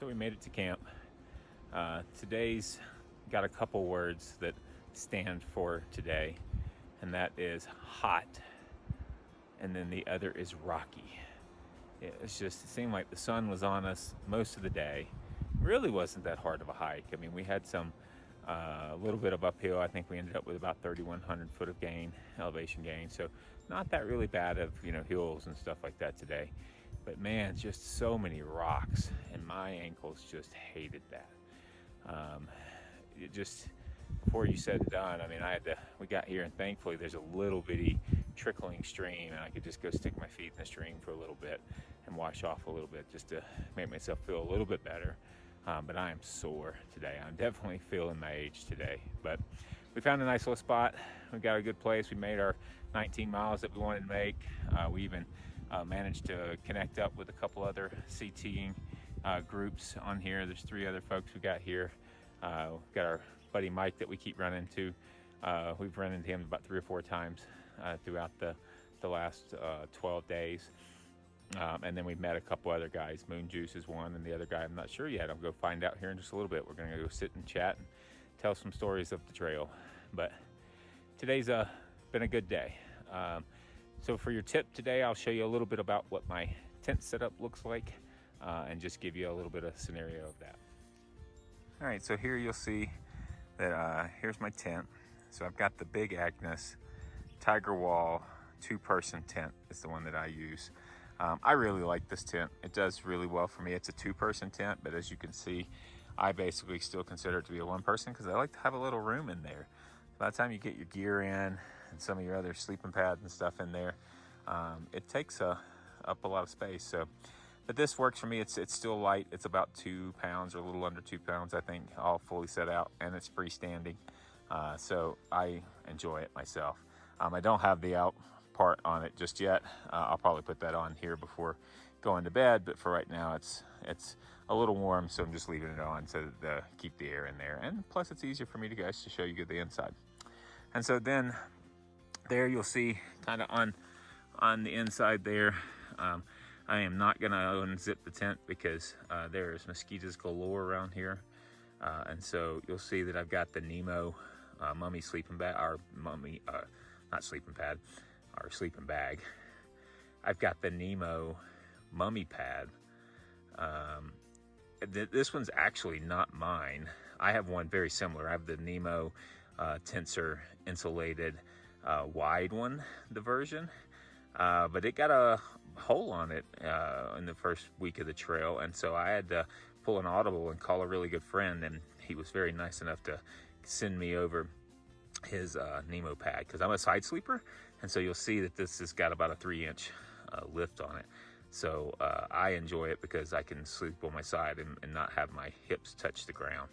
So we made it to camp. Today's got a couple words that stand for today, and that is hot, and then the other is rocky. It seemed like the sun was on us most of the day. Really wasn't that hard of a hike. I mean, we had some a little bit of uphill. I think we ended up with about 3,100 foot of gain, elevation gain. So not that really bad of, hills and stuff like that today. But man, just so many rocks, and my ankles just hated that. It just, before you said and done, I mean, we got here, and thankfully there's a little bitty trickling stream, and I could just go stick my feet in the stream for a little bit and wash off a little bit just to make myself feel a little bit better. But I am sore today. I'm definitely feeling my age today. But we found a nice little spot. We got a good place. We made our 19 miles that we wanted to make. We even managed to connect up with a couple other CTing groups on here. There's 3 other folks we got here. We've got our buddy Mike that we keep running into. We've run into him about 3 or 4 times throughout the last 12 days. And then we met a couple other guys. Moon Juice is one, and the other guy I'm not sure yet. I'll go find out here in just a little bit. We're gonna go sit and chat and tell some stories of the trail. But today's been a good day. So for your tip today, I'll show you a little bit about what my tent setup looks like, and just give you a little bit of scenario of that. All right, so here you'll see that here's my tent. So I've got the Big Agnes Tiger Wall 2-person tent is the one that I use. I really like this tent. It does really well for me. It's a 2-person tent, but as you can see, I basically still consider it to be a 1-person because I like to have a little room in there. By the time you get your gear in and some of your other sleeping pads and stuff in there, it takes up a lot of space. So, but this works for me. It's still light. It's about 2 pounds or a little under 2 pounds, I think, all fully set out, and it's freestanding. So I enjoy it myself. I don't have the out part on it just yet. I'll probably put that on here before going to bed, but for right now it's a little warm, so I'm just leaving it on to keep the air in there, and plus it's easier for me to show you the inside. And so then there you'll see kind of on the inside there, I am not gonna unzip the tent because there's mosquitoes galore around here, and so you'll see that I've got the Nemo mummy sleeping bag, our mummy not sleeping pad, our sleeping bag. I've got the Nemo mummy pad. This one's actually not mine. I have one very similar. I have the Nemo Tensor insulated wide one, the version, but it got a hole on it in the first week of the trail, and so I had to pull an audible and call a really good friend, and he was very nice enough to send me over his Nemo pad because I'm a side sleeper. And so you'll see that this has got about a 3-inch lift on it. So I enjoy it because I can sleep on my side and not have my hips touch the ground.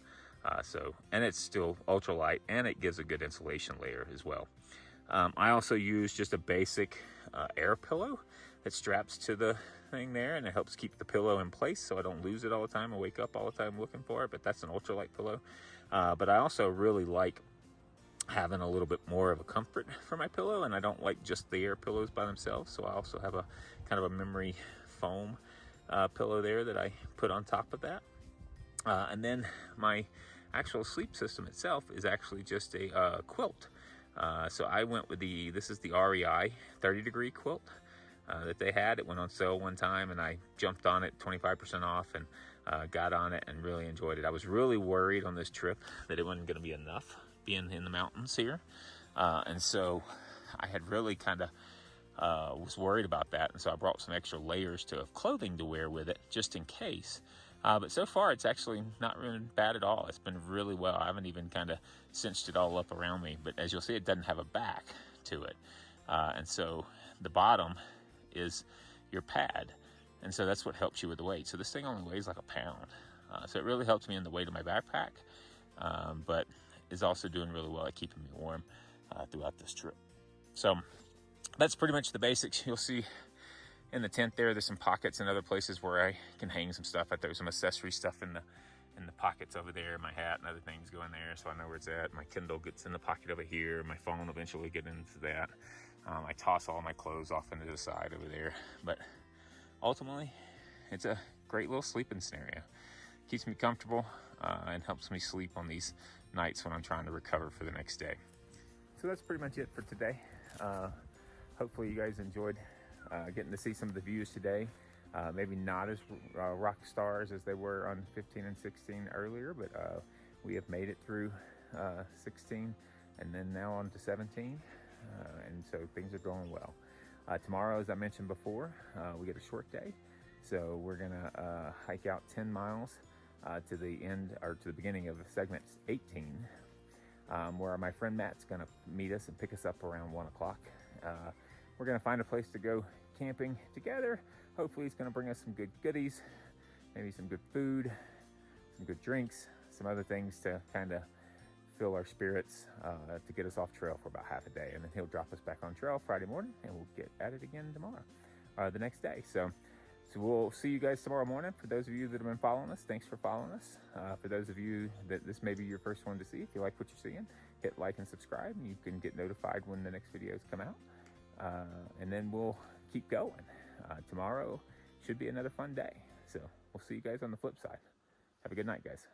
And it's still ultralight, and it gives a good insulation layer as well. I also use just a basic air pillow that straps to the thing there, and it helps keep the pillow in place so I don't lose it all the time and wake up all the time looking for it, but that's an ultralight pillow. But I also really like having a little bit more of a comfort for my pillow, and I don't like just the air pillows by themselves, so I also have a kind of a memory foam pillow there that I put on top of that. And then my actual sleep system itself is actually just a quilt. So I went with this is the REI 30-degree quilt that they had. It went on sale one time, and I jumped on it 25% off and got on it and really enjoyed it. I was really worried on this trip that it wasn't going to be enough being in the mountains here, and so I had really kind of was worried about that, and so I brought some extra layers of clothing to wear with it just in case. But so far it's actually not really bad at all. It's been really well. I haven't even kind of cinched it all up around me, but as you'll see, it doesn't have a back to it, and so the bottom is your pad, and so that's what helps you with the weight. So this thing only weighs like a pound, so it really helps me in the weight of my backpack, but is also doing really well at keeping me warm throughout this trip. So that's pretty much the basics. You'll see in the tent there's some pockets and other places where I can hang some stuff. I throw some accessory stuff in the pockets over there. My hat and other things go in there, so I know where it's at. My Kindle gets in the pocket over here. My phone eventually get into that. I toss all my clothes off into the side over there. But ultimately, it's a great little sleeping scenario. keeps me comfortable and helps me sleep on these nights when I'm trying to recover for the next day. So that's pretty much it for today. Hopefully you guys enjoyed getting to see some of the views today. Maybe not as rock stars as they were on 15 and 16 earlier, but we have made it through 16 and then now on to 17. And so things are going well. Tomorrow, as I mentioned before, we get a short day. So we're gonna hike out 10 miles to the end, or to the beginning of segment 18, where my friend Matt's gonna meet us and pick us up around 1 o'clock. We're gonna find a place to go camping together. Hopefully he's gonna bring us some good goodies, maybe some good food, some good drinks, some other things to kind of fill our spirits to get us off trail for about half a day. And then he'll drop us back on trail Friday morning and we'll get at it again tomorrow, the next day. So we'll see you guys tomorrow morning. For those of you that have been following us, thanks for following us. For those of you that this may be your first one to see, if you like what you're seeing, hit like and subscribe, and you can get notified when the next videos come out. And then we'll keep going. Tomorrow should be another fun day. So we'll see you guys on the flip side. Have a good night, guys.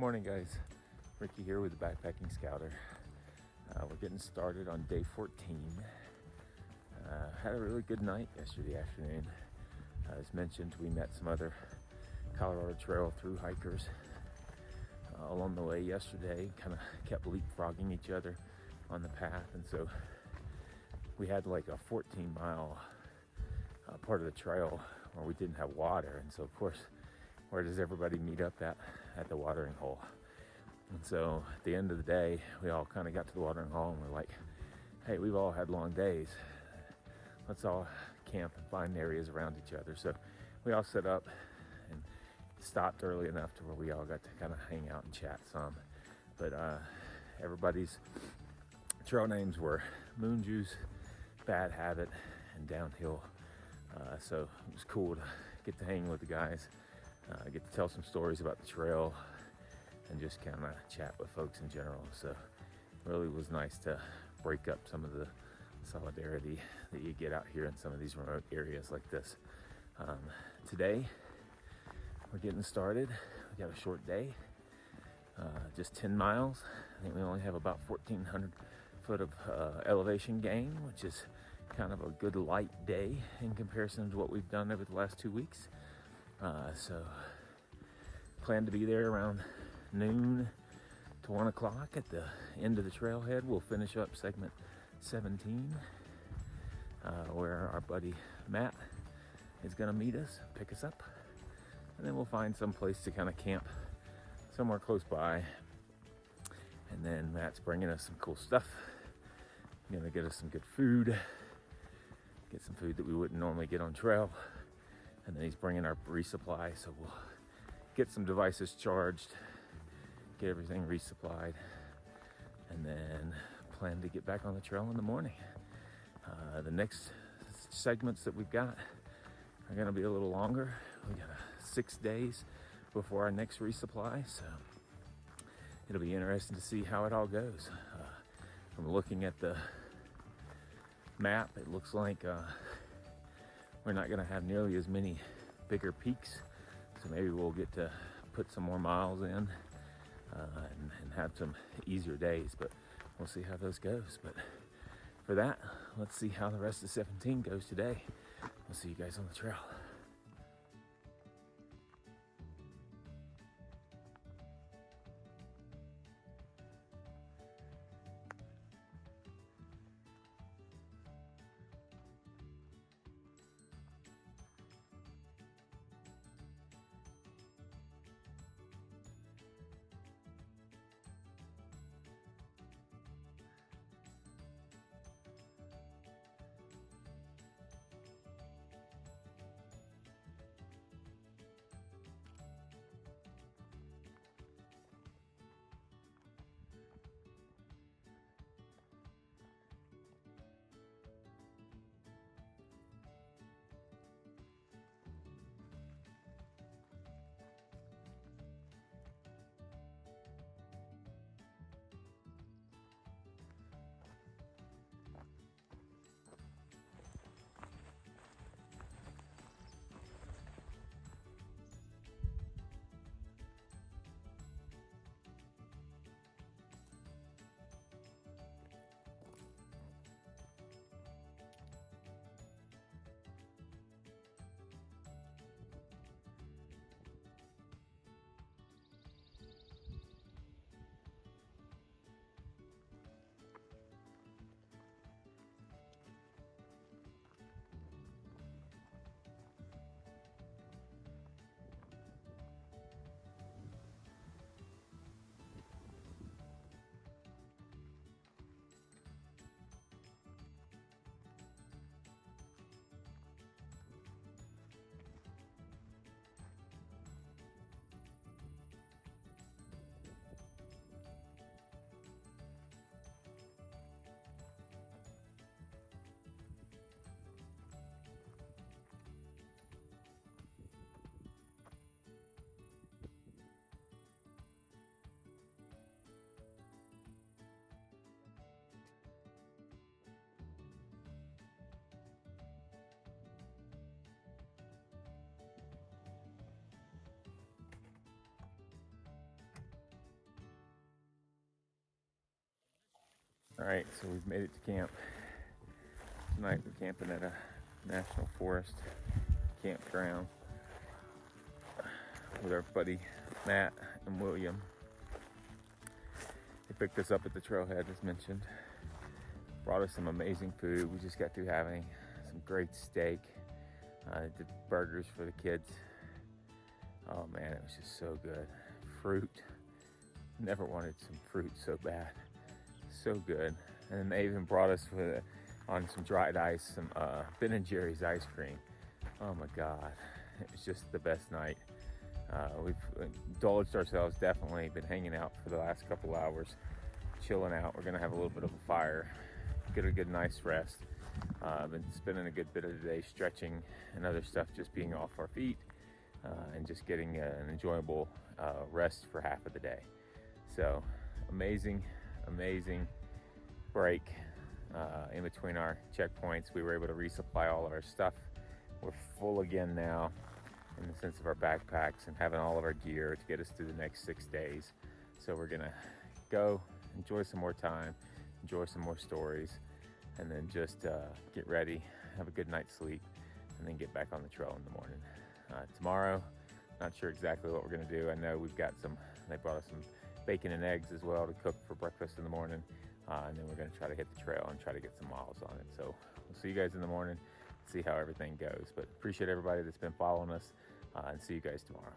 Morning, guys. Ricky here with the Backpacking Scouter. We're getting started on day 14. Had a really good night yesterday afternoon. As mentioned, we met some other Colorado Trail thru-hikers along the way yesterday. Kind of kept leapfrogging each other on the path, and so we had like a 14-mile part of the trail where we didn't have water, and so of course, where does everybody meet up at the watering hole? And so at the end of the day, we all kind of got to the watering hole and we're like, hey, we've all had long days. Let's all camp and find areas around each other. So we all set up and stopped early enough to where we all got to kind of hang out and chat some. But everybody's trail names were Moon Juice, Bad Habit, and Downhill. So it was cool to get to hang with the guys. Get to tell some stories about the trail and just kind of chat with folks in general. So it really was nice to break up some of the solidarity that you get out here in some of these remote areas like this. Today, we're getting started. We got a short day, just 10 miles. I think we only have about 1,400 foot of elevation gain, which is kind of a good light day in comparison to what we've done over the last 2 weeks. So plan to be there around noon to 1 o'clock at the end of the trailhead. We'll finish up segment 17, where our buddy Matt is gonna meet us, pick us up, and then we'll find some place to kind of camp somewhere close by. And then Matt's bringing us some cool stuff. He's gonna get us some good food, get some food that we wouldn't normally get on trail. And then he's bringing our resupply, so we'll get some devices charged, get everything resupplied, and then plan to get back on the trail in the morning. The next segments that we've got are gonna be a little longer. We got 6 days before our next resupply, so it'll be interesting to see how it all goes. From looking at the map, it looks like we're not gonna have nearly as many bigger peaks, so maybe we'll get to put some more miles in and have some easier days, but we'll see how those goes. But for that, let's see how the rest of 17 goes today. We'll see you guys on the trail. All right, so we've made it to camp. Tonight we're camping at a national forest campground with our buddy Matt and William. They picked us up at the trailhead as mentioned. Brought us some amazing food. We just got through having some great steak. They did burgers for the kids. Oh man, it was just so good. Fruit. Never wanted some fruit so bad. So good. And then they even brought us on some dried ice, some Ben & Jerry's ice cream. Oh my God, it was just the best night. We've indulged ourselves, definitely been hanging out for the last couple hours, chilling out. We're gonna have a little bit of a fire, get a good nice rest. Been spending a good bit of the day stretching and other stuff, just being off our feet and just getting an enjoyable rest for half of the day. So amazing break in between our checkpoints. We were able to resupply all of our stuff. We're full again now in the sense of our backpacks and having all of our gear to get us through the next 6 days. So we're gonna go enjoy some more time, enjoy some more stories, and then just get ready, have a good night's sleep, and then get back on the trail in the morning. Tomorrow, not sure exactly what we're gonna do. I know we've got they brought us some bacon and eggs as well to cook for breakfast in the morning. And then we're gonna try to hit the trail and try to get some miles on it. So we'll see you guys in the morning, see how everything goes. But appreciate everybody that's been following us, and see you guys tomorrow.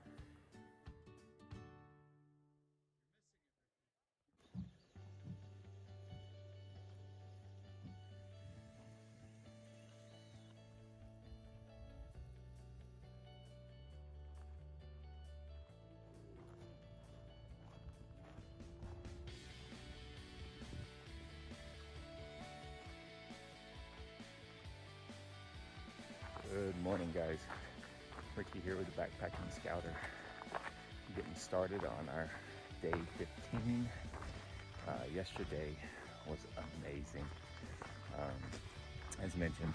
Good morning, guys. Ricky here with the Backpacking Scouter. Getting started on our day 15. Yesterday was amazing. As mentioned,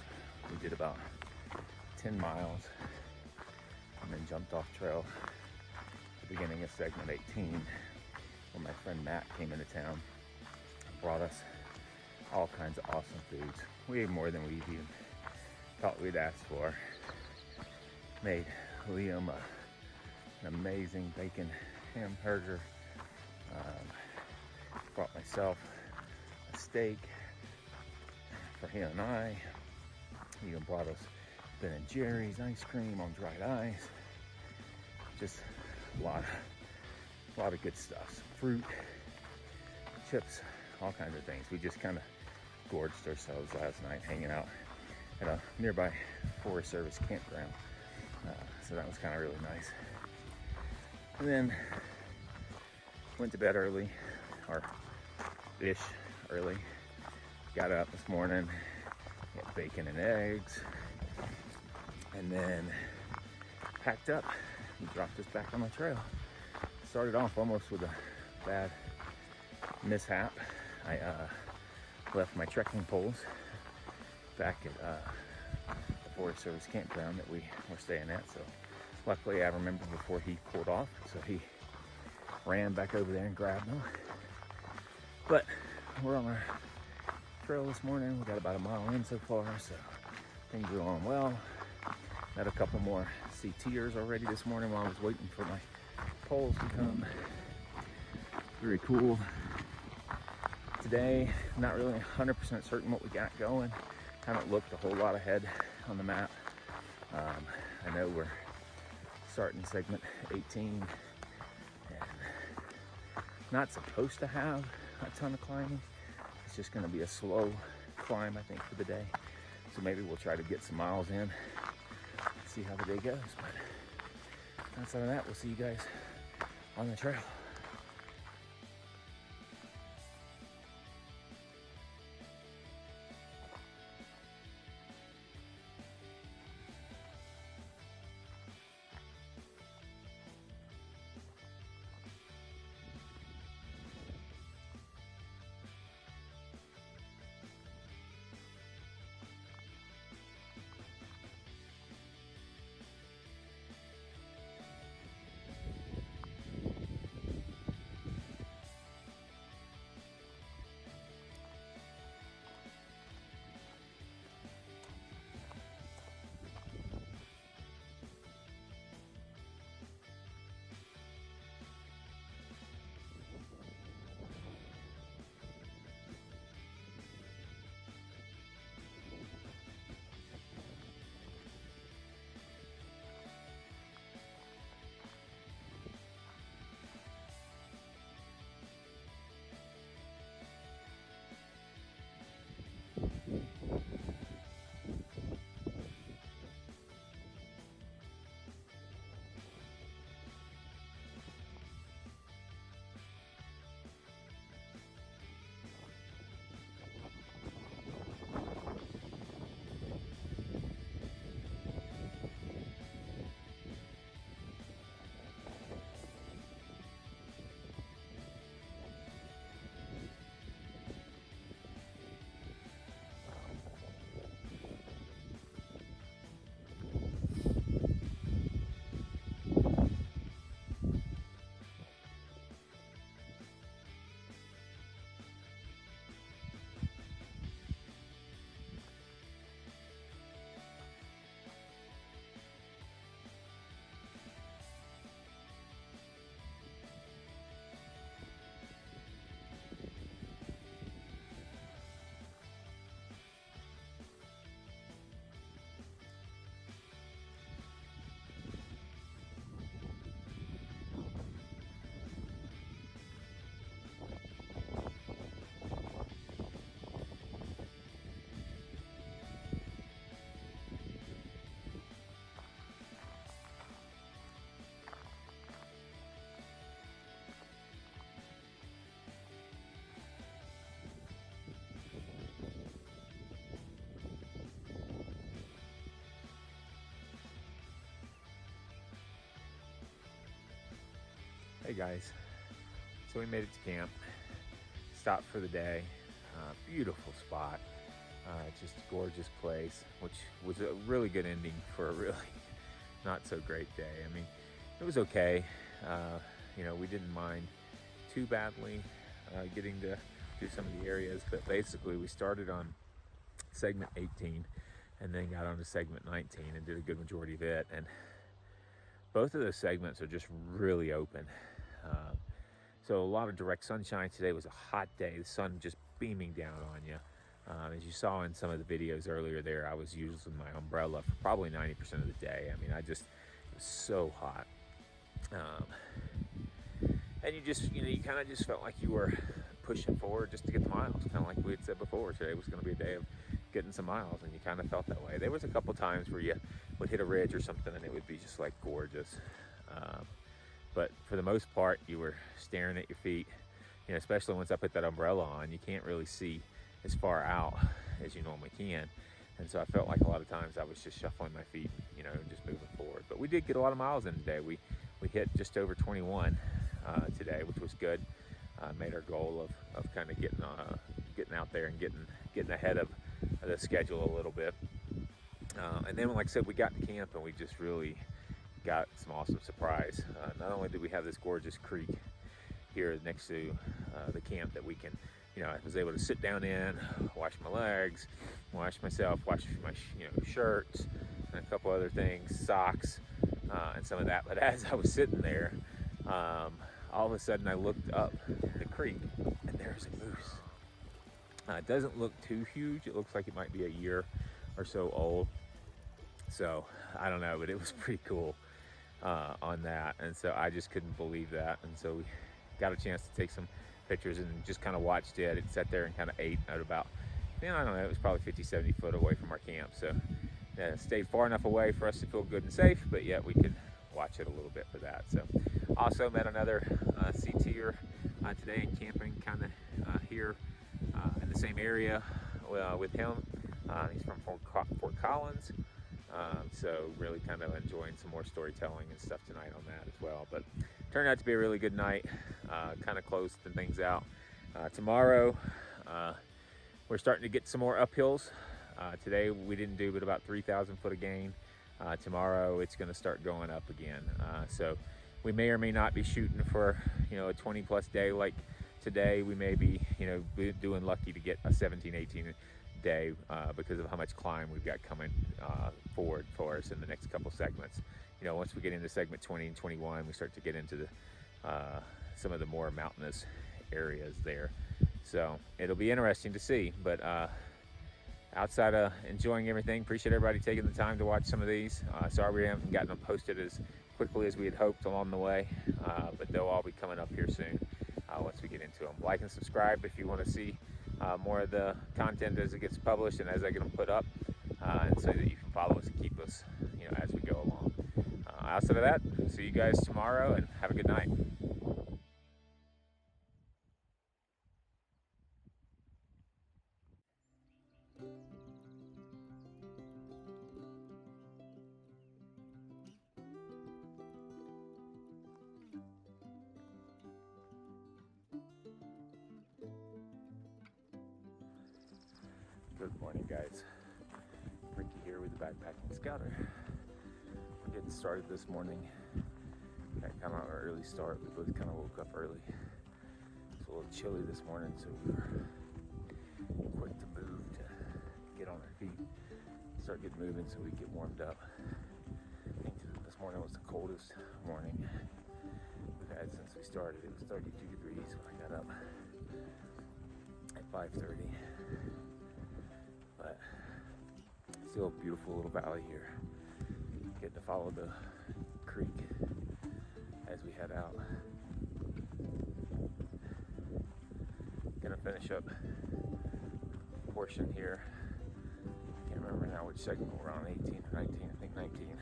we did about 10 miles and then jumped off trail at the beginning of segment 18 when my friend Matt came into town and brought us all kinds of awesome foods. Way more than we even thought we'd asked for. Made Liam an amazing bacon hamburger. Brought myself a steak for him and I. He even brought us Ben & Jerry's ice cream on dried ice. Just a lot of good stuff. Some fruit, chips, all kinds of things. We just kind of gorged ourselves last night hanging out at a nearby Forest Service campground. So that was kind of really nice. And then went to bed early, or ish early. Got up this morning, had bacon and eggs, and then packed up and dropped us back on the trail. Started off almost with a bad mishap. I left my trekking poles back at the Forest Service campground that we were staying at. So luckily I remembered before he pulled off, so he ran back over there and grabbed them. But we're on our trail this morning. We got about a mile in so far, so things are going well. Met a couple more CTers already this morning while I was waiting for my poles to come. Very cool. Today, not really 100% certain what we got going. Haven't looked a whole lot ahead on the map. I know we're starting segment 18 and not supposed to have a ton of climbing. It's just gonna be a slow climb, I think, for the day. So maybe we'll try to get some miles in, see how the day goes. But outside of that, we'll see you guys on the trail. Hey guys, so we made it to camp, stopped for the day. Beautiful spot, just a gorgeous place, which was a really good ending for a really not so great day. I mean, it was okay. We didn't mind too badly getting to do some of the areas, but basically we started on segment 18 and then got on to segment 19 and did a good majority of it. And both of those segments are just really open. So a lot of direct sunshine. Today was a hot day, the sun just beaming down on you. As you saw in some of the videos earlier there, I was using my umbrella for probably 90% of the day. I mean, it was so hot. And you kind of just felt like you were pushing forward just to get the miles, kind of like we had said before. Today was going to be a day of getting some miles, and you kind of felt that way. There was a couple times where you would hit a ridge or something and it would be just like gorgeous. But for the most part, you were staring at your feet, especially once I put that umbrella on. You can't really see as far out as you normally can. And so I felt like a lot of times I was just shuffling my feet, and just moving forward. But we did get a lot of miles in today. We hit just over 21 today, which was good. Made our goal of kind of getting out there and getting ahead of the schedule a little bit. And then, like I said, we got to camp and we just really got some awesome surprise. Not only did we have this gorgeous creek here next to the camp that we can, I was able to sit down in, wash my legs, wash myself, wash my shirts, and a couple other things, socks, and some of that. But as I was sitting there, all of a sudden I looked up the creek and there's a moose. It doesn't look too huge. It looks like it might be a year or so old. So I don't know, but it was pretty cool on that. And so I just couldn't believe that. And so we got a chance to take some pictures and just kind of watched it. It sat there and kind of ate at about, I don't know, it was probably 50, 70 foot away from our camp. So yeah, it stayed far enough away for us to feel good and safe, but yet we could watch it a little bit for that. So also met another CTer today in camping kind of here in the same area with him. He's from Fort Collins. So really kind of enjoying some more storytelling and stuff tonight on that as well. But turned out to be a really good night. Kind of closed the things out. Tomorrow we're starting to get some more uphills. Today we didn't do but about 3,000 foot of gain. Tomorrow it's going to start going up again. So we may or may not be shooting for a 20 plus day like today. We may be doing lucky to get a 17, 18 day because of how much climb we've got coming forward for us in the next couple segments. Once we get into segment 20 and 21, we start to get into the some of the more mountainous areas there. So it'll be interesting to see. But outside of enjoying everything, appreciate everybody taking the time to watch some of these. Sorry we haven't gotten them posted as quickly as we had hoped along the way, but they'll all be coming up here soon once we get into them. Like and subscribe if you want to see more of the content as it gets published and as I get them put up, and so that you can follow us and keep us as we go along. Outside of that, see you guys tomorrow and have a good night. Good morning, guys. Ricky here with the Backpacking Scouter. We're getting started this morning. Got kind of an early start. We both kind of woke up early. It's a little chilly this morning, so we were quick to move to get on our feet, start getting moving so we get warmed up. I think this morning was the coldest morning we've had since we started. It was 32 degrees when I got up at 5:30. But still a beautiful little valley here. Getting to follow the creek as we head out. Gonna finish up a portion here. Can't remember now which segment we're on, 18 or 19, I think 19.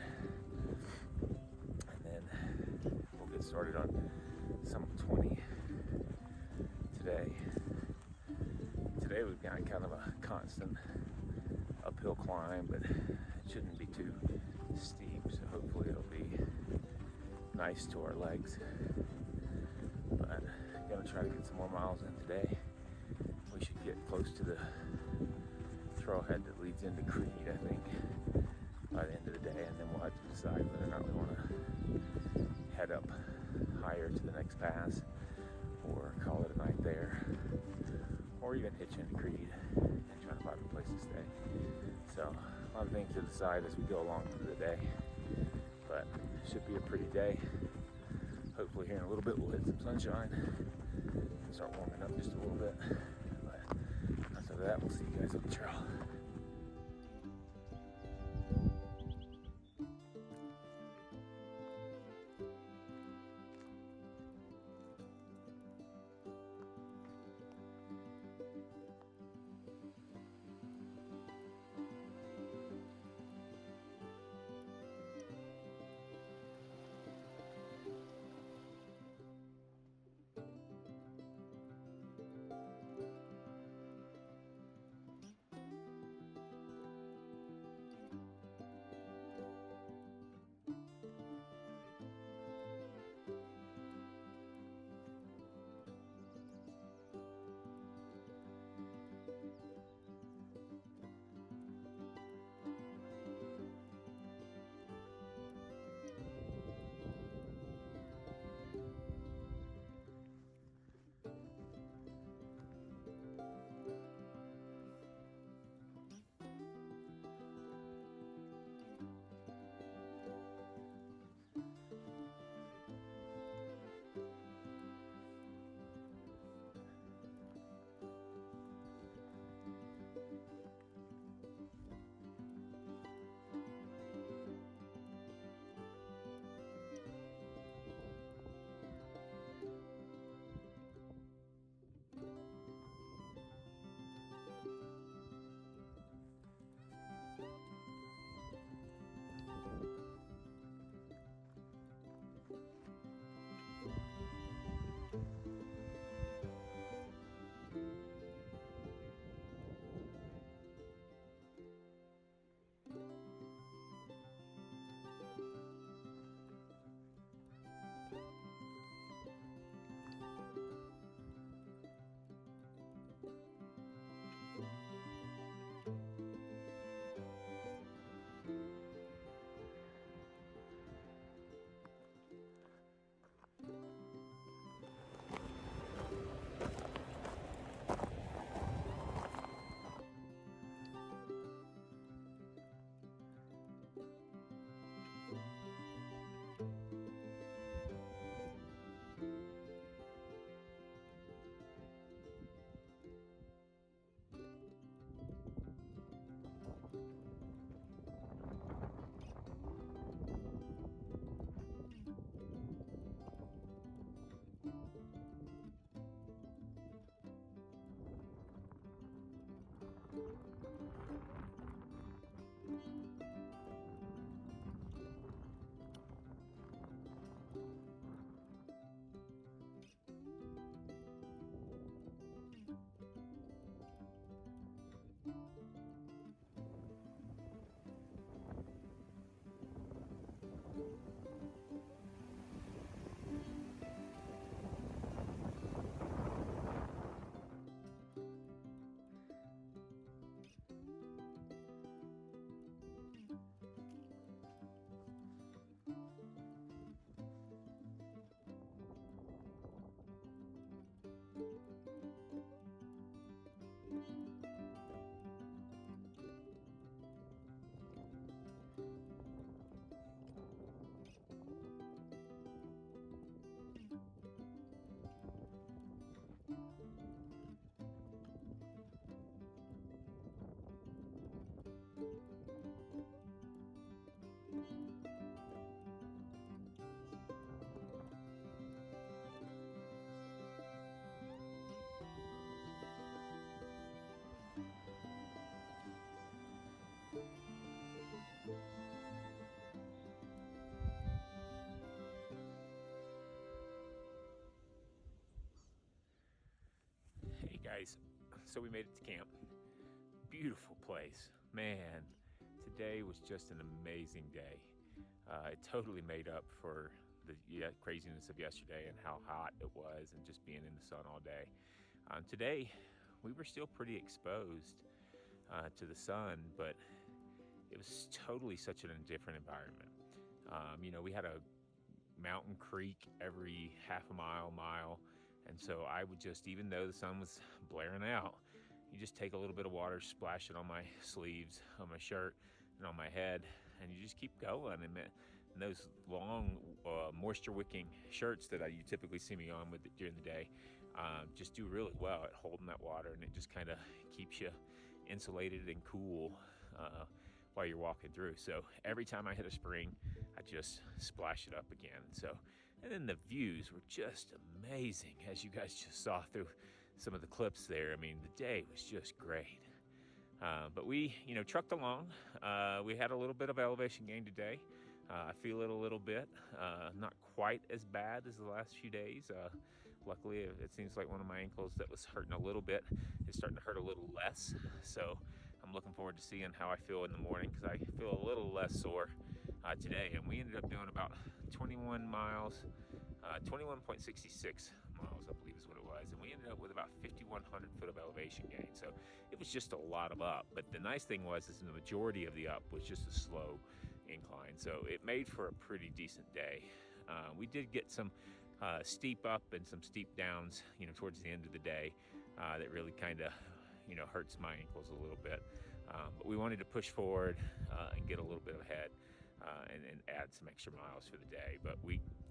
And then we'll get started on some 20 today. Today we've got kind of a constant uphill climb, but it shouldn't be too steep, so hopefully it'll be nice to our legs. gonna try to get some more miles in today. We should get close to the trailhead that leads into Creed, I think, by the end of the day, and then we'll have to decide whether or not we want to head up higher to the next pass or call it a night there, or even hitch into Creed and try to find a place to stay. So a lot of things to decide as we go along through the day, but it should be a pretty day. Hopefully here in a little bit we'll hit some sunshine and start warming up just a little bit. But after that, we'll see you guys up the trail. Guys, so we made it to camp. Beautiful place, man. Today was just an amazing day. It totally made up for the craziness of yesterday and how hot it was and just being in the sun all day. Today, we were still pretty exposed to the sun, but it was totally such a different environment. We had a mountain creek every half a mile, and so I would just, even though the sun was blaring out, you just take a little bit of water, splash it on my sleeves, on my shirt, and on my head, and you just keep going. And those long moisture-wicking shirts that you typically see me on with during the day just do really well at holding that water, and it just kind of keeps you insulated and cool while you're walking through. So every time I hit a spring, I just splash it up again. And then the views were just amazing, as you guys just saw through some of the clips there. I mean, the day was just great. But we, trucked along. We had a little bit of elevation gain today. I feel it a little bit, not quite as bad as the last few days. Luckily, it seems like one of my ankles that was hurting a little bit is starting to hurt a little less. So I'm looking forward to seeing how I feel in the morning, because I feel a little less sore today. And we ended up doing about 21 miles, 21.66 miles, I believe is what it was. And we ended up with about 5,100 foot of elevation gain. So it was just a lot of up. But the nice thing is the majority of the up was just a slow incline. So it made for a pretty decent day. We did get some steep up and some steep downs, towards the end of the day that really kind of, hurts my ankles a little bit. But we wanted to push forward and get a little bit ahead and add some extra miles for the day. But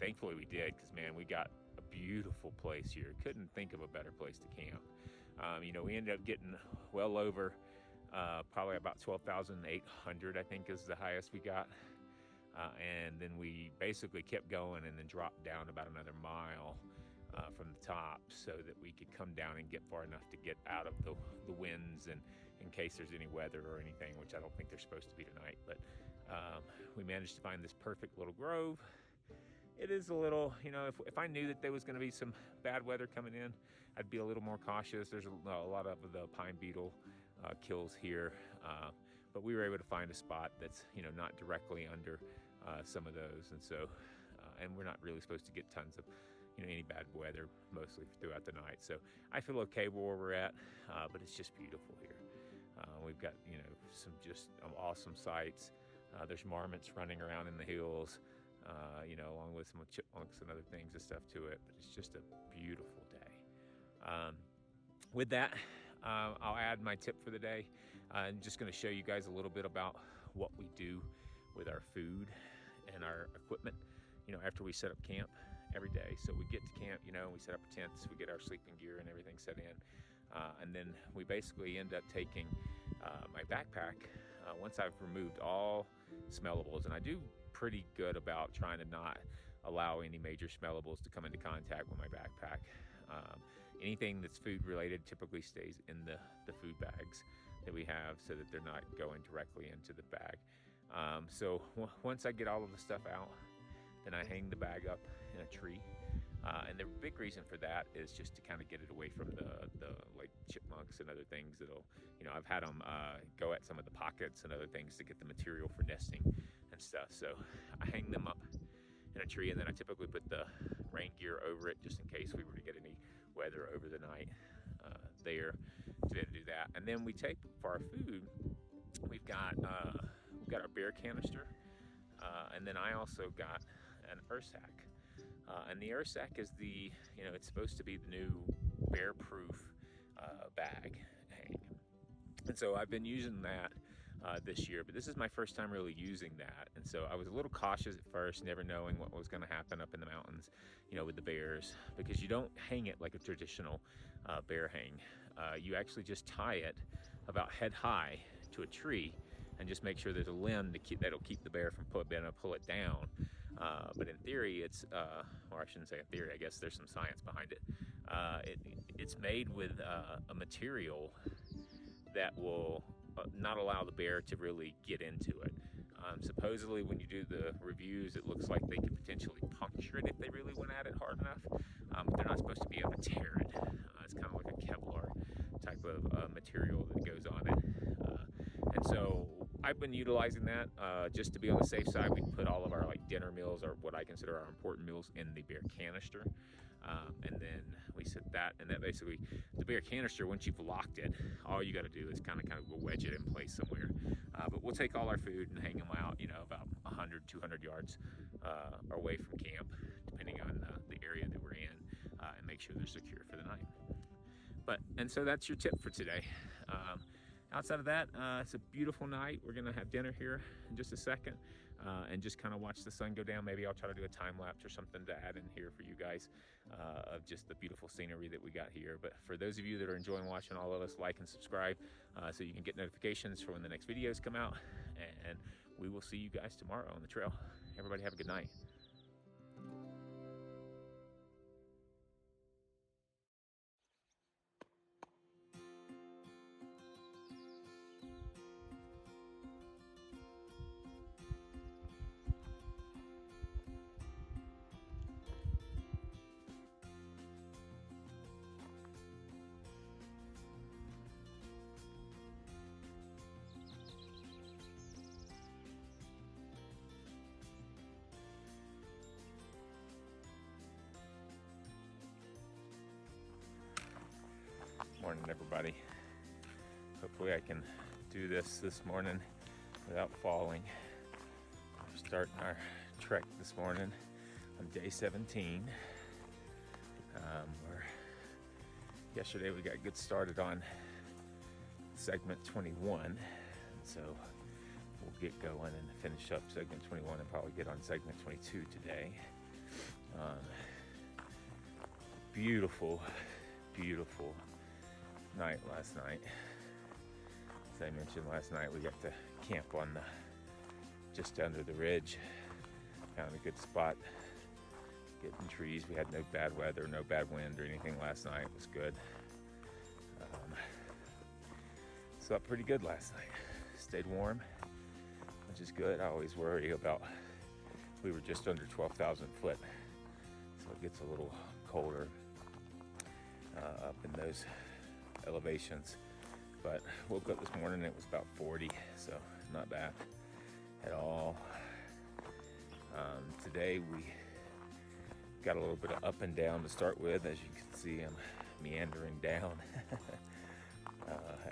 thankfully we did, because man, we got a beautiful place here. Couldn't think of a better place to camp. We ended up getting well over probably about 12,800, I think is the highest we got. And then we basically kept going and then dropped down about another mile from the top, so that we could come down and get far enough to get out of the winds, and in case there's any weather or anything, which I don't think there's supposed to be tonight. But we managed to find this perfect little grove. It is a little, if I knew that there was going to be some bad weather coming in, I'd be a little more cautious. There's a lot of the pine beetle kills here, but we were able to find a spot that's not directly under some of those, and so and we're not really supposed to get tons of any bad weather mostly throughout the night. So I feel okay where we're at, but it's just beautiful here. We've got some just awesome sights. There's marmots running around in the hills, along with some chipmunks and other things and stuff to it. But it's just a beautiful day. With that, I'll add my tip for the day. I'm just going to show you guys a little bit about what we do with our food and our equipment, after we set up camp every day. So we get to camp, we set up our tents, we get our sleeping gear and everything set in. And then we basically end up taking my backpack once I've removed all smellables. And I do pretty good about trying to not allow any major smellables to come into contact with my backpack. Anything that's food related typically stays in the food bags that we have, so that they're not going directly into the bag. So once I get all of the stuff out, then I hang the bag up in a tree. And the big reason for that is just to kind of get it away from the like chipmunks and other things that'll, I've had them go at some of the pockets and other things to get the material for nesting and stuff. So I hang them up in a tree, and then I typically put the rain gear over it, just in case we were to get any weather over the night there, to be able to do that. And then we take, for our food, we've got our beer canister, and then I also got an earth sack. And the earth sack is it's supposed to be the new bear-proof bag hang. And so I've been using that this year, but this is my first time really using that. And so I was a little cautious at first, never knowing what was going to happen up in the mountains, with the bears, because you don't hang it like a traditional bear hang. You actually just tie it about head high to a tree, and just make sure there's a limb that'll keep the bear from being able to pull it down. But in theory, it's, or I shouldn't say in theory, I guess there's some science behind it. It's made with a material that will not allow the bear to really get into it. Supposedly, when you do the reviews, it looks like they could potentially puncture it if they really went at it hard enough. But they're not supposed to be able to tear it. It's kind of like a Kevlar type of material that goes on it. And so I I've been utilizing that just to be on the safe side. We put all of our like dinner meals, or what I consider our important meals, in the beer canister. And then we set that, and that basically, the beer canister, once you've locked it, all you got to do is kind of wedge it in place somewhere. But we'll take all our food and hang them out, you know, about 100, 200 yards away from camp, depending on the area that we're in, and make sure they're secure for the night. And so that's your tip for today. Outside of that, it's a beautiful night. We're gonna have dinner here in just a second, and just kind of watch the sun go down. Maybe I'll try to do a time lapse or something to add in here for you guys of just the beautiful scenery that we got here. But for those of you that are enjoying watching all of us, like and subscribe so you can get notifications for when the next videos come out. And we will see you guys tomorrow on the trail. Everybody have a good night. Morning, everybody. Hopefully I can do this morning without falling. We're starting our trek this morning on day 17. Yesterday we got good started on segment 21, and so we'll get going and finish up segment 21 and probably get on segment 22 today. Beautiful night last night. As I mentioned last night, we got to camp on just under the ridge. Found a good spot, getting trees. We had no bad weather, no bad wind or anything last night. It was good. Slept pretty good last night. Stayed warm, which is good. I always worry about, we were just under 12,000 foot, so it gets a little colder up in those elevations. But woke up this morning and it was about 40, so not bad at all. Today we got a little bit of up and down to start with. As you can see, I'm meandering down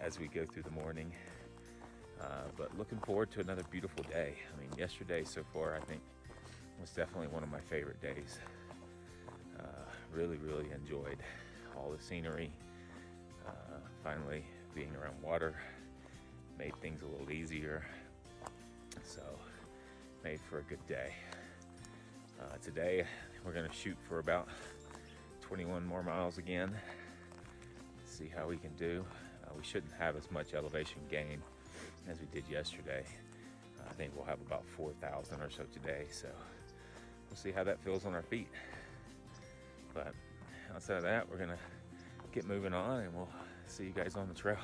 as we go through the morning, but looking forward to another beautiful day. I mean, yesterday so far I think was definitely one of my favorite days. Really enjoyed all the scenery. Finally being around water made things a little easier, so made for a good day. Today we're going to shoot for about 21 more miles again, see how we can do. We shouldn't have as much elevation gain as we did yesterday. I think we'll have about 4,000 or so today, so we'll see how that feels on our feet. But outside of that, we're gonna get moving on and we'll see you guys on the trail.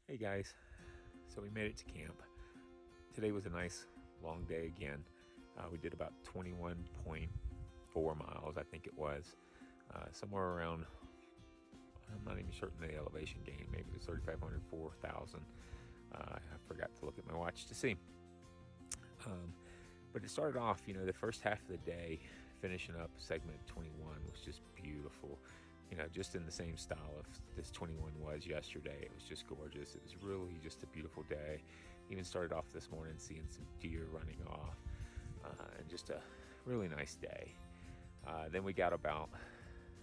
Hey guys, so we made it to camp. Today was a nice long day again. We did about 21.4 miles, I think it was. Somewhere around, I'm not even certain the elevation gain, maybe it was 3,500, 4,000. I forgot to look at my watch to see. But it started off, the first half of the day, finishing up segment 21 was just beautiful. Just in the same style of this 21 was yesterday. It was just gorgeous. It was really just a beautiful day. Even started off this morning seeing some deer running off, and just a really nice day. Then we got about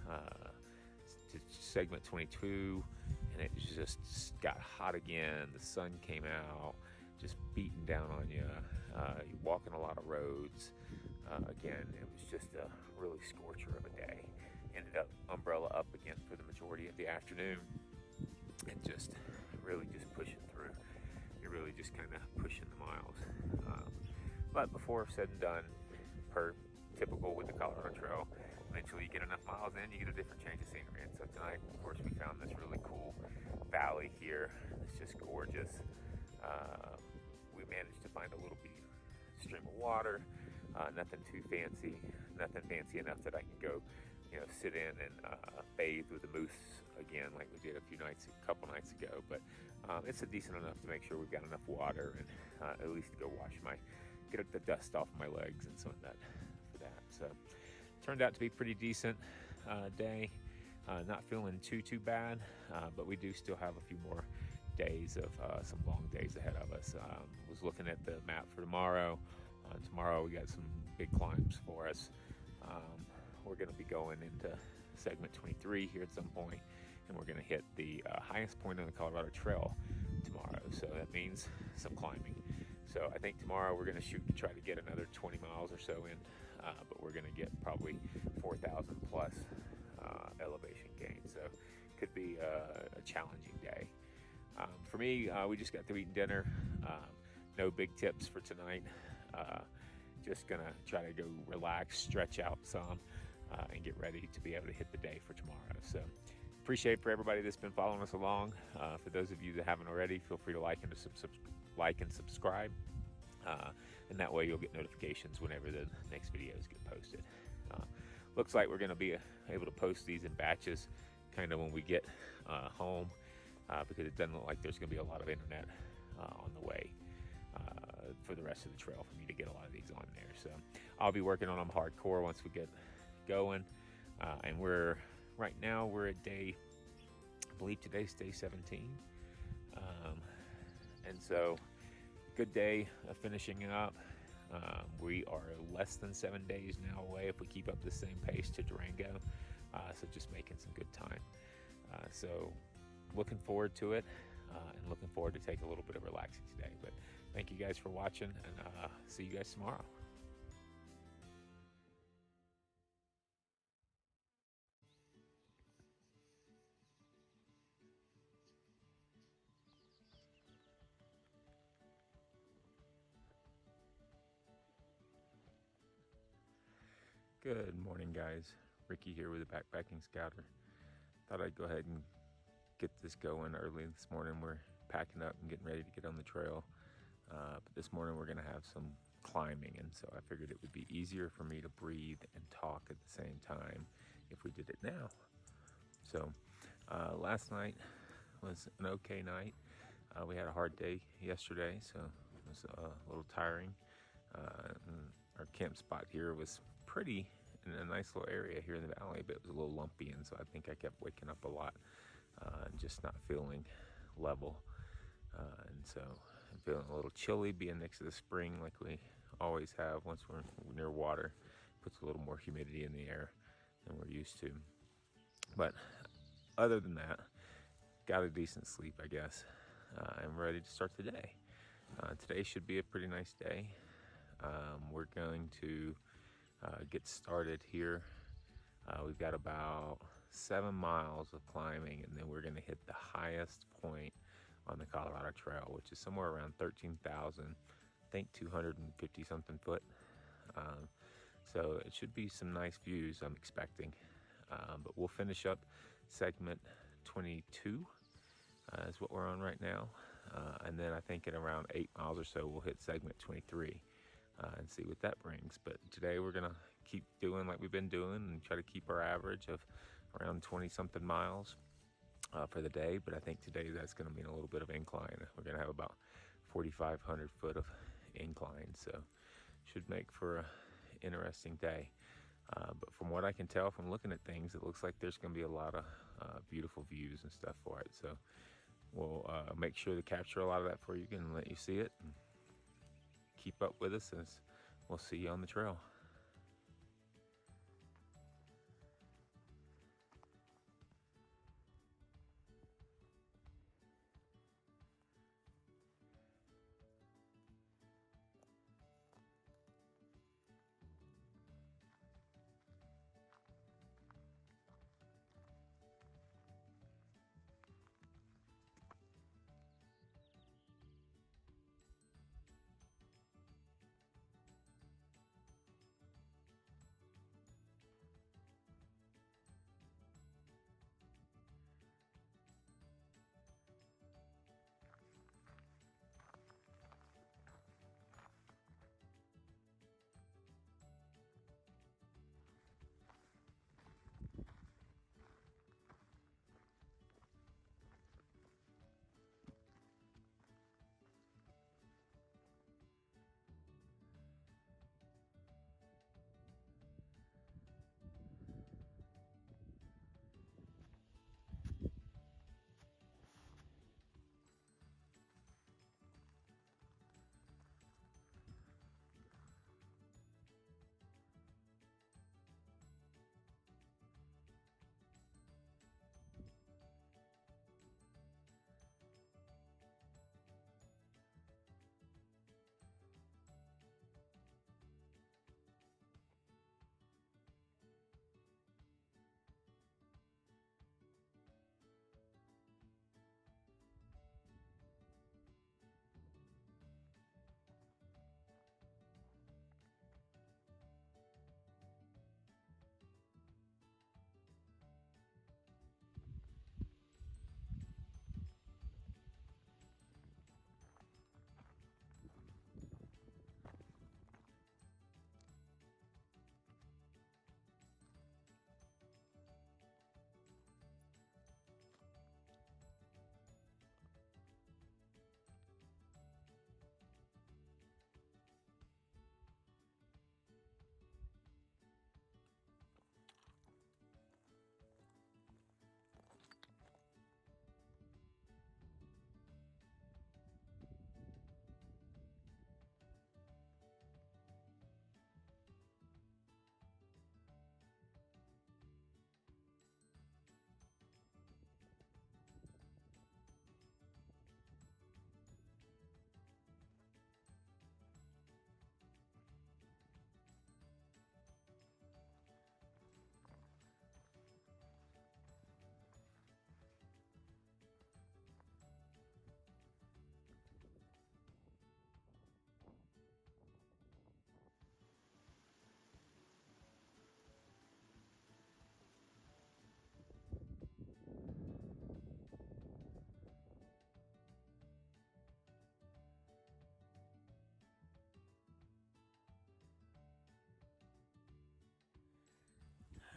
to segment 22, and it just got hot again. The sun came out, just beating down on you. You're walking a lot of roads. Again, it was just a really scorcher of a day. Ended up umbrella up again for the majority of the afternoon, and just really just pushing through. You're really just kind of pushing the miles. But before said and done, per typical with the Colorado Trail, eventually you get enough miles in, you get a different change of scenery. And so tonight, of course, we found this really cool valley here. It's just gorgeous. We managed to find a little stream of water. Nothing too fancy. Nothing fancy enough that I can go sit in and bathe with the moose again like we did a couple nights ago, but it's a decent enough to make sure we've got enough water and at least go get the dust off my legs and some of that for that. So turned out to be pretty decent day. Not feeling too bad, but we do still have a few more days of some long days ahead of us. Was looking at the map for tomorrow. Tomorrow we got some big climbs for us. We're going to be going into segment 23 here at some point, and we're going to hit the highest point on the Colorado Trail tomorrow. So that means some climbing. So I think tomorrow we're going to shoot to try to get another 20 miles or so in, but we're going to get probably 4,000 plus elevation gain. So it could be a challenging day. For me, we just got through eating dinner. No big tips for tonight. Just gonna try to go relax, stretch out some, and get ready to be able to hit the day for tomorrow. So appreciate for everybody that's been following us along. For those of you that haven't already, feel free to like and subscribe, and that way you'll get notifications whenever the next videos get posted. Looks like we're going to be able to post these in batches kind of when we get home, because it doesn't look like there's going to be a lot of internet on the way for the rest of the trail for me to get a lot of these on there. So I'll be working on them hardcore once we get going, and right now we're at I believe today's day 17, and so good day of finishing up. We are less than 7 days now away if we keep up the same pace to Durango, so just making some good time. So looking forward to it, and looking forward to take a little bit of relaxing today. But thank you guys for watching, and see you guys tomorrow. Good morning, guys. Ricky here with the Backpacking Scouter. Thought I'd go ahead and get this going early this morning. We're packing up and getting ready to get on the trail. But this morning we're gonna have some climbing, and so I figured it would be easier for me to breathe and talk at the same time if we did it now. So last night was an okay night. We had a hard day yesterday, so it was a little tiring. Our camp spot here was pretty in a nice little area here in the valley, but it was a little lumpy, and so I think I kept waking up a lot and just not feeling level. And so I'm feeling a little chilly being next to the spring like we always have once we're near water. Puts a little more humidity in the air than we're used to. But other than that, got a decent sleep, I guess. I'm ready to start the day. Today should be a pretty nice day. We're going to get started here. We've got about 7 miles of climbing, and then we're going to hit the highest point on the Colorado Trail, which is somewhere around 13,000, I think 250 something foot. So it should be some nice views, I'm expecting. But we'll finish up segment 22 is what we're on right now. And then I think in around 8 miles or so, we'll hit segment 23 and see what that brings. But today we're gonna keep doing like we've been doing and try to keep our average of around 20 something miles for the day. But I think today that's gonna mean a little bit of incline. We're gonna have about 4,500 foot of incline, so should make for an interesting day. But from what I can tell from looking at things, it looks like there's going to be a lot of beautiful views and stuff for it. So we'll make sure to capture a lot of that for you and let you see it. And keep up with us, and we'll see you on the trail.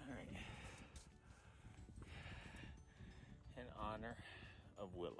All right. In honor of Willa.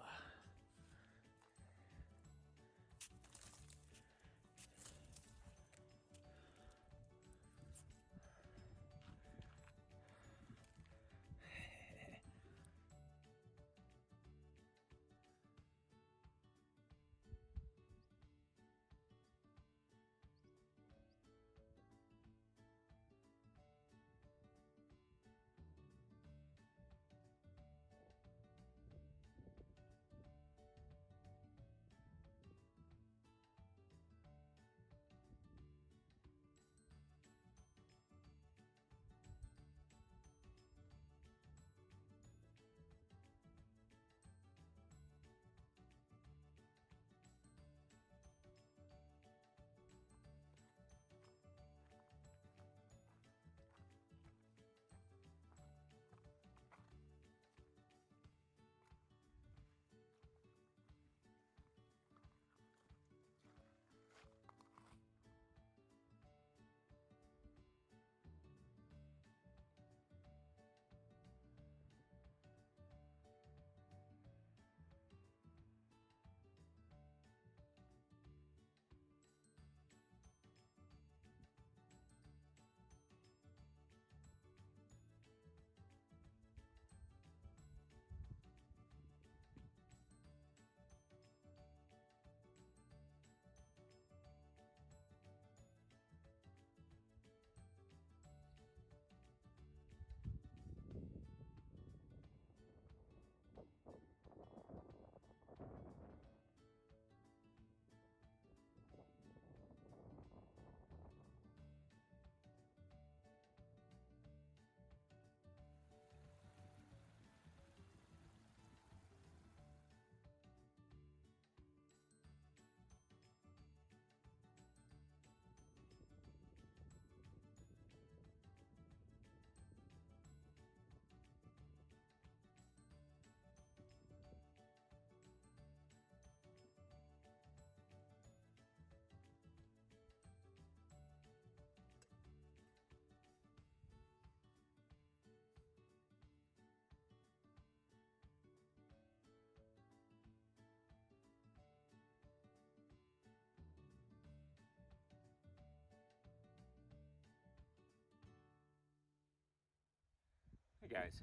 Hey guys,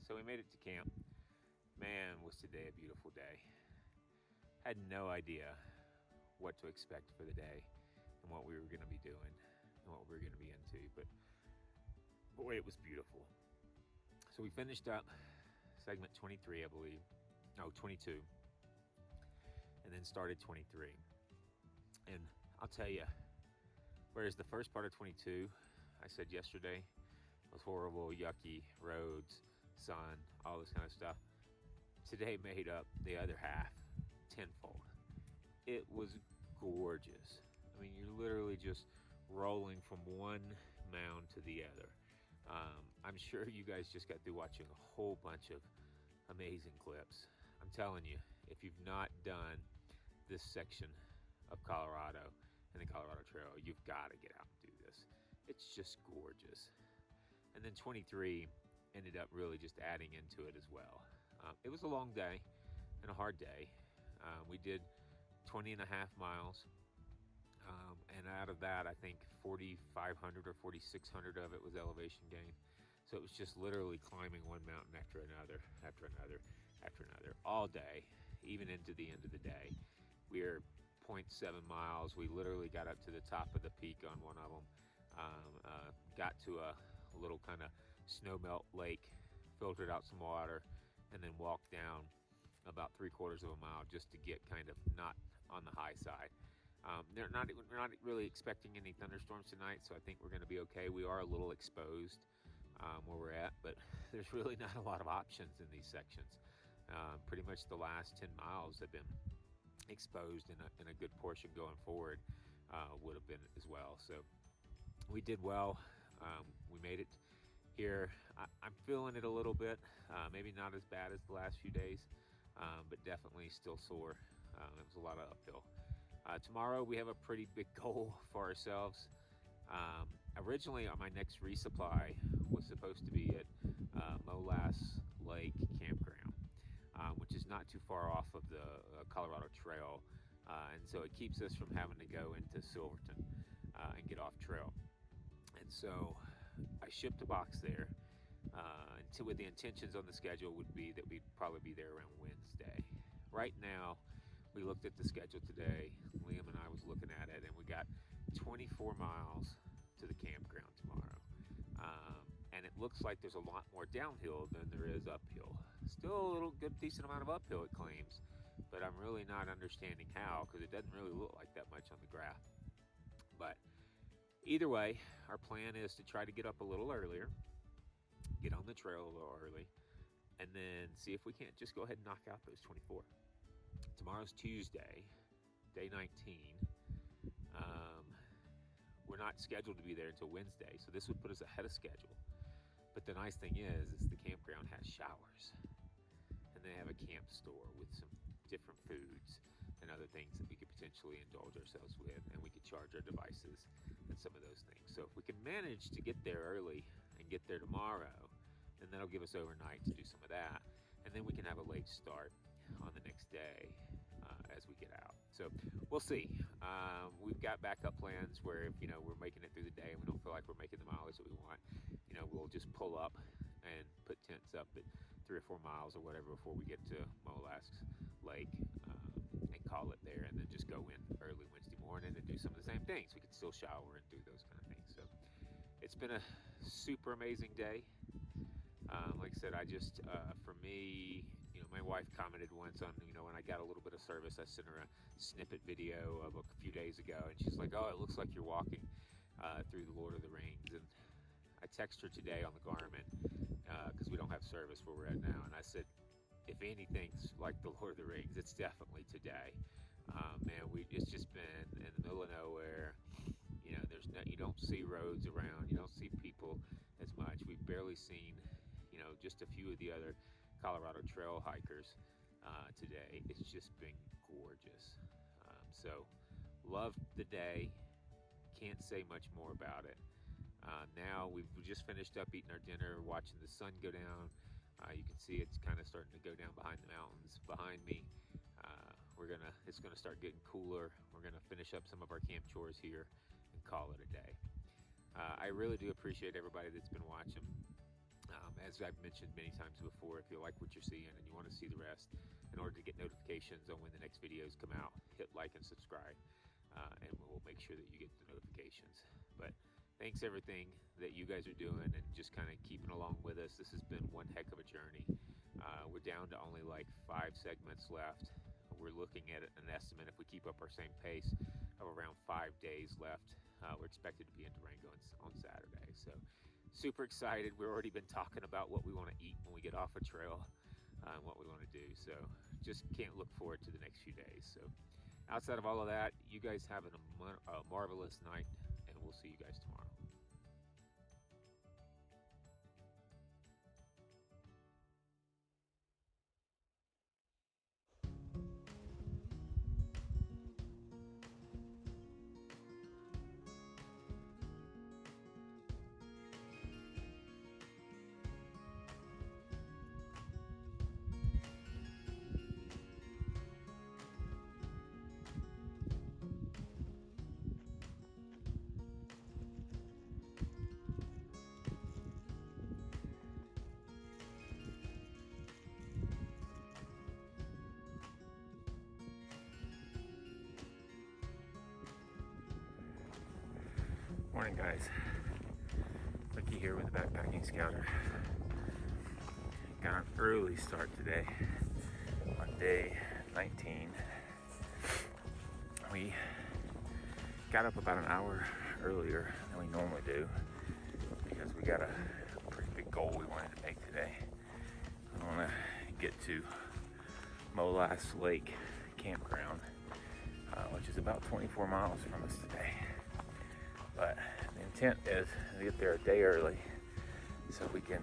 so we made it to camp. Man, was today a beautiful day. Had no idea what to expect for the day and what we were going to be doing and what we were going to be into, but boy, it was beautiful. So we finished up segment 23, I believe. No, 22. And then started 23. And I'll tell you, whereas the first part of 22, I said yesterday, was horrible, yucky, roads, sun, all this kind of stuff. Today made up the other half tenfold. It was gorgeous. I mean, you're literally just rolling from one mound to the other. I'm sure you guys just got through watching a whole bunch of amazing clips. I'm telling you, if you've not done this section of Colorado and the Colorado Trail, you've got to get out and do this. It's just gorgeous. And then 23 ended up really just adding into it as well. It was a long day and a hard day. We did 20 and a half miles. And out of that, I think 4,500 or 4,600 of it was elevation gain. So it was just literally climbing one mountain after another, all day, even into the end of the day. We were 0.7 miles. We literally got up to the top of the peak on one of them. Got to a little kind of snowmelt lake, filtered out some water, and then walked down about 3/4 of a mile just to get kind of not on the high side. We're not really expecting any thunderstorms tonight, so I think we're going to be okay. We are a little exposed where we're at, but there's really not a lot of options in these sections. Pretty much the last 10 miles have been exposed, and a good portion going forward would have been as well. So we did well. We made it here. I'm feeling it a little bit, maybe not as bad as the last few days, but definitely still sore. It was a lot of uphill. Tomorrow we have a pretty big goal for ourselves. Originally my next resupply was supposed to be at Molass Lake Campground, which is not too far off of the Colorado Trail, and so it keeps us from having to go into Silverton and get off trail. And so I shipped a box there, with the intentions on the schedule would be that we'd probably be there around Wednesday. Right now, we looked at the schedule today. Liam and I was looking at it, and we got 24 miles to the campground tomorrow. And it looks like there's a lot more downhill than there is uphill. Still a little good, decent amount of uphill, it claims, but I'm really not understanding how, because it doesn't really look like that much on the graph. But either way, our plan is to try to get up a little earlier, get on the trail a little early, and then see if we can't just go ahead and knock out those 24. Tomorrow's Tuesday, day 19. We're not scheduled to be there until Wednesday, so this would put us ahead of schedule. But the nice thing is the campground has showers, and they have a camp store with some different foods and other things that we could potentially indulge ourselves with, and we could charge our devices and some of those things. So if we can manage to get there early and get there tomorrow, then that'll give us overnight to do some of that, and then we can have a late start on the next day as we get out. So we'll see. We've got backup plans where if we're making it through the day and we don't feel like we're making the mileage that we want, we'll just pull up and put tents up at 3 or 4 miles or whatever before we get to Molass Lake, and call it there, and then just go in early Wednesday morning and do some of the same things. We could still shower and do those kind of things. So it's been a super amazing day. Like I said, I just, for me, my wife commented once on, when I got a little bit of service, I sent her a snippet video of a few days ago, and she's like, oh, it looks like you're walking through the Lord of the Rings. And I texted her today on the Garmin, because we don't have service where we're at now, and I said, if anything's like the Lord of the Rings, it's definitely today. Man, it's just been in the middle of nowhere. You don't see roads around, you don't see people as much. We've barely seen just a few of the other Colorado Trail hikers today. It's just been gorgeous. So loved the day. Can't say much more about it. Now we've just finished up eating our dinner, watching the sun go down. You can see it's kind of starting to go down behind the mountains behind me. It's gonna start getting cooler. We're gonna finish up some of our camp chores here and call it a day. I really do appreciate everybody that's been watching. As I've mentioned many times before, if you like what you're seeing and you want to see the rest, in order to get notifications on when the next videos come out, hit like and subscribe, and we'll make sure that you get the notifications. But thanks everything that you guys are doing and just kind of keeping along with us. This has been one heck of a journey. We're down to only like 5 segments left. We're looking at an estimate, if we keep up our same pace, of around 5 days left. We're expected to be in Durango on Saturday. So super excited. We've already been talking about what we want to eat when we get off a trail, and what we want to do. So just can't look forward to the next few days. So outside of all of that, you guys have a marvelous night, and we'll see you guys tomorrow. Morning, guys. Ricky here with the Backpacking Scouter. Got an early start today on day 19. We got up about an hour earlier than we normally do because we got a pretty big goal we wanted to make today. We want to get to Molass Lake Campground, which is about 24 miles from us today. But the intent is to get there a day early so we can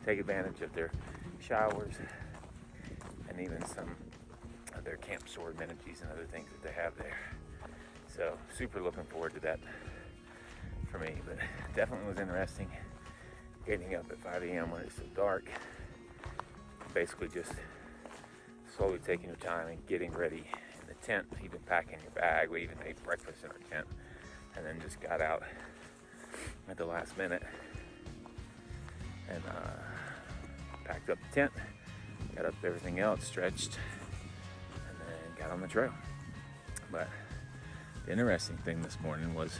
take advantage of their showers and even some of their camp store amenities and other things that they have there. So super looking forward to that for me, but definitely was interesting getting up at 5 a.m. when it's so dark. Basically just slowly taking your time and getting ready in the tent, even packing your bag. We even ate breakfast in our tent, and then just got out at the last minute and packed up the tent, got up everything else, stretched, and then got on the trail. But the interesting thing this morning was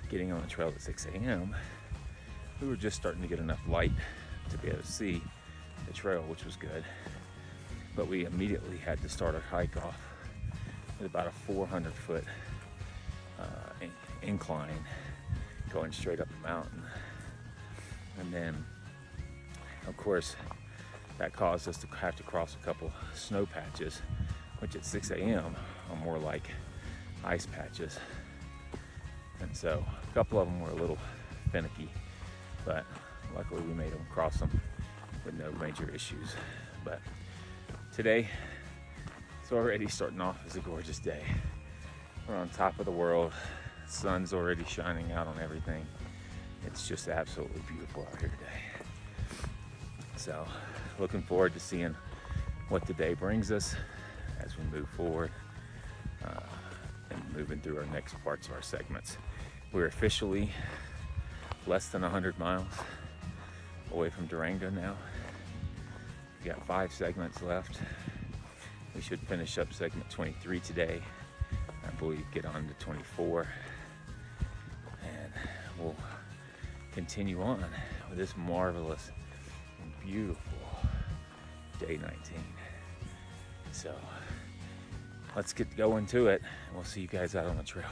getting on the trail at 6 a.m. We were just starting to get enough light to be able to see the trail, which was good. But we immediately had to start our hike off with about a 400-foot incline going straight up the mountain. And then, of course, that caused us to have to cross a couple snow patches, which at 6 a.m. are more like ice patches. And so a couple of them were a little finicky, but luckily we made them cross them with no major issues. But today, it's already starting off as a gorgeous day. We're on top of the world. Sun's already shining out on everything. It's just absolutely beautiful out here today. So looking forward to seeing what the day brings us as we move forward and moving through our next parts of our segments. We're officially less than 100 miles away from Durango now. We got 5 segments left. We should finish up segment 23 today. I believe get on to 24. And we'll continue on with this marvelous and beautiful day 19. So let's get going to it, and we'll see you guys out on the trail.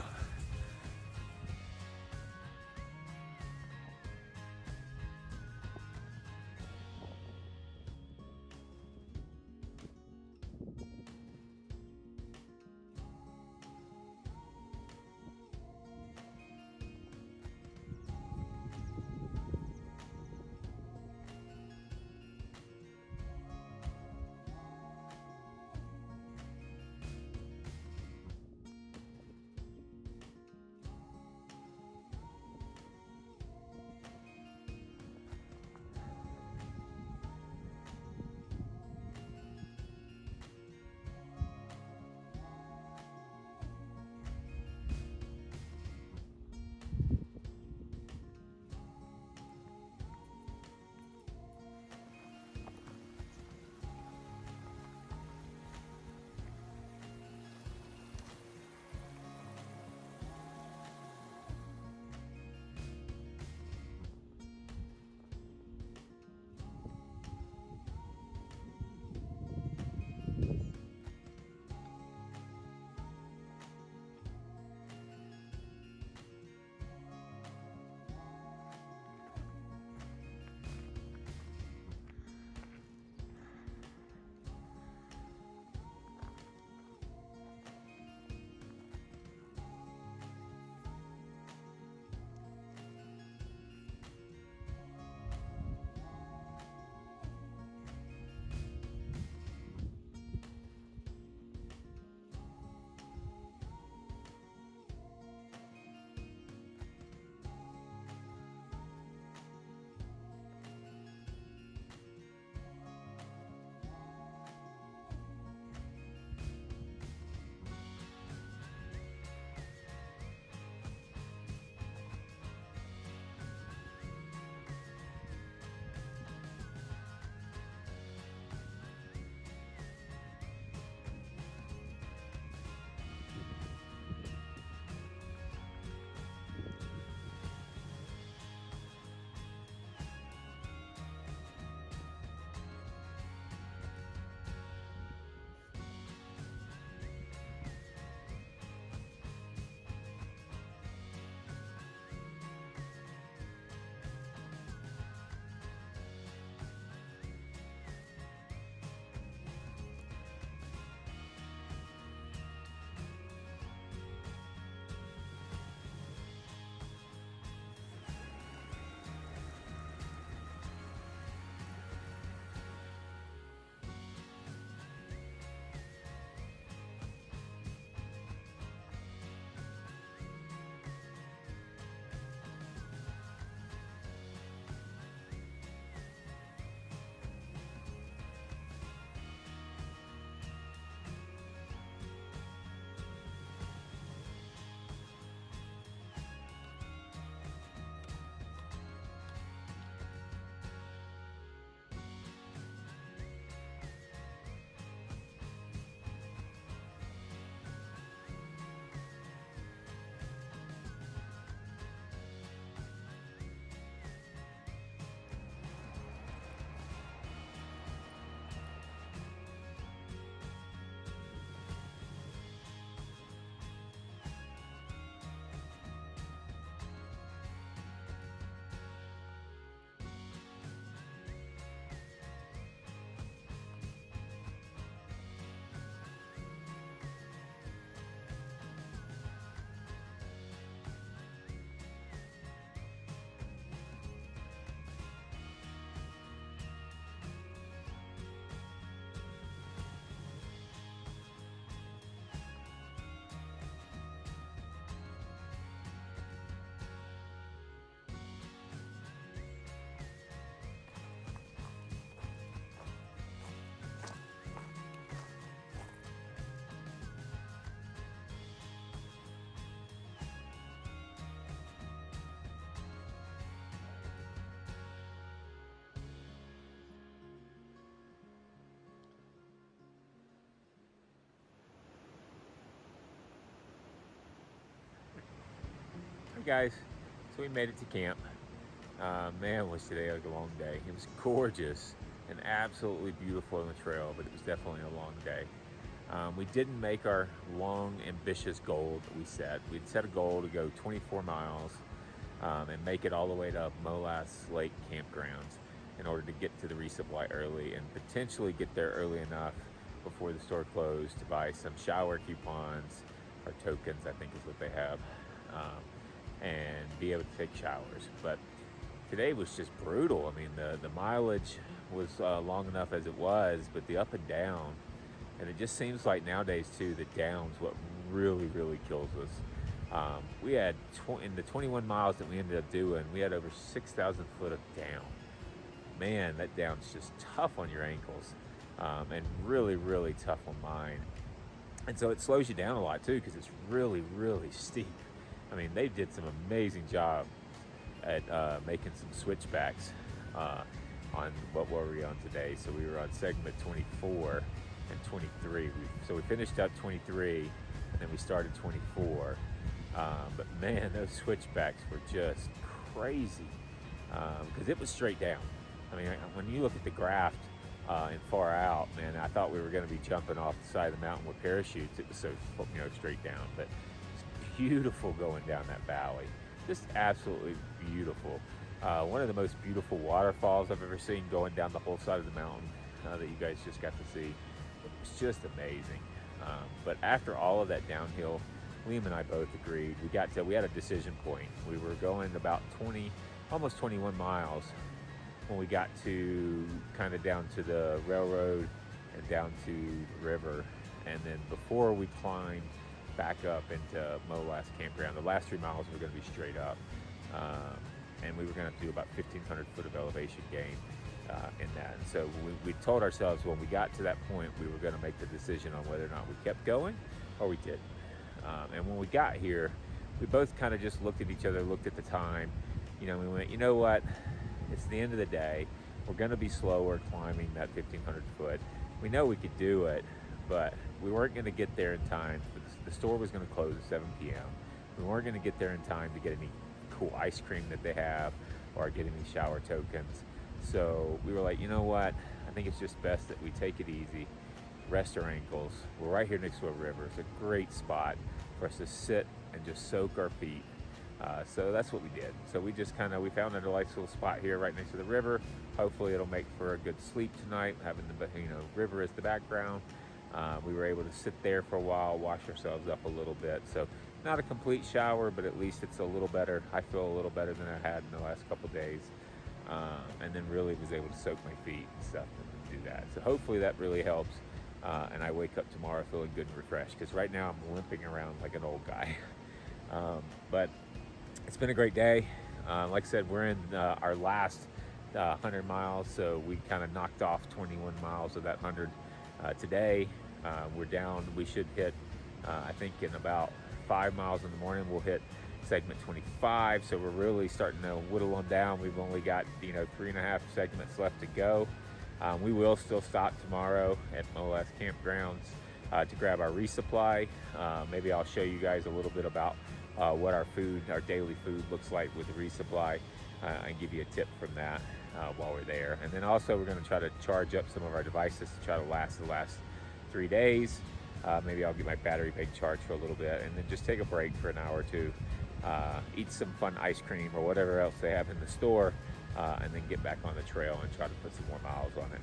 guys, so we made it to camp. Man, was today a long day. It was gorgeous and absolutely beautiful on the trail, but it was definitely a long day. We didn't make our long, ambitious goal that we set. We'd set a goal to go 24 miles and make it all the way to Molas Lake campgrounds in order to get to the resupply early and potentially get there early enough before the store closed to buy some shower coupons or tokens, I think is what they have, and be able to take showers. But today was just brutal. I mean, the mileage was long enough as it was, but the up and down, and it just seems like nowadays too, the down's what really, really kills us. We had, in the 21 miles that we ended up doing, we had over 6,000 foot of down. Man, that down's just tough on your ankles, and really, really tough on mine. And so it slows you down a lot too, because it's really, really steep. I mean, they did some amazing job at making some switchbacks on what were we on today. So we were on segment 24 and 23. So we finished up 23, and then we started 24. But man, those switchbacks were just crazy, because it was straight down. I mean, when you look at the graph and far out, man, I thought we were going to be jumping off the side of the mountain with parachutes. It was so, straight down. But it's beautiful going down that valley. Just absolutely beautiful. One of the most beautiful waterfalls I've ever seen going down the whole side of the mountain that you guys just got to see. It was just amazing. But after all of that downhill, Liam and I both agreed. We had a decision point. We were going about almost 21 miles when we got to kind of down to the railroad and down to the river. And then before we climbed back up into Molas campground, the last 3 miles were going to be straight up. And we were going to do about 1,500 foot of elevation gain in that. And so we told ourselves when we got to that point, we were going to make the decision on whether or not we kept going or we didn't. And when we got here, we both kind of just looked at each other, looked at the time. We went, you know what? It's the end of the day. We're going to be slower climbing that 1,500 foot. We know we could do it, but we weren't going to get there in time. The store was going to close at 7 p.m. We weren't going to get there in time to get any cool ice cream that they have or get any shower tokens. So we were like, you know what? I think it's just best that we take it easy, rest our ankles. We're right here next to a river. It's a great spot for us to sit and just soak our feet. So that's what we did. So we just we found a nice little spot here right next to the river. Hopefully it'll make for a good sleep tonight, having the river as the background. We were able to sit there for a while, wash ourselves up a little bit. So not a complete shower, but at least it's a little better. I feel a little better than I had in the last couple days. And then really was able to soak my feet and stuff and do that. So hopefully that really helps. And I wake up tomorrow feeling good and refreshed, because right now I'm limping around like an old guy. But it's been a great day. Like I said, we're in our last 100 miles, so we kind of knocked off 21 miles of that 100 today. We're down. We should hit, I think in about 5 miles in the morning, we'll hit segment 25. So we're really starting to whittle them down. We've only got 3.5 segments left to go. We will still stop tomorrow at Molas campgrounds to grab our resupply. Maybe I'll show you guys a little bit about what our daily food looks like with the resupply, and give you a tip from that while we're there. And then also we're going to try to charge up some of our devices to try to last the last 3 days. Maybe I'll get my battery bank charged for a little bit, and then just take a break for an hour or two, eat some fun ice cream or whatever else they have in the store, and then get back on the trail and try to put some more miles on it.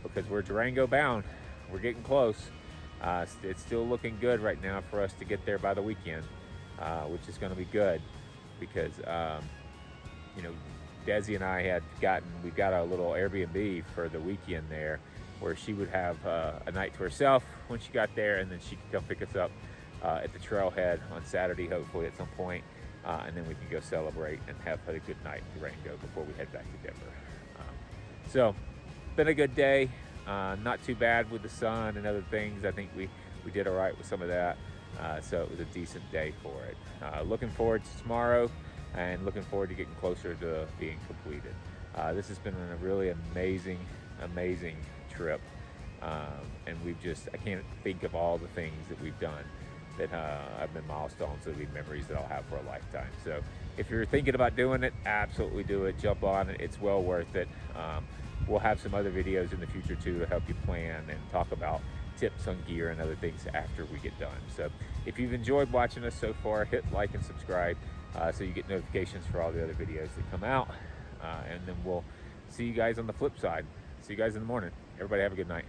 Because we're Durango bound. We're getting close. It's still looking good right now for us to get there by the weekend, which is going to be good, because Desi and I we got a little Airbnb for the weekend there, where she would have a night to herself when she got there, and then she could come pick us up at the trailhead on Saturday, hopefully at some point, and then we can go celebrate and have a good night in Durango before we head back to Denver. So, been a good day. Not too bad with the sun and other things. I think we did all right with some of that. So it was a decent day for it. Looking forward to tomorrow, and looking forward to getting closer to being completed. This has been a really amazing trip. And I can't think of all the things that we've done that have been milestones. That'll be memories that I'll have for a lifetime. So if you're thinking about doing it, absolutely do it. Jump on it. It's well worth it. We'll have some other videos in the future too to help you plan and talk about tips on gear and other things after we get done. So if you've enjoyed watching us so far, hit like and subscribe so you get notifications for all the other videos that come out. And then we'll see you guys on the flip side. See you guys in the morning. Everybody have a good night.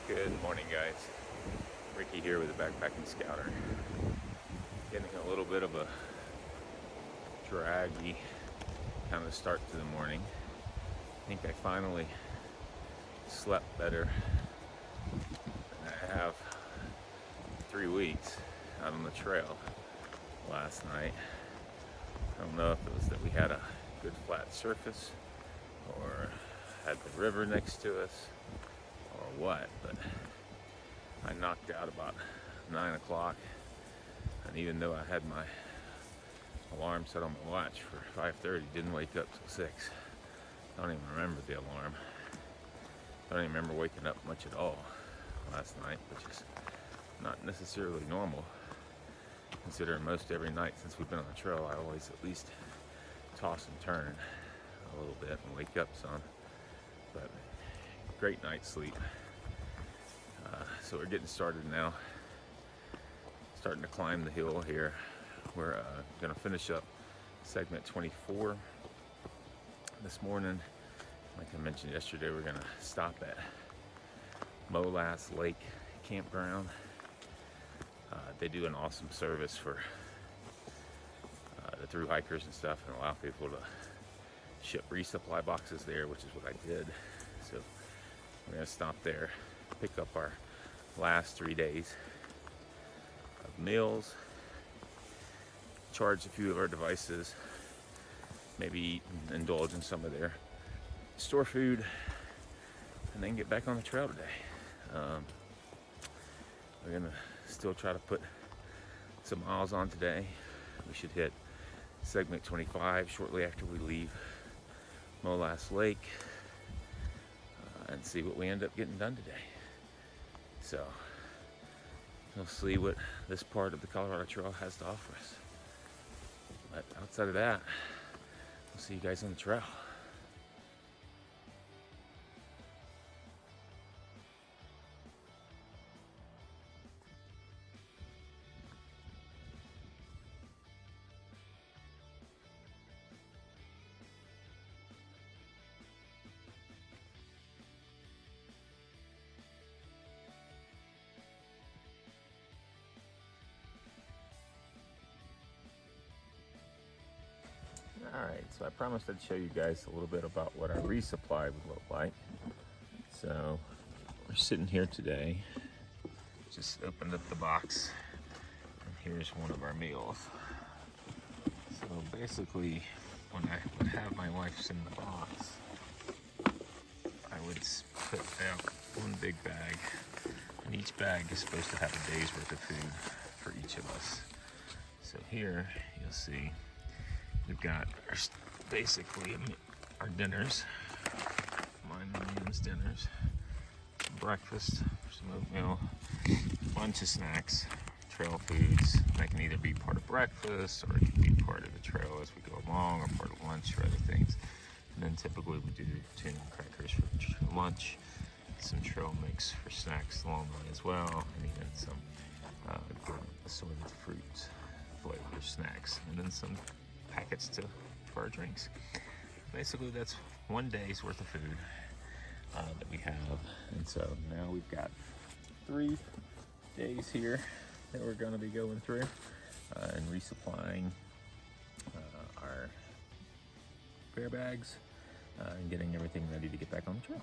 Good morning, guys. Ricky here with the Backpacking Scouter. Getting a little bit of a draggy kind of start to the morning. I think I finally slept better than I have 3 weeks out on the trail last night. I don't know if it was that we had a good flat surface or had the river next to us or what, but I knocked out about 9 o'clock, and even though I had my alarm set on my watch for 5:30, didn't wake up till 6. Don't even remember the alarm. Don't even remember waking up much at all last night, which is not necessarily normal, considering most every night since we've been on the trail I always at least toss and turn a little bit and wake up some. But great night's sleep. So we're getting started now. Starting to climb the hill here. We're gonna finish up segment 24 this morning. Like I mentioned yesterday, we're gonna stop at Molass Lake Campground. They do an awesome service for the Thru-Hikers and stuff, and allow people to ship resupply boxes there, which is what I did. So we're gonna stop there, pick up our last 3 days of meals, charge a few of our devices, maybe eat and indulge in some of their store food, and then get back on the trail today. We're gonna still try to put some miles on today. We should hit segment 25 shortly after we leave Molass Lake, and see what we end up getting done today. So we'll see what this part of the Colorado Trail has to offer us. But outside of that, we'll see you guys on the trail. Alright, so I promised I'd show you guys a little bit about what our resupply would look like. So we're sitting here today, just opened up the box, and here's one of our meals. So basically, when I would have my wife send the box, I would put out one big bag, and each bag is supposed to have a day's worth of food for each of us. So here, you'll see we've got basically our dinners, mine and Ian's dinners, some breakfast, some oatmeal, a bunch of snacks, trail foods. That can either be part of breakfast or it can be part of the trail as we go along, or part of lunch or other things. And then typically we do tuna and crackers for lunch, some trail mix for snacks along the way as well, and even some assorted fruits, flavor snacks, and then some packets for our drinks. Basically, that's 1 day's worth of food that we have. And so now we've got 3 days here that we're going to be going through and resupplying our bear bags and getting everything ready to get back on the trail.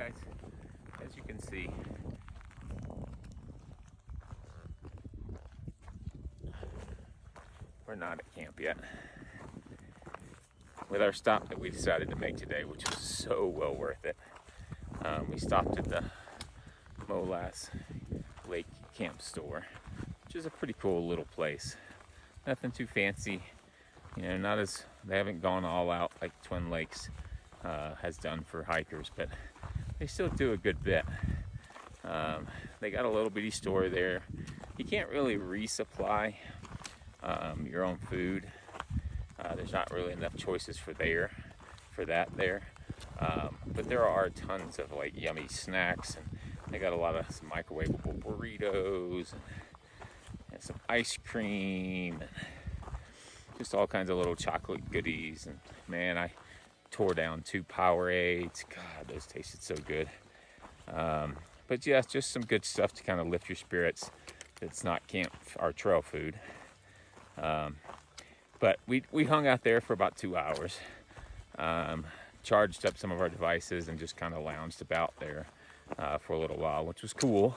guys, as you can see, we're not at camp yet. With our stop that we decided to make today, which was so well worth it, we stopped at the Molass Lake Camp Store, which is a pretty cool little place. Nothing too fancy, you know, not as, they haven't gone all out like Twin Lakes has done for hikers, but they still do a good bit. They got a little bitty store there. You can't really resupply your own food. There's not really enough choices for that there. But there are tons of like yummy snacks, and they got a lot of some microwavable burritos and some ice cream and just all kinds of little chocolate goodies. And man, I tore down 2 Powerades. God, those tasted so good. But yeah, just some good stuff to kind of lift your spirits. It's not camp or trail food. But we hung out there for about 2 hours, charged up some of our devices, and just kind of lounged about there for a little while, which was cool.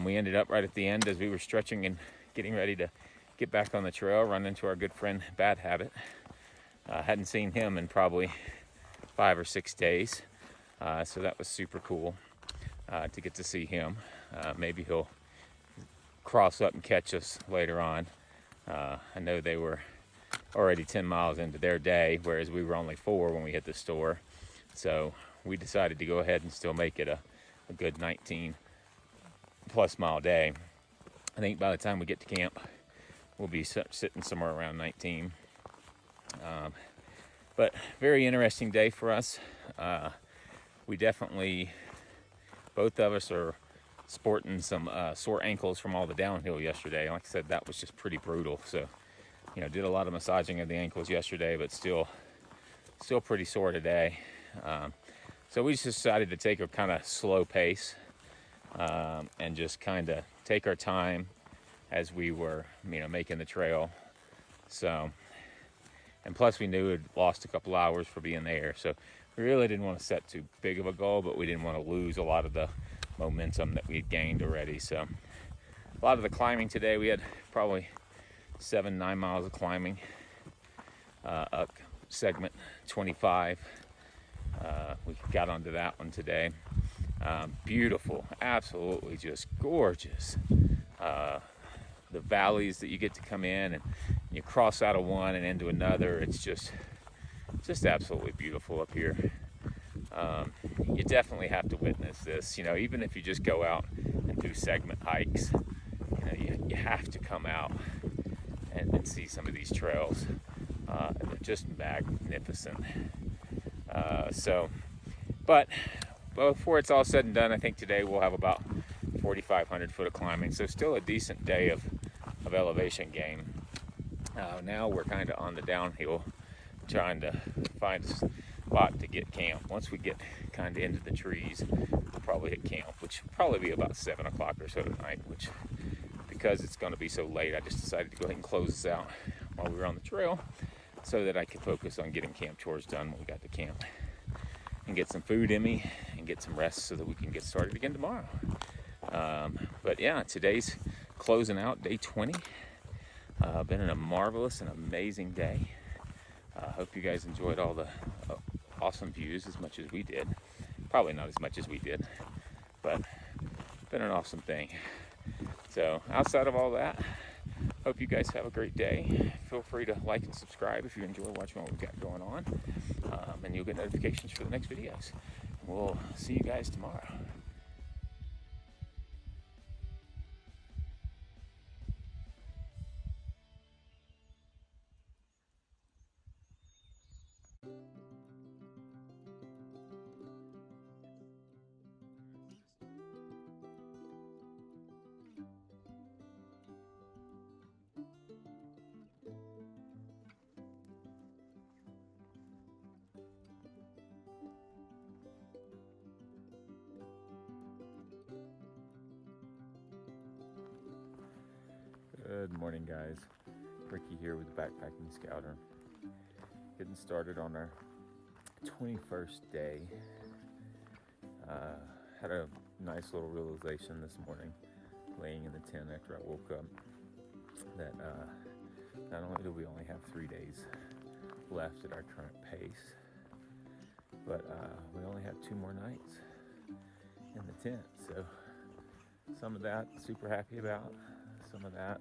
We ended up right at the end, as we were stretching and getting ready to get back on the trail, run into our good friend Bad Habit. Hadn't seen him in probably 5 or 6 days, so that was super cool to get to see him. Maybe he'll cross up and catch us later on. I know they were already 10 miles into their day, whereas we were only 4 when we hit the store. So we decided to go ahead and still make it a good 19 plus mile day. I think by the time we get to camp, we'll be sitting somewhere around 19. But very interesting day for us. We definitely, both of us are sporting some sore ankles from all the downhill yesterday. Like I said, that was just pretty brutal. So, you know, did a lot of massaging of the ankles yesterday, but still pretty sore today. So we just decided to take a kind of slow pace and just kind of take our time as we were, you know, making the trail. So, and plus we knew we'd lost a couple hours for being there. So we really didn't want to set too big of a goal, but we didn't want to lose a lot of the momentum that we'd gained already. So a lot of the climbing today, we had probably 7-9 miles of climbing up segment 25. We got onto that one today. Beautiful, absolutely just gorgeous. The valleys that you get to come in, and you cross out of one and into another. It's just absolutely beautiful up here. You definitely have to witness this. You know, even if you just go out and do segment hikes, you know, you have to come out and see some of these trails. They're just magnificent. But before it's all said and done, I think today we'll have about 4,500 foot of climbing. So still a decent day of elevation gain. Now we're kind of on the downhill, trying to find a spot to get camp. Once we get kind of into the trees, we'll probably hit camp, which will probably be about 7 o'clock or so tonight, which, because it's going to be so late, I just decided to go ahead and close this out while we were on the trail so that I could focus on getting camp chores done when we got to camp and get some food in me and get some rest so that we can get started again tomorrow. But yeah, today's closing out day 20. Been a marvelous and amazing day. Hope you guys enjoyed all the awesome views as much as we did. Probably not as much as we did, but been an awesome thing. So outside of all that, hope you guys have a great day. Feel free to like and subscribe if you enjoy watching what we've got going on, and you'll get notifications for the next videos. We'll see you guys tomorrow. Good morning, guys. Ricky here with the Backpacking Scouter. Getting started on our 21st day. Had a nice little realization this morning, laying in the tent after I woke up, that not only do we only have 3 days left at our current pace, but we only have 2 more nights in the tent. So some of that super happy about, some of that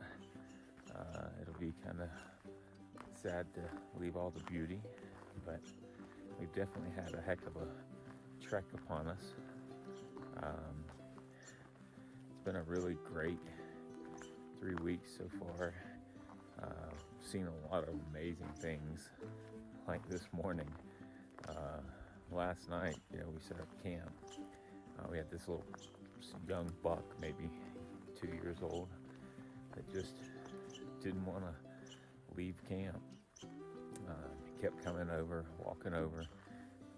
it'll be kind of sad to leave all the beauty, but we've definitely had a heck of a trek upon us. It's been a really great 3 weeks so far. Seen a lot of amazing things, like this morning. Last night, we set up camp. We had this little young buck, maybe 2 years old, that just didn't want to leave camp. He kept coming over, walking over. It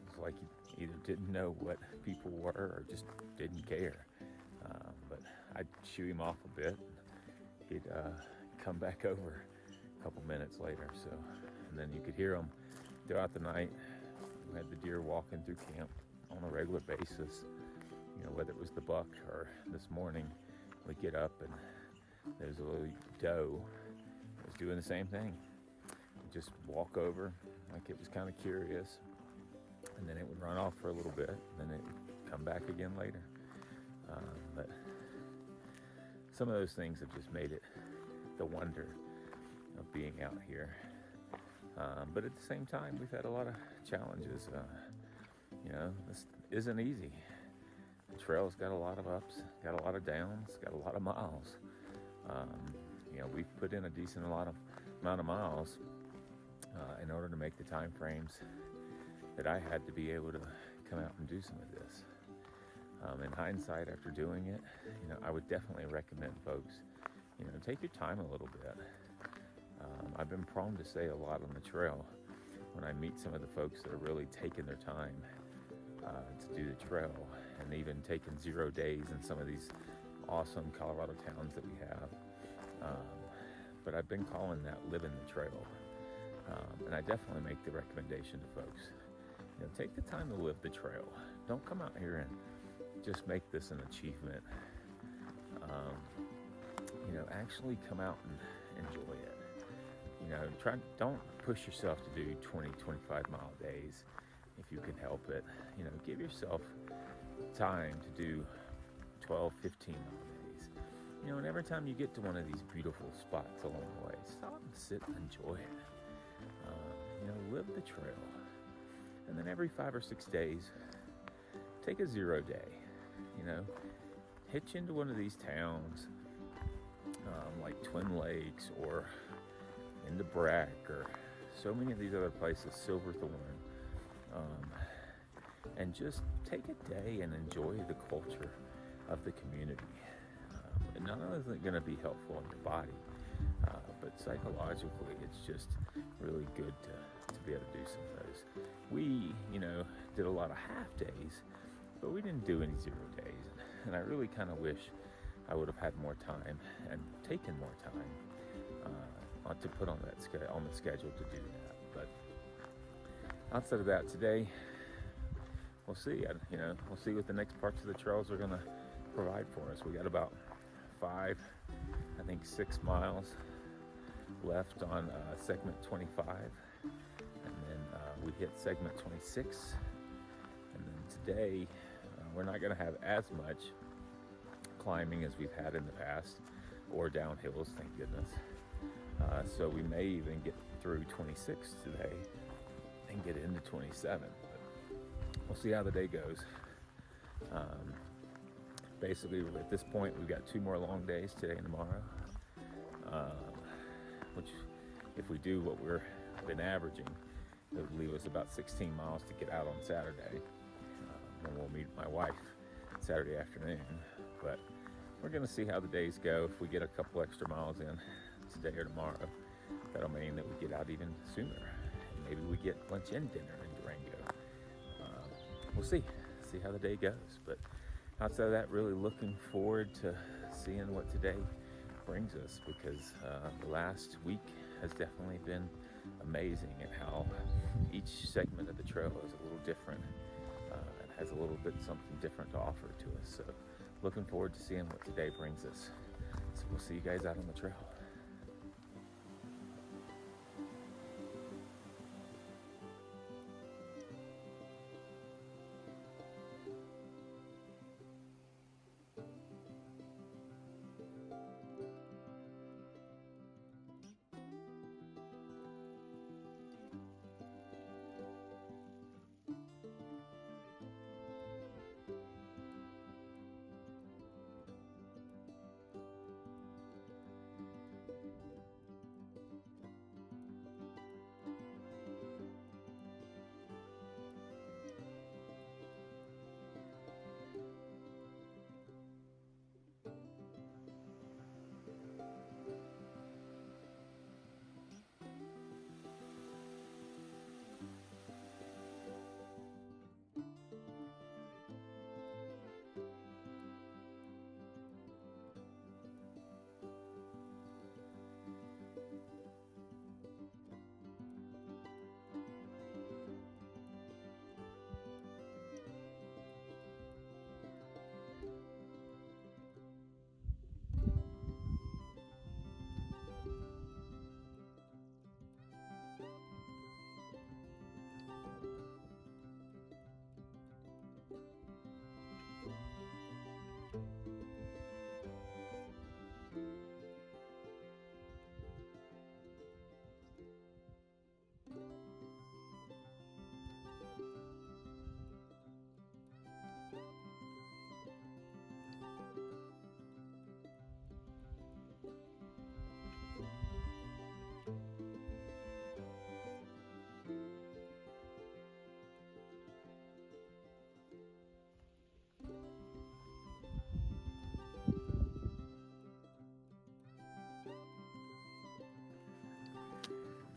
was like he either didn't know what people were or just didn't care. But I'd shoo him off a bit. He'd come back over a couple minutes later. And then you could hear him throughout the night. We had the deer walking through camp on a regular basis. Whether it was the buck or this morning, we get up and there's a little doe that was doing the same thing. It'd just walk over like it was kind of curious, and then it would run off for a little bit, and then it would come back again later. But some of those things have just made it the wonder of being out here. But at the same time, we've had a lot of challenges. This isn't easy. The trail's got a lot of ups, got a lot of downs, got a lot of miles. We've put in a decent amount of miles in order to make the time frames that I had to be able to come out and do some of this. In hindsight, after doing it, I would definitely recommend folks, take your time a little bit. I've been prone to say a lot on the trail when I meet some of the folks that are really taking their time to do the trail, and even taking 0 days in some of these awesome Colorado towns that we have. But I've been calling that living the trail. And I definitely make the recommendation to folks, take the time to live the trail. Don't come out here and just make this an achievement. Actually come out and enjoy it. Don't push yourself to do 20, 25 mile days if you can help it. Give yourself time to do 12, 15 mile days. And every time you get to one of these beautiful spots along the way, stop and sit and enjoy it. Live the trail. And then every 5 or 6 days, take a 0 day. Hitch into one of these towns, like Twin Lakes or into Brack or so many of these other places, Silverthorne, and just take a day and enjoy the culture of the community. And not only is it going to be helpful in your body, but psychologically, it's just really good to be able to do some of those. We, did a lot of half days, but we didn't do any 0 days. And I really kind of wish I would have had more time and taken more time to put on the schedule to do that. But outside of that, today, we'll see. We'll see what the next parts of the trails are going to provide for us. We got about 6 miles left on segment 25, and then we hit segment 26, and then today we're not going to have as much climbing as we've had in the past, or downhills, thank goodness. So we may even get through 26 today and get into 27, but we'll see how the day goes. Basically, at this point, we've got 2 more long days, today and tomorrow, which, if we do what we've been averaging, it would leave us about 16 miles to get out on Saturday. And we'll meet my wife Saturday afternoon. But we're going to see how the days go. If we get a couple extra miles in today or tomorrow, that'll mean that we get out even sooner. And maybe we get lunch and dinner in Durango. We'll see how the day goes. But outside of that, really looking forward to seeing what today brings us, because the last week has definitely been amazing at how each segment of the trail is a little different, and has a little bit something different to offer to us. So looking forward to seeing what today brings us. So we'll see you guys out on the trail.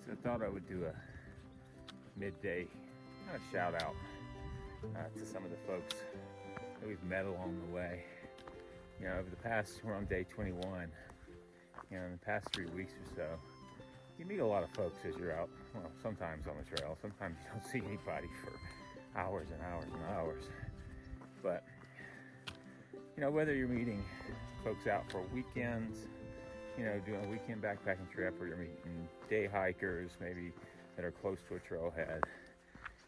So I thought I would do a midday kind of shout out to some of the folks that we've met along the way. You know, over the past, we're on day 21. You know, in the past 3 weeks or so, you meet a lot of folks as you're out, well, sometimes on the trail. Sometimes you don't see anybody for hours and hours and hours. But, you know, whether you're meeting folks out for weekends, you know, doing a weekend backpacking trip, or you're meeting day hikers maybe that are close to a trailhead,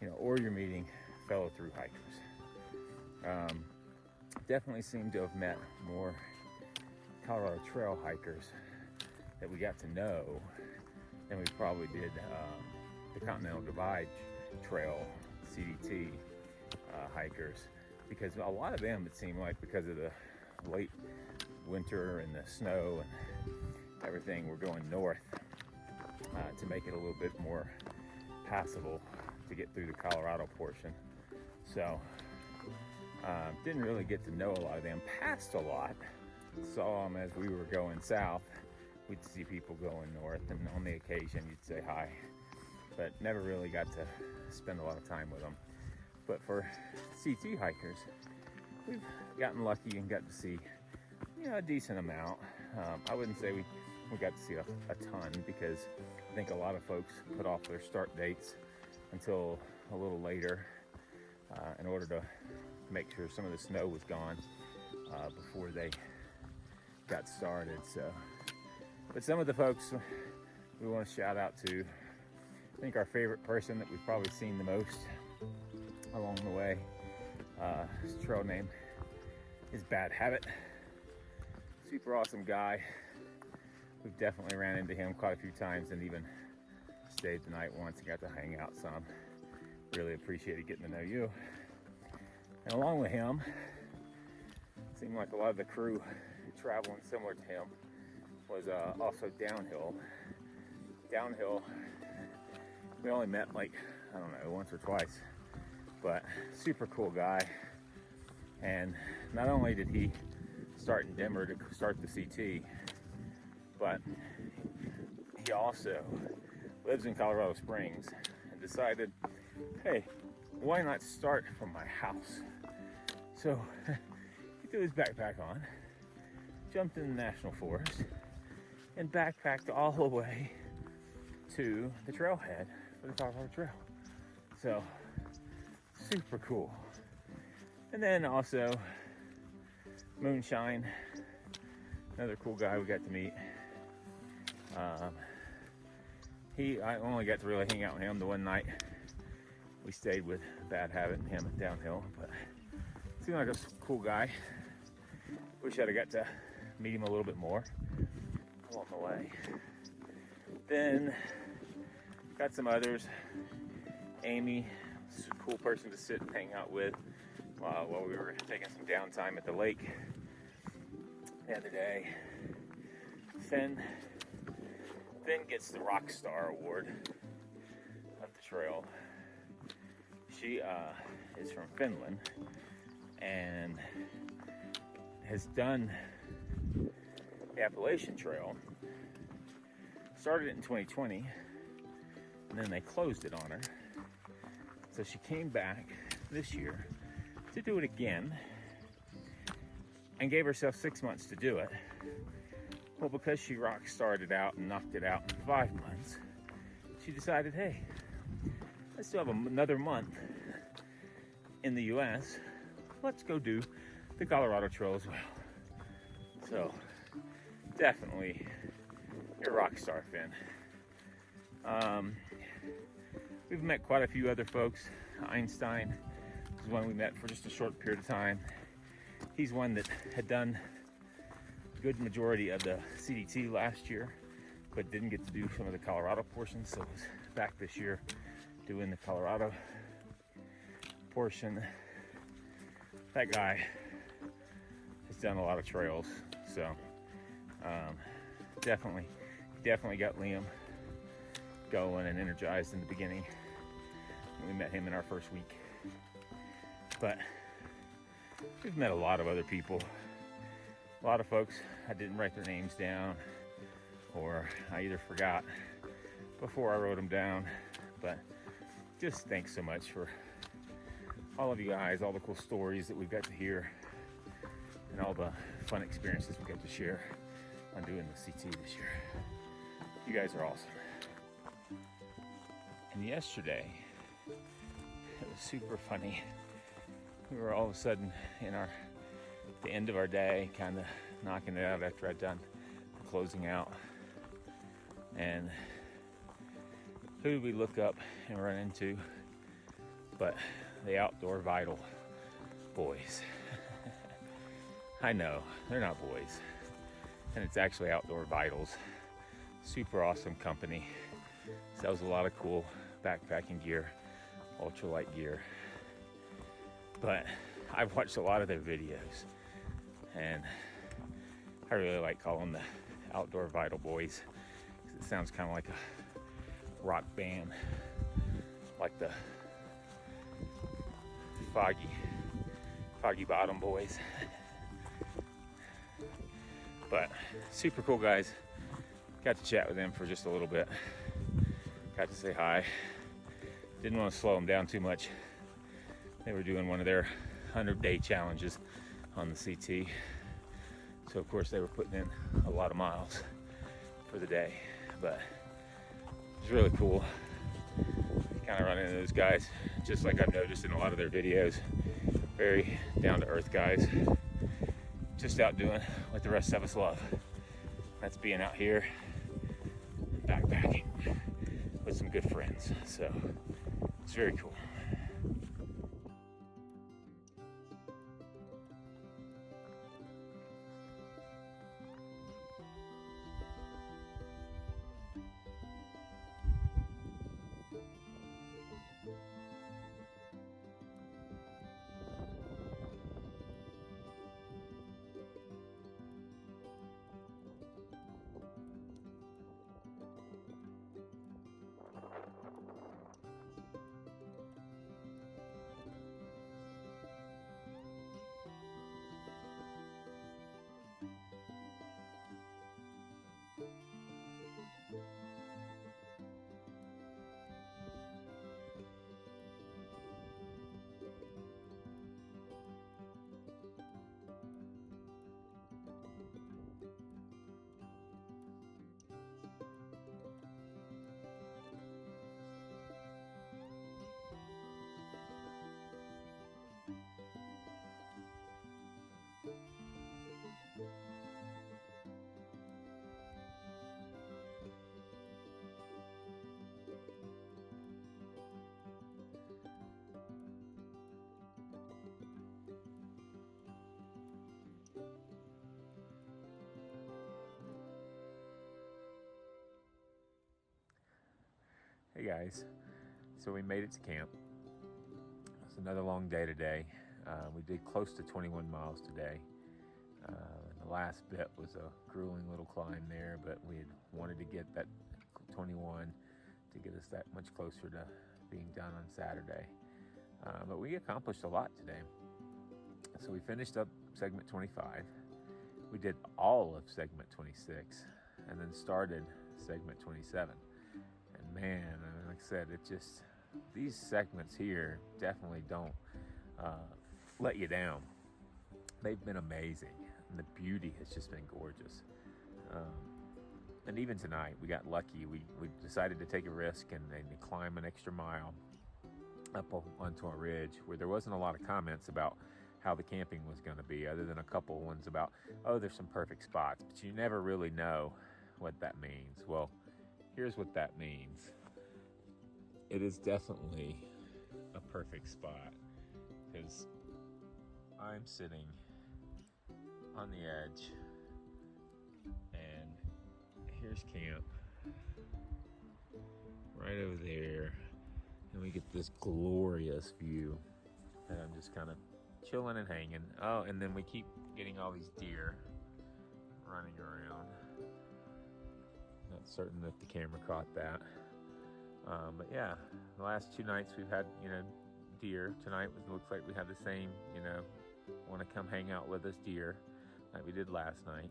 you know, or you're meeting fellow thru-hikers. Definitely seem to have met more Colorado trail hikers that we got to know than we probably did the Continental Divide Trail CDT hikers, because a lot of them, it seemed like, because of the late winter and the snow and everything, we're going north to make it a little bit more passable to get through the Colorado portion. So didn't really get to know a lot of them. Passed a lot, saw them as we were going south. We'd see people going north, and on the occasion you'd say hi, but never really got to spend a lot of time with them. But for CT hikers, we've gotten lucky and got to see, you know, a decent amount. I wouldn't say we got to see a ton, because I think a lot of folks put off their start dates until a little later in order to make sure some of the snow was gone before they got started. So, but some of the folks we want to shout out to, I think our favorite person that we've probably seen the most along the way, his trail name is Bad Habit. Super awesome guy. We've definitely ran into him quite a few times and even stayed the night once and got to hang out some. Really appreciated getting to know you. And along with him, it seemed like a lot of the crew traveling similar to him was also downhill. Downhill, we only met like, I don't know, once or twice, but super cool guy. And not only did he start in Denver to start the CT, but he also lives in Colorado Springs and decided, hey, why not start from my house? So he threw his backpack on, jumped in the national forest, and backpacked all the way to the trailhead for the Thru-Hike Trail. So super cool. And then also Moonshine, another cool guy we got to meet. I only got to really hang out with him the one night we stayed with Bad Habit and him at Downhill, but seemed like a cool guy. Wish I'd have got to meet him a little bit more along the way. Then got some others. Amy, a cool person to sit and hang out with while we were taking some downtime at the lake the other day. Finn gets the rock star award of the trail. She is from Finland and has done the Appalachian Trail. Started it in 2020, and then they closed it on her. So she came back this year to do it again and gave herself 6 months to do it. Well, because she rock started out and knocked it out in 5 months, she decided, hey, I still have another month in the US. Let's go do the Colorado Trail as well. So definitely your rock star, Finn. We've met quite a few other folks. Einstein is one we met for just a short period of time. He's one that had done a good majority of the CDT last year, but didn't get to do some of the Colorado portions, so was back this year doing the Colorado portion. That guy has done a lot of trails, so definitely got Liam going and energized in the beginning. We met him in our first week, but we've met a lot of other people, a lot of folks I didn't write their names down, or I either forgot before I wrote them down. But just thanks so much for all of you guys, all the cool stories that we've got to hear, and all the fun experiences we got to share on doing the CT this year. You guys are awesome. And yesterday, it was super funny. We were all of a sudden in the end of our day, kind of knocking it out after I'd done the closing out. And who did we look up and run into but the Outdoor Vital boys. I know, they're not boys. And it's actually Outdoor Vitals. Super awesome company. Sells a lot of cool backpacking gear, ultralight gear. But I've watched a lot of their videos, and I really like calling them the Outdoor Vital Boys, because it sounds kind of like a rock band, like the Foggy Bottom Boys. But super cool guys. Got to chat with them for just a little bit. Got to say hi. Didn't want to slow them down too much. They were doing one of their 100-day challenges on the CT. So of course they were putting in a lot of miles for the day. But it was really cool. Kind of run into those guys, just like I've noticed in a lot of their videos. Very down-to-earth guys. Just out doing what the rest of us love. That's being out here backpacking with some good friends. So it's very cool. Hey guys, so we made it to camp. It's another long day today. We did close to 21 miles today. The last bit was a grueling little climb there, but we had wanted to get that 21 to get us that much closer to being done on Saturday. But we accomplished a lot today. So we finished up segment 25. We did all of segment 26 and then started segment 27. And man, like I said, these segments here definitely don't let you down. They've been amazing, and the beauty has just been gorgeous. And even tonight, we got lucky. We decided to take a risk and climb an extra mile up onto a ridge where there wasn't a lot of comments about how the camping was going to be, other than a couple ones about, oh, there's some perfect spots, but you never really know what that means. Well, here's what that means. It is definitely a perfect spot, because I'm sitting on the edge and here's camp right over there, and we get this glorious view, and I'm just kind of chilling and hanging. Oh, and then we keep getting all these deer running around. Not certain that the camera caught that. But yeah, the last 2 nights we've had, deer. Tonight looks like we have the same, want to come hang out with us deer like we did last night.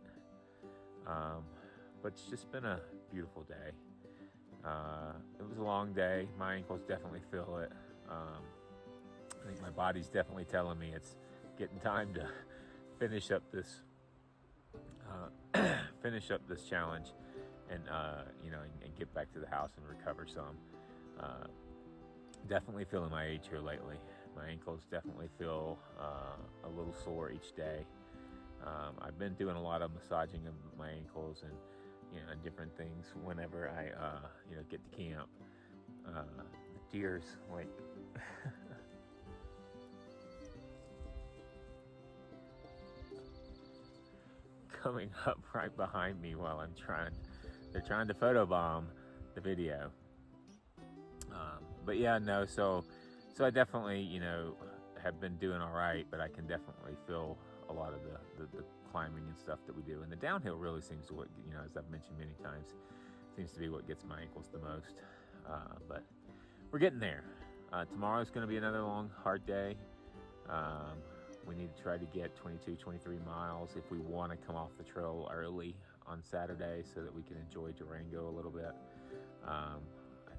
But it's just been a beautiful day. It was a long day. My ankles definitely feel it. I think my body's definitely telling me it's getting time to finish up this challenge, and and get back to the house and recover some. Definitely feeling my age here lately. My ankles definitely feel a little sore each day. I've been doing a lot of massaging of my ankles and and different things whenever I get to camp. The deer's like coming up right behind me while they're trying to photobomb the video. But yeah, no, so I definitely, have been doing all right, but I can definitely feel a lot of the climbing and stuff that we do. And the downhill really seems to, as I've mentioned many times, seems to be what gets my ankles the most. But we're getting there. Tomorrow's going to be another long, hard day. We need to try to get 22, 23 miles if we want to come off the trail early on Saturday so that we can enjoy Durango a little bit.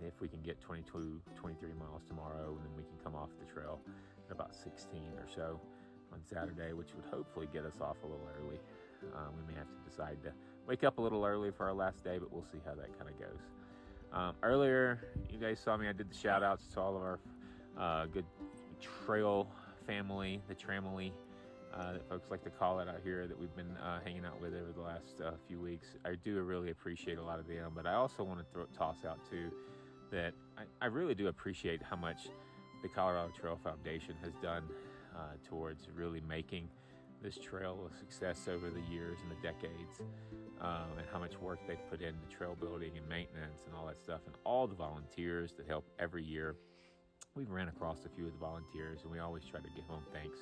And if we can get 22, 23 miles tomorrow, and then we can come off the trail at about 16 or so on Saturday, which would hopefully get us off a little early. We may have to decide to wake up a little early for our last day, but we'll see how that kind of goes. Earlier, you guys saw me, I did the shout outs to all of our good trail family, the tramily, that folks like to call it out here, that we've been hanging out with over the last few weeks. I do really appreciate a lot of them, but I also want to toss out too that I really do appreciate how much the Colorado Trail Foundation has done towards really making this trail a success over the years and the decades, and how much work they've put into trail building and maintenance and all that stuff, and all the volunteers that help every year. We've ran across a few of the volunteers, and we always try to give them thanks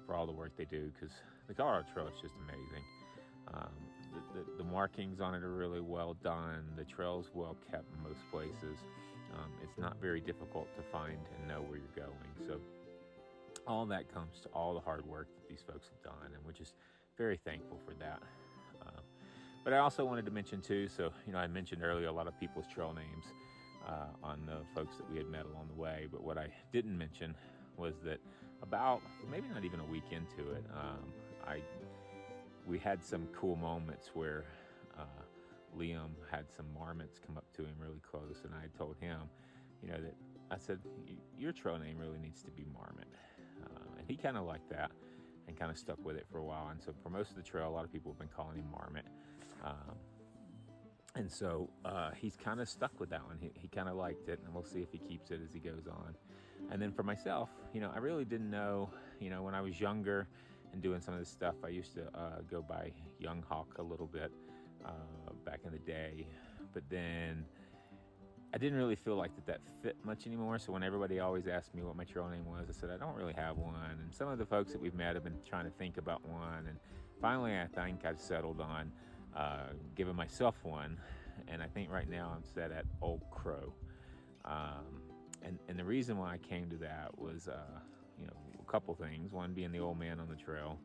for all the work they do, because the Colorado Trail is just amazing. The markings on it are really well done. The trail's well kept in most places. It's not very difficult to find and know where you're going. So all that comes to all the hard work that these folks have done, and we're just very thankful for that. But I also wanted to mention too, so I mentioned earlier a lot of people's trail names on the folks that we had met along the way, but what I didn't mention was that about maybe not even a week into it, we had some cool moments where Liam had some marmots come up to him really close, and I told him, that I said, your trail name really needs to be Marmot. And he kind of liked that and kind of stuck with it for a while. And so for most of the trail, a lot of people have been calling him Marmot. And so he's kind of stuck with that one. He kind of liked it, and we'll see if he keeps it as he goes on. And then for myself, I really didn't know, when I was younger and doing some of this stuff, I used to go by Young Hawk a little bit back in the day. But then I didn't really feel like that fit much anymore. So when everybody always asked me what my trail name was, I said I don't really have one. And some of the folks that we've met have been trying to think about one. And finally, I think I've settled on giving myself one. And I think right now I'm set at Old Crow. And the reason why I came to that was, you know, a couple things. One being the old man on the trail,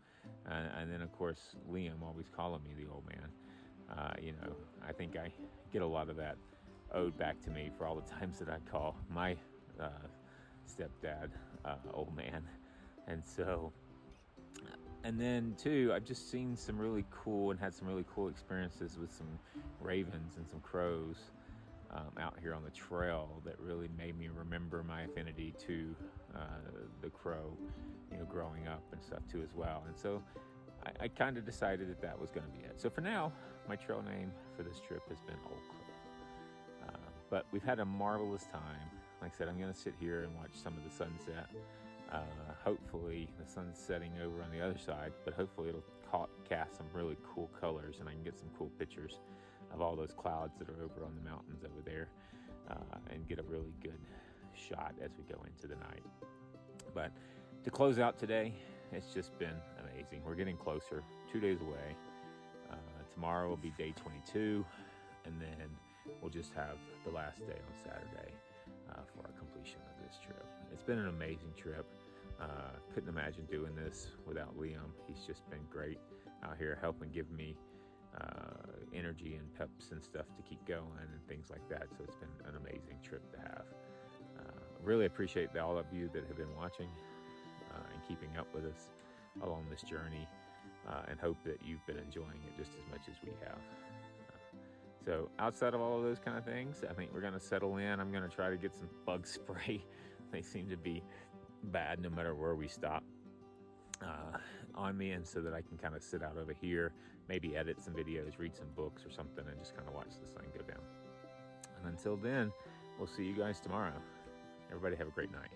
and then of course Liam always calling me the old man. You know, I think I get a lot of that owed back to me for all the times that I call my stepdad old man. And so, and then too, I've just seen some really cool and had some really cool experiences with some ravens and some crows out here on the trail that really made me remember my affinity to the crow, you know, growing up and stuff too as well. And so I kind of decided that that was going to be it. So for now, my trail name for this trip has been Old Crow. But we've had a marvelous time. Like I said, I'm going to sit here and watch some of the sunset. Hopefully the sun's setting over on the other side, but hopefully it'll cast some really cool colors and I can get some cool pictures of all those clouds that are over on the mountains over there, and get a really good shot as we go into the night. But to close out today, it's just been amazing. We're getting closer, 2 days away. Tomorrow will be day 22, and then we'll just have the last day on Saturday for our completion of this trip. It's been an amazing trip. Couldn't imagine doing this without Liam. He's just been great out here helping give me energy and peps and stuff to keep going and things like that. So it's been an amazing trip to have. Really appreciate all of you that have been watching and keeping up with us along this journey, and hope that you've been enjoying it just as much as we have. So outside of all of those kind of things, I think we're going to settle in. I'm going to try to get some bug spray. They seem to be bad no matter where we stop on me, and so that I can kind of sit out over here, maybe edit some videos, read some books or something, and just kind of watch this thing go down. And until then, we'll see you guys tomorrow. Everybody have a great night.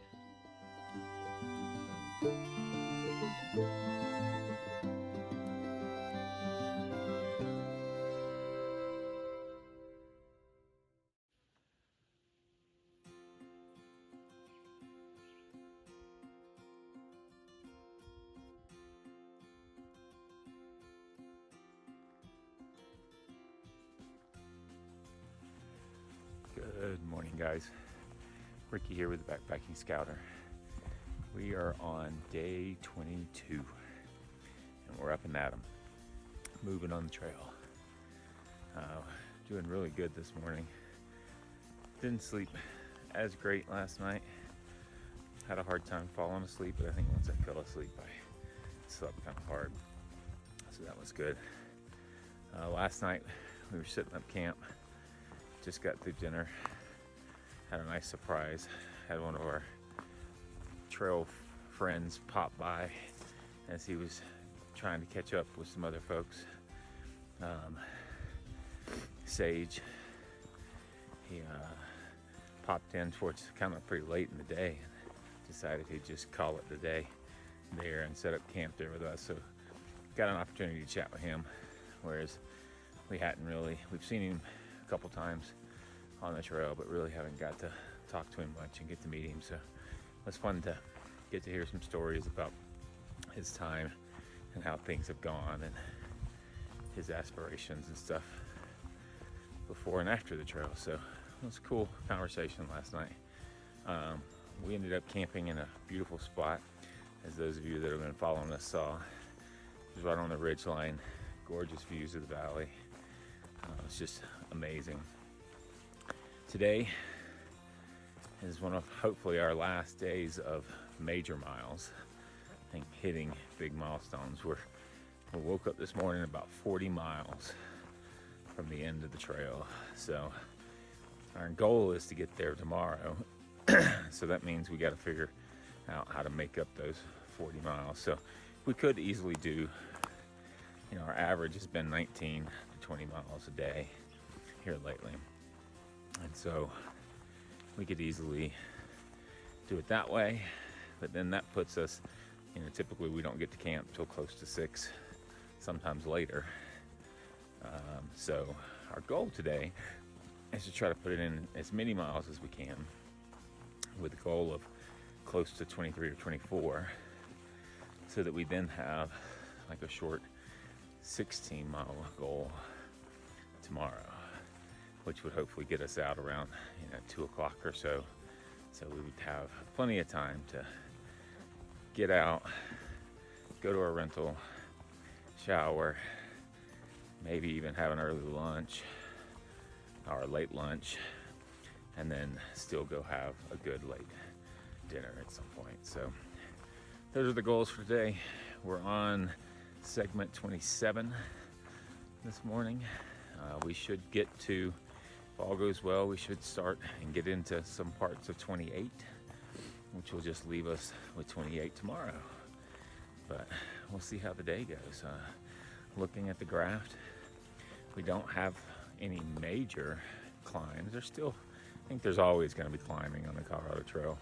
Good morning, guys. Ricky here with the Backpacking Scouter. We are on day 22 and we're up and at 'em, moving on the trail. Doing really good this morning. Didn't sleep as great last night. Had a hard time falling asleep, but I think once I fell asleep, I slept kind of hard. So that was good. Last night we were setting up camp. Just got through dinner. Had a nice surprise. Had one of our trail friends pop by as he was trying to catch up with some other folks. Sage, he popped in towards kind of pretty late in the day and decided he'd just call it the day there and set up camp there with us. So got an opportunity to chat with him, whereas we've seen him a couple times on the trail, but really haven't got to talk to him much and get to meet him. So it was fun to get to hear some stories about his time and how things have gone and his aspirations and stuff before and after the trail. So it was a cool conversation last night. We ended up camping in a beautiful spot, as those of you that have been following us saw. It was right on the ridge line, gorgeous views of the valley. It's just amazing. Today is one of hopefully our last days of major miles. I think hitting big milestones. We woke up this morning about 40 miles from the end of the trail. So our goal is to get there tomorrow. So that means we got to figure out how to make up those 40 miles. So we could easily do, our average has been 19 to 20 miles a day here lately. And so we could easily do it that way, but then that puts us, typically we don't get to camp till close to 6, sometimes later. So our goal today is to try to put it in as many miles as we can, with the goal of close to 23 or 24, so that we then have like a short 16-mile goal tomorrow, which would hopefully get us out around 2 o'clock or so. So we would have plenty of time to get out, go to our rental, shower, maybe even have an early lunch or a late lunch, and then still go have a good late dinner at some point. So those are the goals for today. We're on segment 27 this morning. We should get to, if all goes well, we should start and get into some parts of 28, which will just leave us with 28 tomorrow. But we'll see how the day goes. Looking at the graph, we don't have any major climbs. There's still, I think there's always going to be climbing on the Colorado Trail.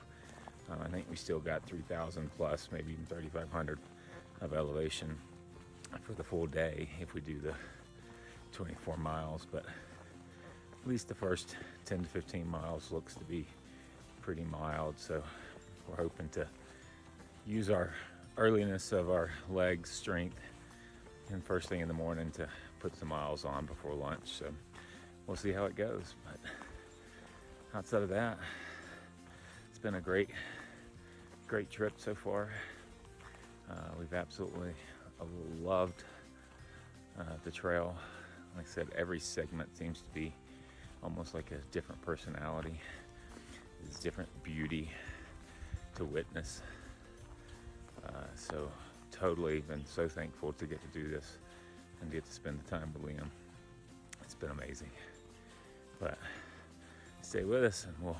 I think we still got 3,000 plus, maybe even 3,500 of elevation for the full day if we do the 24 miles. But at least the first 10 to 15 miles looks to be pretty mild. So we're hoping to use our earliness of our legs strength and first thing in the morning to put some miles on before lunch. So we'll see how it goes. But outside of that, it's been a great trip so far. We've absolutely loved the trail. Like I said, every segment seems to be almost like a different personality. There's different beauty to witness. So totally been so thankful to get to do this and get to spend the time with Liam. It's been amazing. But stay with us and we'll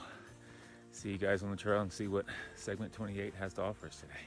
see you guys on the trail and see what segment 28 has to offer us today.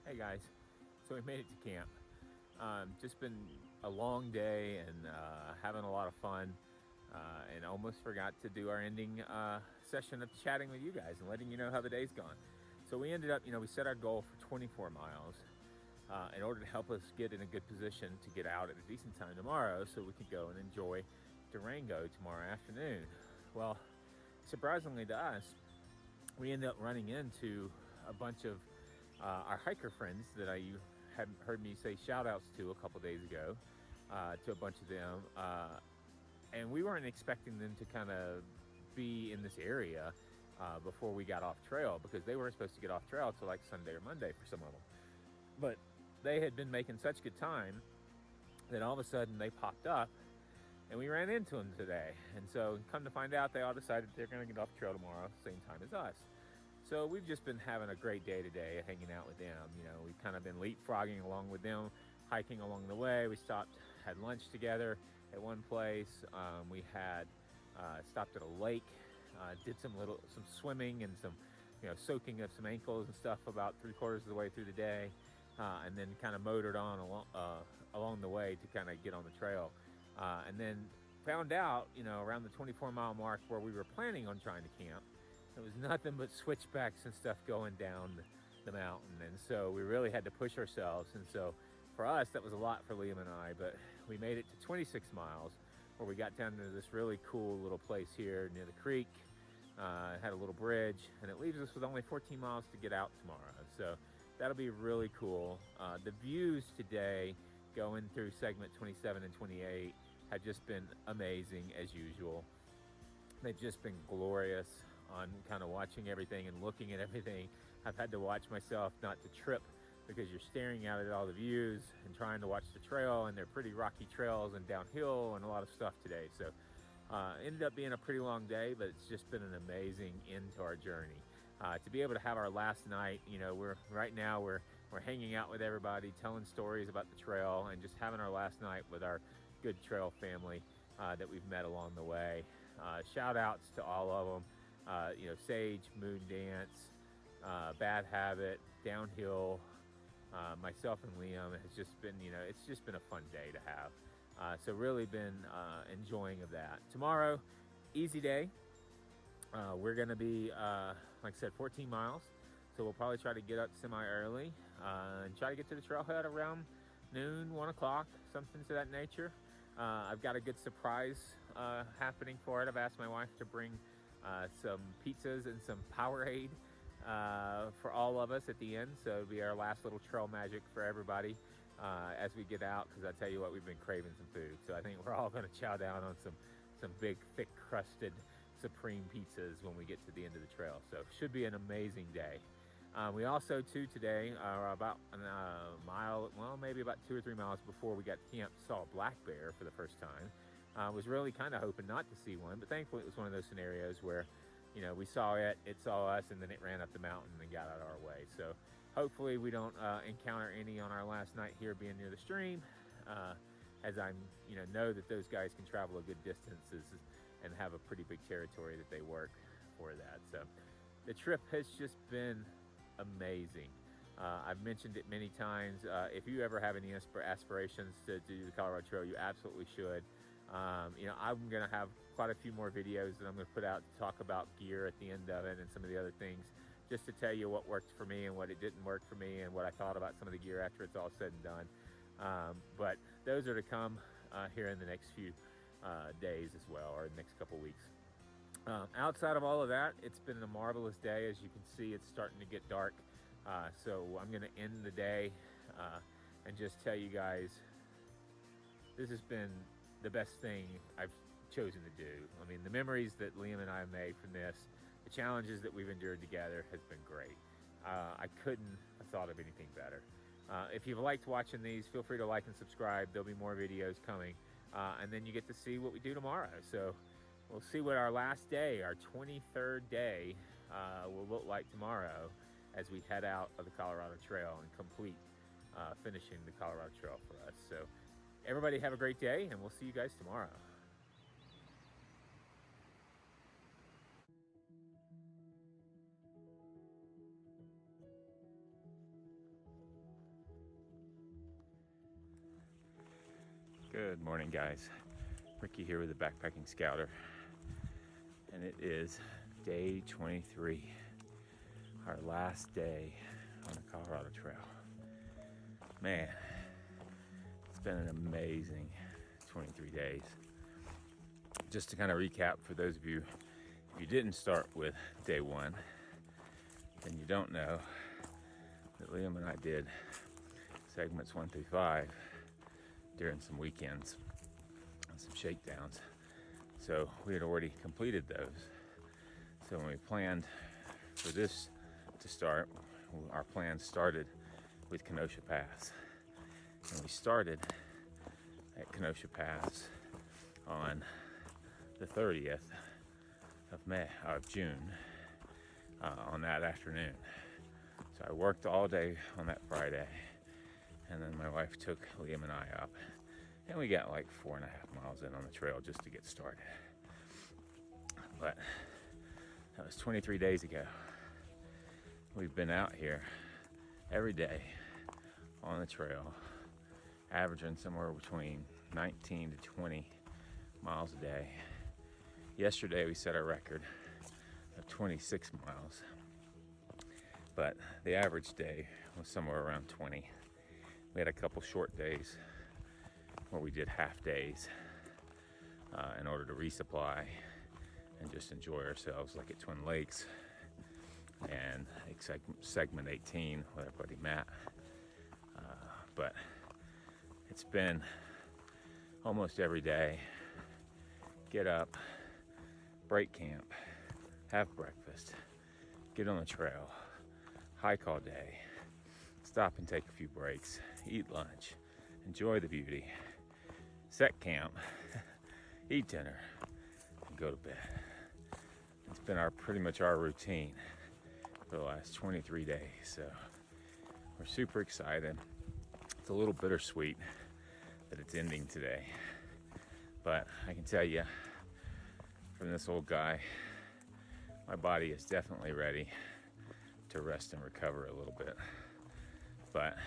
Hey guys, so we made it to camp. Just been a long day and having a lot of fun, and almost forgot to do our ending session of chatting with you guys and letting you know how the day's gone. So we ended up, we set our goal for 24 miles, in order to help us get in a good position to get out at a decent time tomorrow so we could go and enjoy Durango tomorrow afternoon. Well, surprisingly to us, we ended up running into a bunch of our hiker friends that you had heard me say shout outs to a couple days ago, to a bunch of them. And we weren't expecting them to kind of be in this area before we got off trail, because they weren't supposed to get off trail till like Sunday or Monday for some of them. But they had been making such good time that all of a sudden they popped up and we ran into them today. And so come to find out, they all decided they're going to get off trail tomorrow, same time as us. So we've just been having a great day today, hanging out with them. You know, we've kind of been leapfrogging along with them, hiking along the way. We stopped, had lunch together at one place. We had stopped at a lake, did some swimming and some, soaking of some ankles and stuff about 3/4 of the way through the day, and then kind of motored on along the way to kind of get on the trail, and then found out, around the 24-mile mark where we were planning on trying to camp, it was nothing but switchbacks and stuff going down the mountain, and so we really had to push ourselves. And so for us, that was a lot for Liam and I, but we made it to 26 miles where we got down to this really cool little place here near the creek. It had a little bridge, and it leaves us with only 14 miles to get out tomorrow. So that'll be really cool. The views today going through segment 27 and 28 have just been amazing as usual. They've just been glorious on kind of watching everything and looking at everything. I've had to watch myself not to trip, because you're staring out at all the views and trying to watch the trail, and they're pretty rocky trails and downhill and a lot of stuff today. So ended up being a pretty long day, but it's just been an amazing end to our journey. To be able to have our last night, we're hanging out with everybody, telling stories about the trail, and just having our last night with our good trail family that we've met along the way. Shout outs to all of them. Sage, Moon Dance, Bad Habit, Downhill, myself and Liam. It's just been a fun day to have. So really been enjoying of that. Tomorrow, easy day. We're gonna be, like I said, 14 miles. So we'll probably try to get up semi-early and try to get to the trailhead around noon, 1 o'clock, something to that nature. I've got a good surprise happening for it. I've asked my wife to bring some pizzas and some Powerade for all of us at the end. So it'll be our last little trail magic for everybody as we get out, because I tell you what, we've been craving some food. So I think we're all going to chow down on some big, thick crusted supreme pizzas when we get to the end of the trail. So should be an amazing day. We also today are about a mile, well, maybe about 2 or 3 miles before we got to camp, saw a black bear for the first time. Was really kind of hoping not to see one, but thankfully it was one of those scenarios where, we saw it saw us, and then it ran up the mountain and got out of our way. So hopefully we don't encounter any on our last night here being near the stream, as I'm, know that those guys can travel a good distances and have a pretty big territory that they work for that. So the trip has just been amazing. I've mentioned it many times. If you ever have any aspirations to do the Colorado Trail, you absolutely should. I'm gonna have quite a few more videos that I'm gonna put out to talk about gear at the end of it and some of the other things, just to tell you what worked for me and what it didn't work for me, and what I thought about some of the gear after it's all said and done. But those are to come here in the next few days as well, or the next couple weeks. Outside of all of that, it's been a marvelous day. As you can see, it's starting to get dark. So I'm gonna end the day and just tell you guys, this has been the best thing I've chosen to do. I mean, the memories that Liam and I have made from this, the challenges that we've endured together, has been great. I couldn't have thought of anything better. If you've liked watching these, feel free to like and subscribe. There'll be more videos coming, and then you get to see what we do tomorrow. So we'll see what our last day, our 23rd day, will look like tomorrow as we head out of the Colorado Trail and complete finishing the Colorado Trail for us. So everybody have a great day, and we'll see you guys tomorrow. Good morning, guys. Ricky here with the Backpacking Scouter, and it is day 23, our last day on the Colorado Trail. Man, it's been an amazing 23 days. Just to kind of recap for those of you, if you didn't start with day one, then you don't know that Liam and I did segments 1 through 5 during some weekends and some shakedowns. So we had already completed those. So when we planned for this to start, our plan started with Kenosha Pass. And we started at Kenosha Pass on the 30th of June on that afternoon. So I worked all day on that Friday, and then my wife took Liam and I up, and we got like 4.5 miles in on the trail just to get started. But that was 23 days ago. We've been out here every day on the trail, averaging somewhere between 19 to 20 miles a day. Yesterday we set our record of 26 miles, but the average day was somewhere around 20. We had a couple short days where we did half days in order to resupply and just enjoy ourselves, like at Twin Lakes and segment 18 with our buddy Matt. But it's been almost every day. Get up, break camp, have breakfast, get on the trail, hike all day, stop and take a few breaks, eat lunch, enjoy the beauty, set camp, eat dinner, and go to bed. It's been pretty much our routine for the last 23 days, so we're super excited. It's a little bittersweet that it's ending today, but I can tell you from this old guy, my body is definitely ready to rest and recover a little bit. But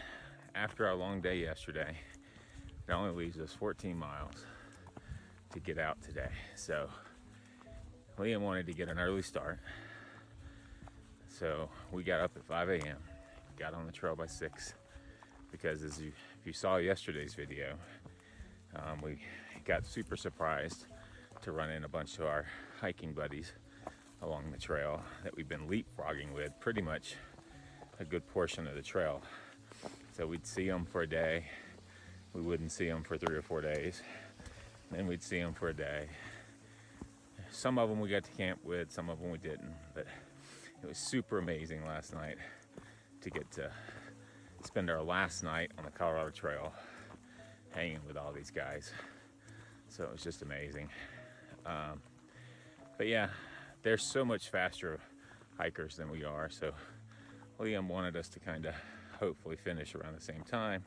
after our long day yesterday, it only leaves us 14 miles to get out today. So Liam wanted to get an early start, so we got up at 5 a.m., got on the trail by 6, because if you saw yesterday's video, we got super surprised to run in a bunch of our hiking buddies along the trail that we've been leapfrogging with pretty much a good portion of the trail. So we'd see them for a day, we wouldn't see them for 3 or 4 days, then we'd see them for a day. Some of them we got to camp with, some of them we didn't, but it was super amazing last night to get to spend our last night on the Colorado Trail hanging with all these guys. So it was just amazing. But yeah, they're so much faster hikers than we are, so Liam wanted us to kind of hopefully finish around the same time,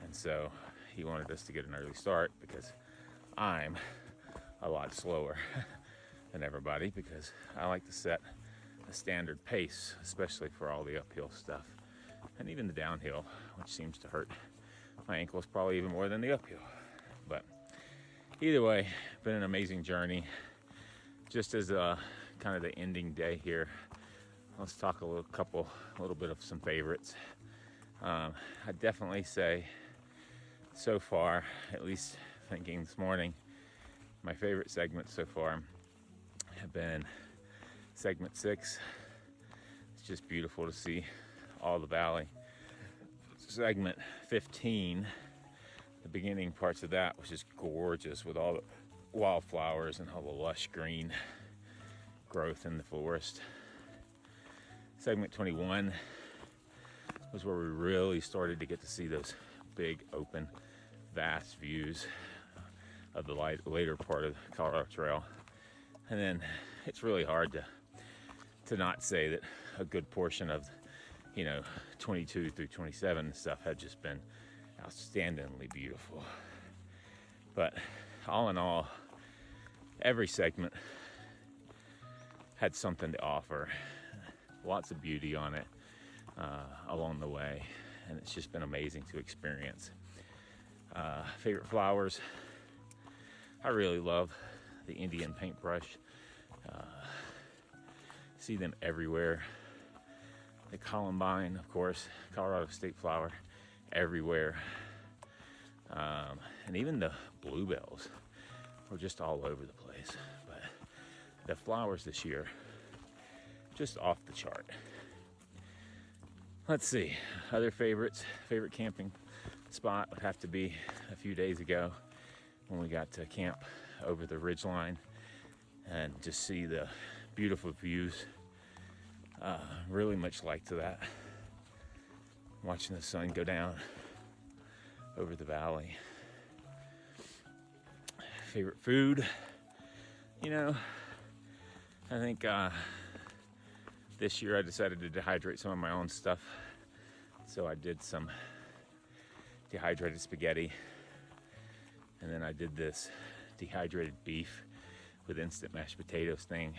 and so he wanted us to get an early start because I'm a lot slower than everybody, because I like to set a standard pace, especially for all the uphill stuff and even the downhill, which seems to hurt my ankles probably even more than the uphill. But either way, been an amazing journey. Just as a kind of the ending day here, let's talk a little bit of some favorites. I'd definitely say so far, at least thinking this morning, my favorite segments so far have been segment 6. It's just beautiful to see all the valley. Segment 15, the beginning parts of that was just gorgeous with all the wildflowers and all the lush green growth in the forest. Segment 21 was where we really started to get to see those big, open, vast views of the later part of the Colorado Trail. And then it's really hard to not say that a good portion of 22 through 27 stuff had just been outstandingly beautiful. But all in all, every segment had something to offer, lots of beauty on it along the way, and it's just been amazing to experience. Favorite flowers, I really love the Indian paintbrush. See them everywhere. The columbine, of course, Colorado state flower, everywhere. And even the bluebells were just all over the place. But the flowers this year, just off the chart. Let's see, other favorite camping spot would have to be a few days ago when we got to camp over the ridgeline and just see the beautiful views. Really much like to that. Watching the sun go down over the valley. Favorite food, you know, I think this year I decided to dehydrate some of my own stuff. So I did some dehydrated spaghetti, and then I did this dehydrated beef with instant mashed potatoes thing.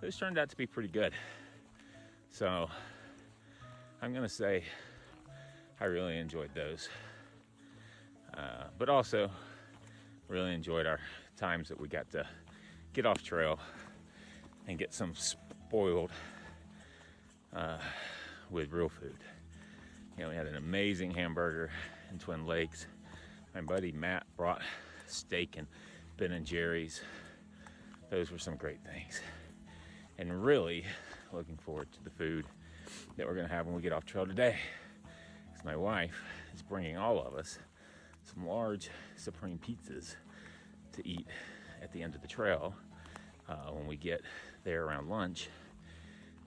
Those turned out to be pretty good. So I'm gonna say I really enjoyed those. But also really enjoyed our times that we got to get off trail and get some spoiled with real food. You know, we had an amazing hamburger in Twin Lakes. My buddy Matt brought steak and Ben and Jerry's. Those were some great things. And really looking forward to the food that we're gonna have when we get off trail today. Because my wife is bringing all of us some large Supreme pizzas to eat at the end of the trail when we get there around lunch.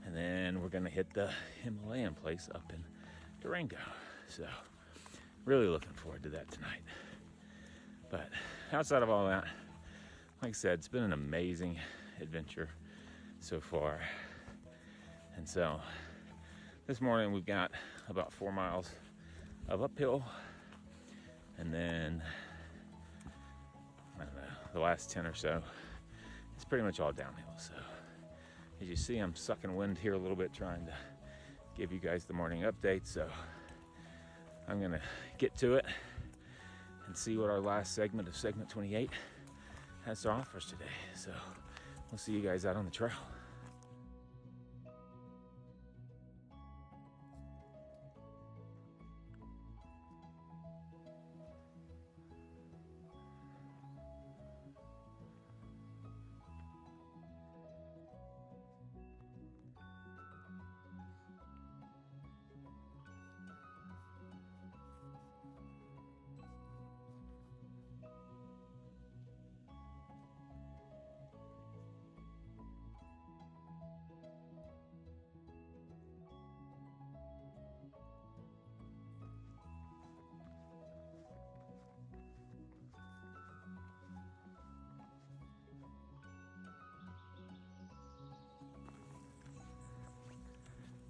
And then we're gonna hit the Himalayan place up in Durango. So really looking forward to that tonight. But outside of all that, like I said, it's been an amazing adventure so far. And so this morning we've got about 4 miles of uphill, and then I don't know, the last 10 or so, it's pretty much all downhill. So as you see, I'm sucking wind here a little bit, trying to give you guys the morning update. So I'm gonna get to it and see what our last segment of segment 28 has to offer us today. So we'll see you guys out on the trail.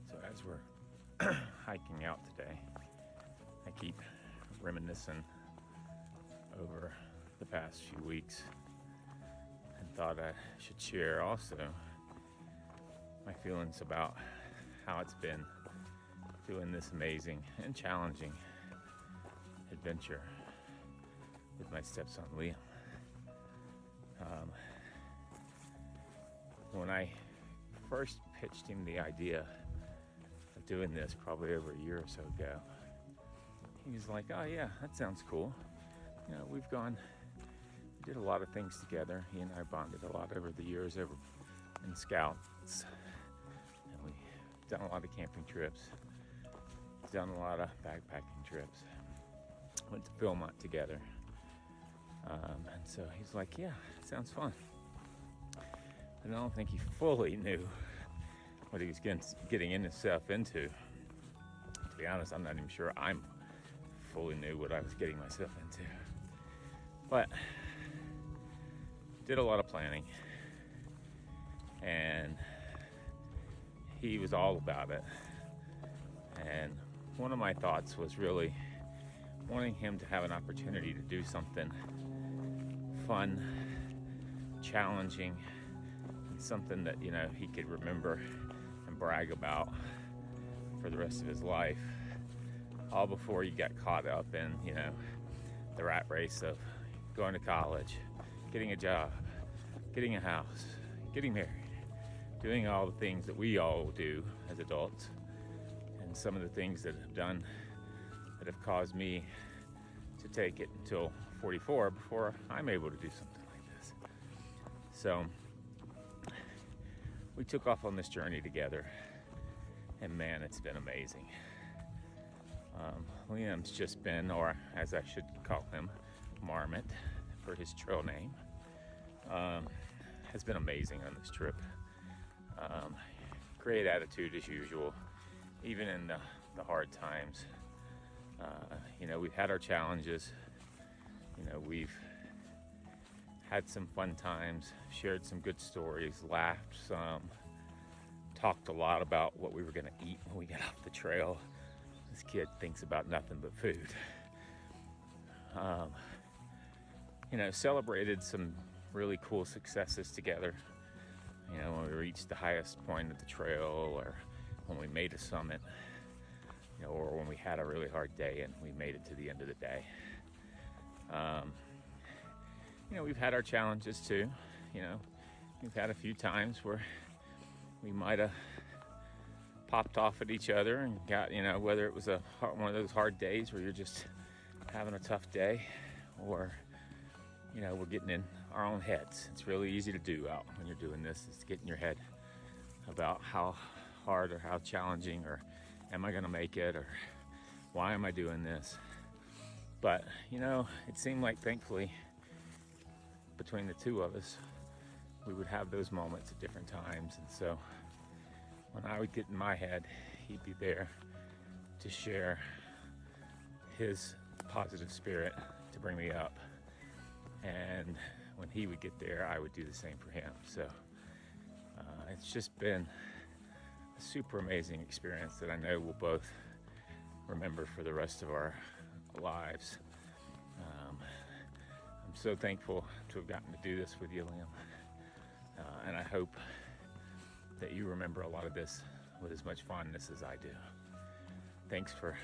So as we're hiking out today, I keep reminiscing over the past few weeks and thought I should share also my feelings about how it's been doing this amazing and challenging adventure with my stepson Liam. When I first pitched him the idea of doing this probably over a year or so ago, he was like, oh yeah, that sounds cool. You know, we did a lot of things together. He and I bonded a lot over the years over in Scouts. And we've done a lot of camping trips, done a lot of backpacking trips, went to Philmont together. And so he's like, yeah, it sounds fun. And I don't think he fully knew what he was getting himself into. To be honest, I'm not even sure I fully knew what I was getting myself into. But did a lot of planning, and he was all about it. And one of my thoughts was really wanting him to have an opportunity to do something fun, challenging, something that, you know, he could remember and brag about for the rest of his life, all before he got caught up in, you know, the rat race of going to college, getting a job, getting a house, getting married, doing all the things that we all do as adults, and some of the things that that have caused me to take it until 44 before I'm able to do something like this. So we took off on this journey together, and man, it's been amazing. Liam's just been, or as I should call him, Marmot for his trail name, has been amazing on this trip. Great attitude as usual, even in the hard times. We've had our challenges. We've had some fun times, shared some good stories, laughed some, talked a lot about what we were going to eat when we got off the trail. This kid thinks about nothing but food. Celebrated some really cool successes together. When we reached the highest point of the trail, or when we made a summit, or when we had a really hard day and we made it to the end of the day. We've had our challenges too. We've had a few times where we might have popped off at each other and got, whether it was one of those hard days where you're just having a tough day, or, we're getting in our own heads. It's really easy to do out when you're doing this, is to get in your head about how hard or how challenging, or am I gonna make it, or why am I doing this? But, it seemed like, thankfully, between the two of us, we would have those moments at different times. And so when I would get in my head, he'd be there to share his positive spirit to bring me up. And when he would get there, I would do the same for him. So it's just been a super amazing experience that I know we'll both remember for the rest of our lives. I'm so thankful to have gotten to do this with you, Liam. And I hope that you remember a lot of this with as much fondness as I do. Thanks for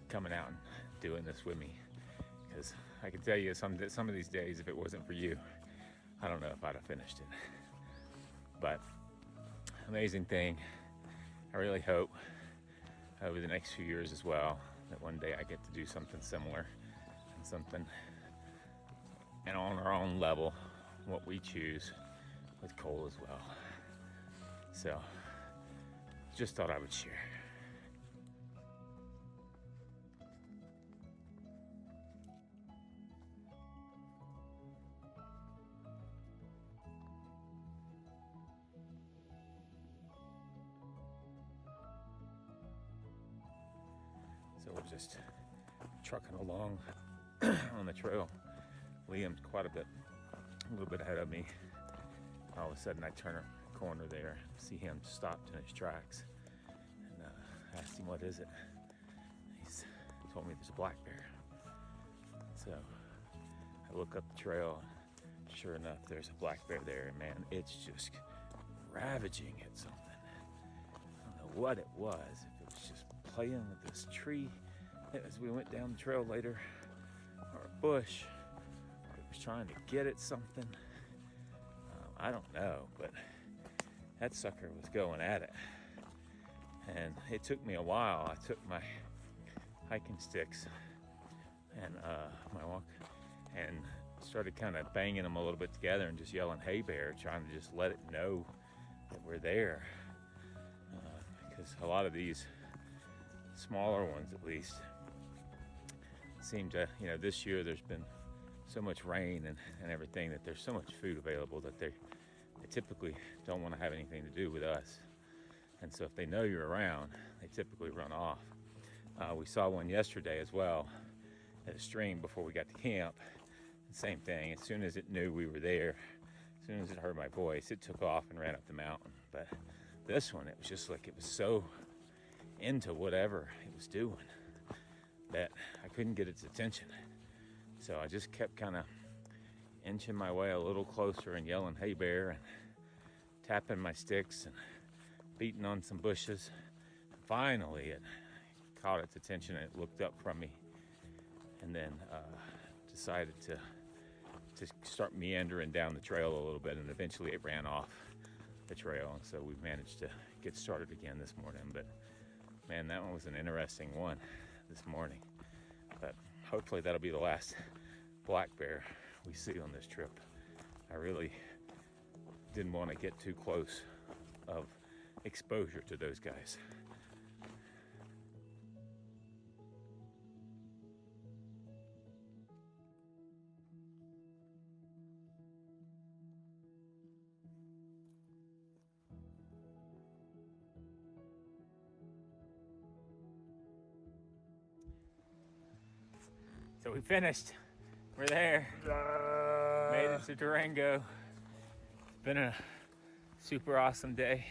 coming out and doing this with me, because I can tell you some of these days, if it wasn't for you, I don't know if I'd have finished it. But amazing thing. I really hope over the next few years as well that one day I get to do something similar, and on our own level, what we choose with Cole as well. So just thought I would share. So we're just trucking along on the trail. Liam's a little bit ahead of me. All of a sudden I turn a corner there, see him stopped in his tracks, and asked him, what is it? He's told me there's a black bear. So I look up the trail, and sure enough, there's a black bear there, and man, it's just ravaging at something. I don't know what it was, if it was just playing with this tree as we went down the trail later, or a bush, or it was trying to get at something. I don't know, but that sucker was going at it. And it took me a while. I took my hiking sticks and my walk and started kind of banging them a little bit together and just yelling, "Hey bear," trying to just let it know that we're there. Because a lot of these smaller ones, at least, seem to, this year there's been so much rain and everything, that there's so much food available that they typically don't want to have anything to do with us. And so if they know you're around, they typically run off. We saw one yesterday as well at a stream before we got to camp. Same thing, as soon as it knew we were there, as soon as it heard my voice, it took off and ran up the mountain. But this one, it was just like it was so into whatever it was doing that I couldn't get its attention. So I just kept kind of inching my way a little closer and yelling, "Hey bear," and tapping my sticks and beating on some bushes. Finally, it caught its attention and it looked up from me, and then decided to start meandering down the trail a little bit, and eventually it ran off the trail, and so we managed to get started again this morning. But man, that one was an interesting one this morning. hopefully that'll be the last black bear we see on this trip. I really didn't want to get too close of exposure to those guys. So we finished. We're there. Made it to Durango. It's been a super awesome day.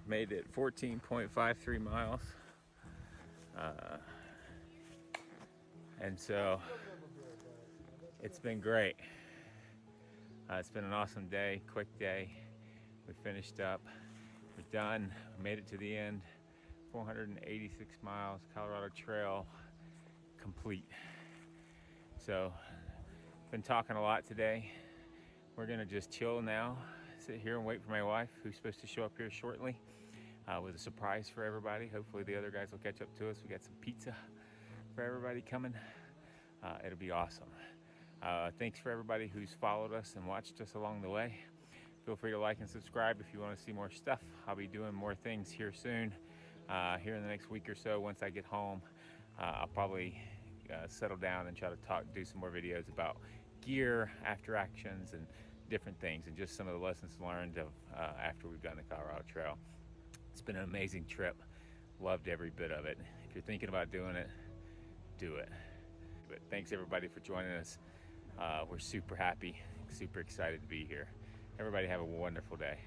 Made it 14.53 miles. And so it's been great. It's been an awesome day, quick day. We finished up. We're done. Made it to the end. 486 miles, Colorado Trail complete. So, been talking a lot today. We're gonna just chill now, sit here and wait for my wife, who's supposed to show up here shortly with a surprise for everybody. Hopefully the other guys will catch up to us. We got some pizza for everybody coming. It'll be awesome. Thanks for everybody who's followed us and watched us along the way. Feel free to like and subscribe if you want to see more stuff. I'll be doing more things here soon, here in the next week or so. Once I get home, I'll probably settle down and try to do some more videos about gear, after actions, and different things, and just some of the lessons learned of after we've done the Colorado Trail. It's been an amazing trip. Loved every bit of it. If you're thinking about doing it, do it. But thanks everybody for joining us. We're super happy, super excited to be here. Everybody have a wonderful day.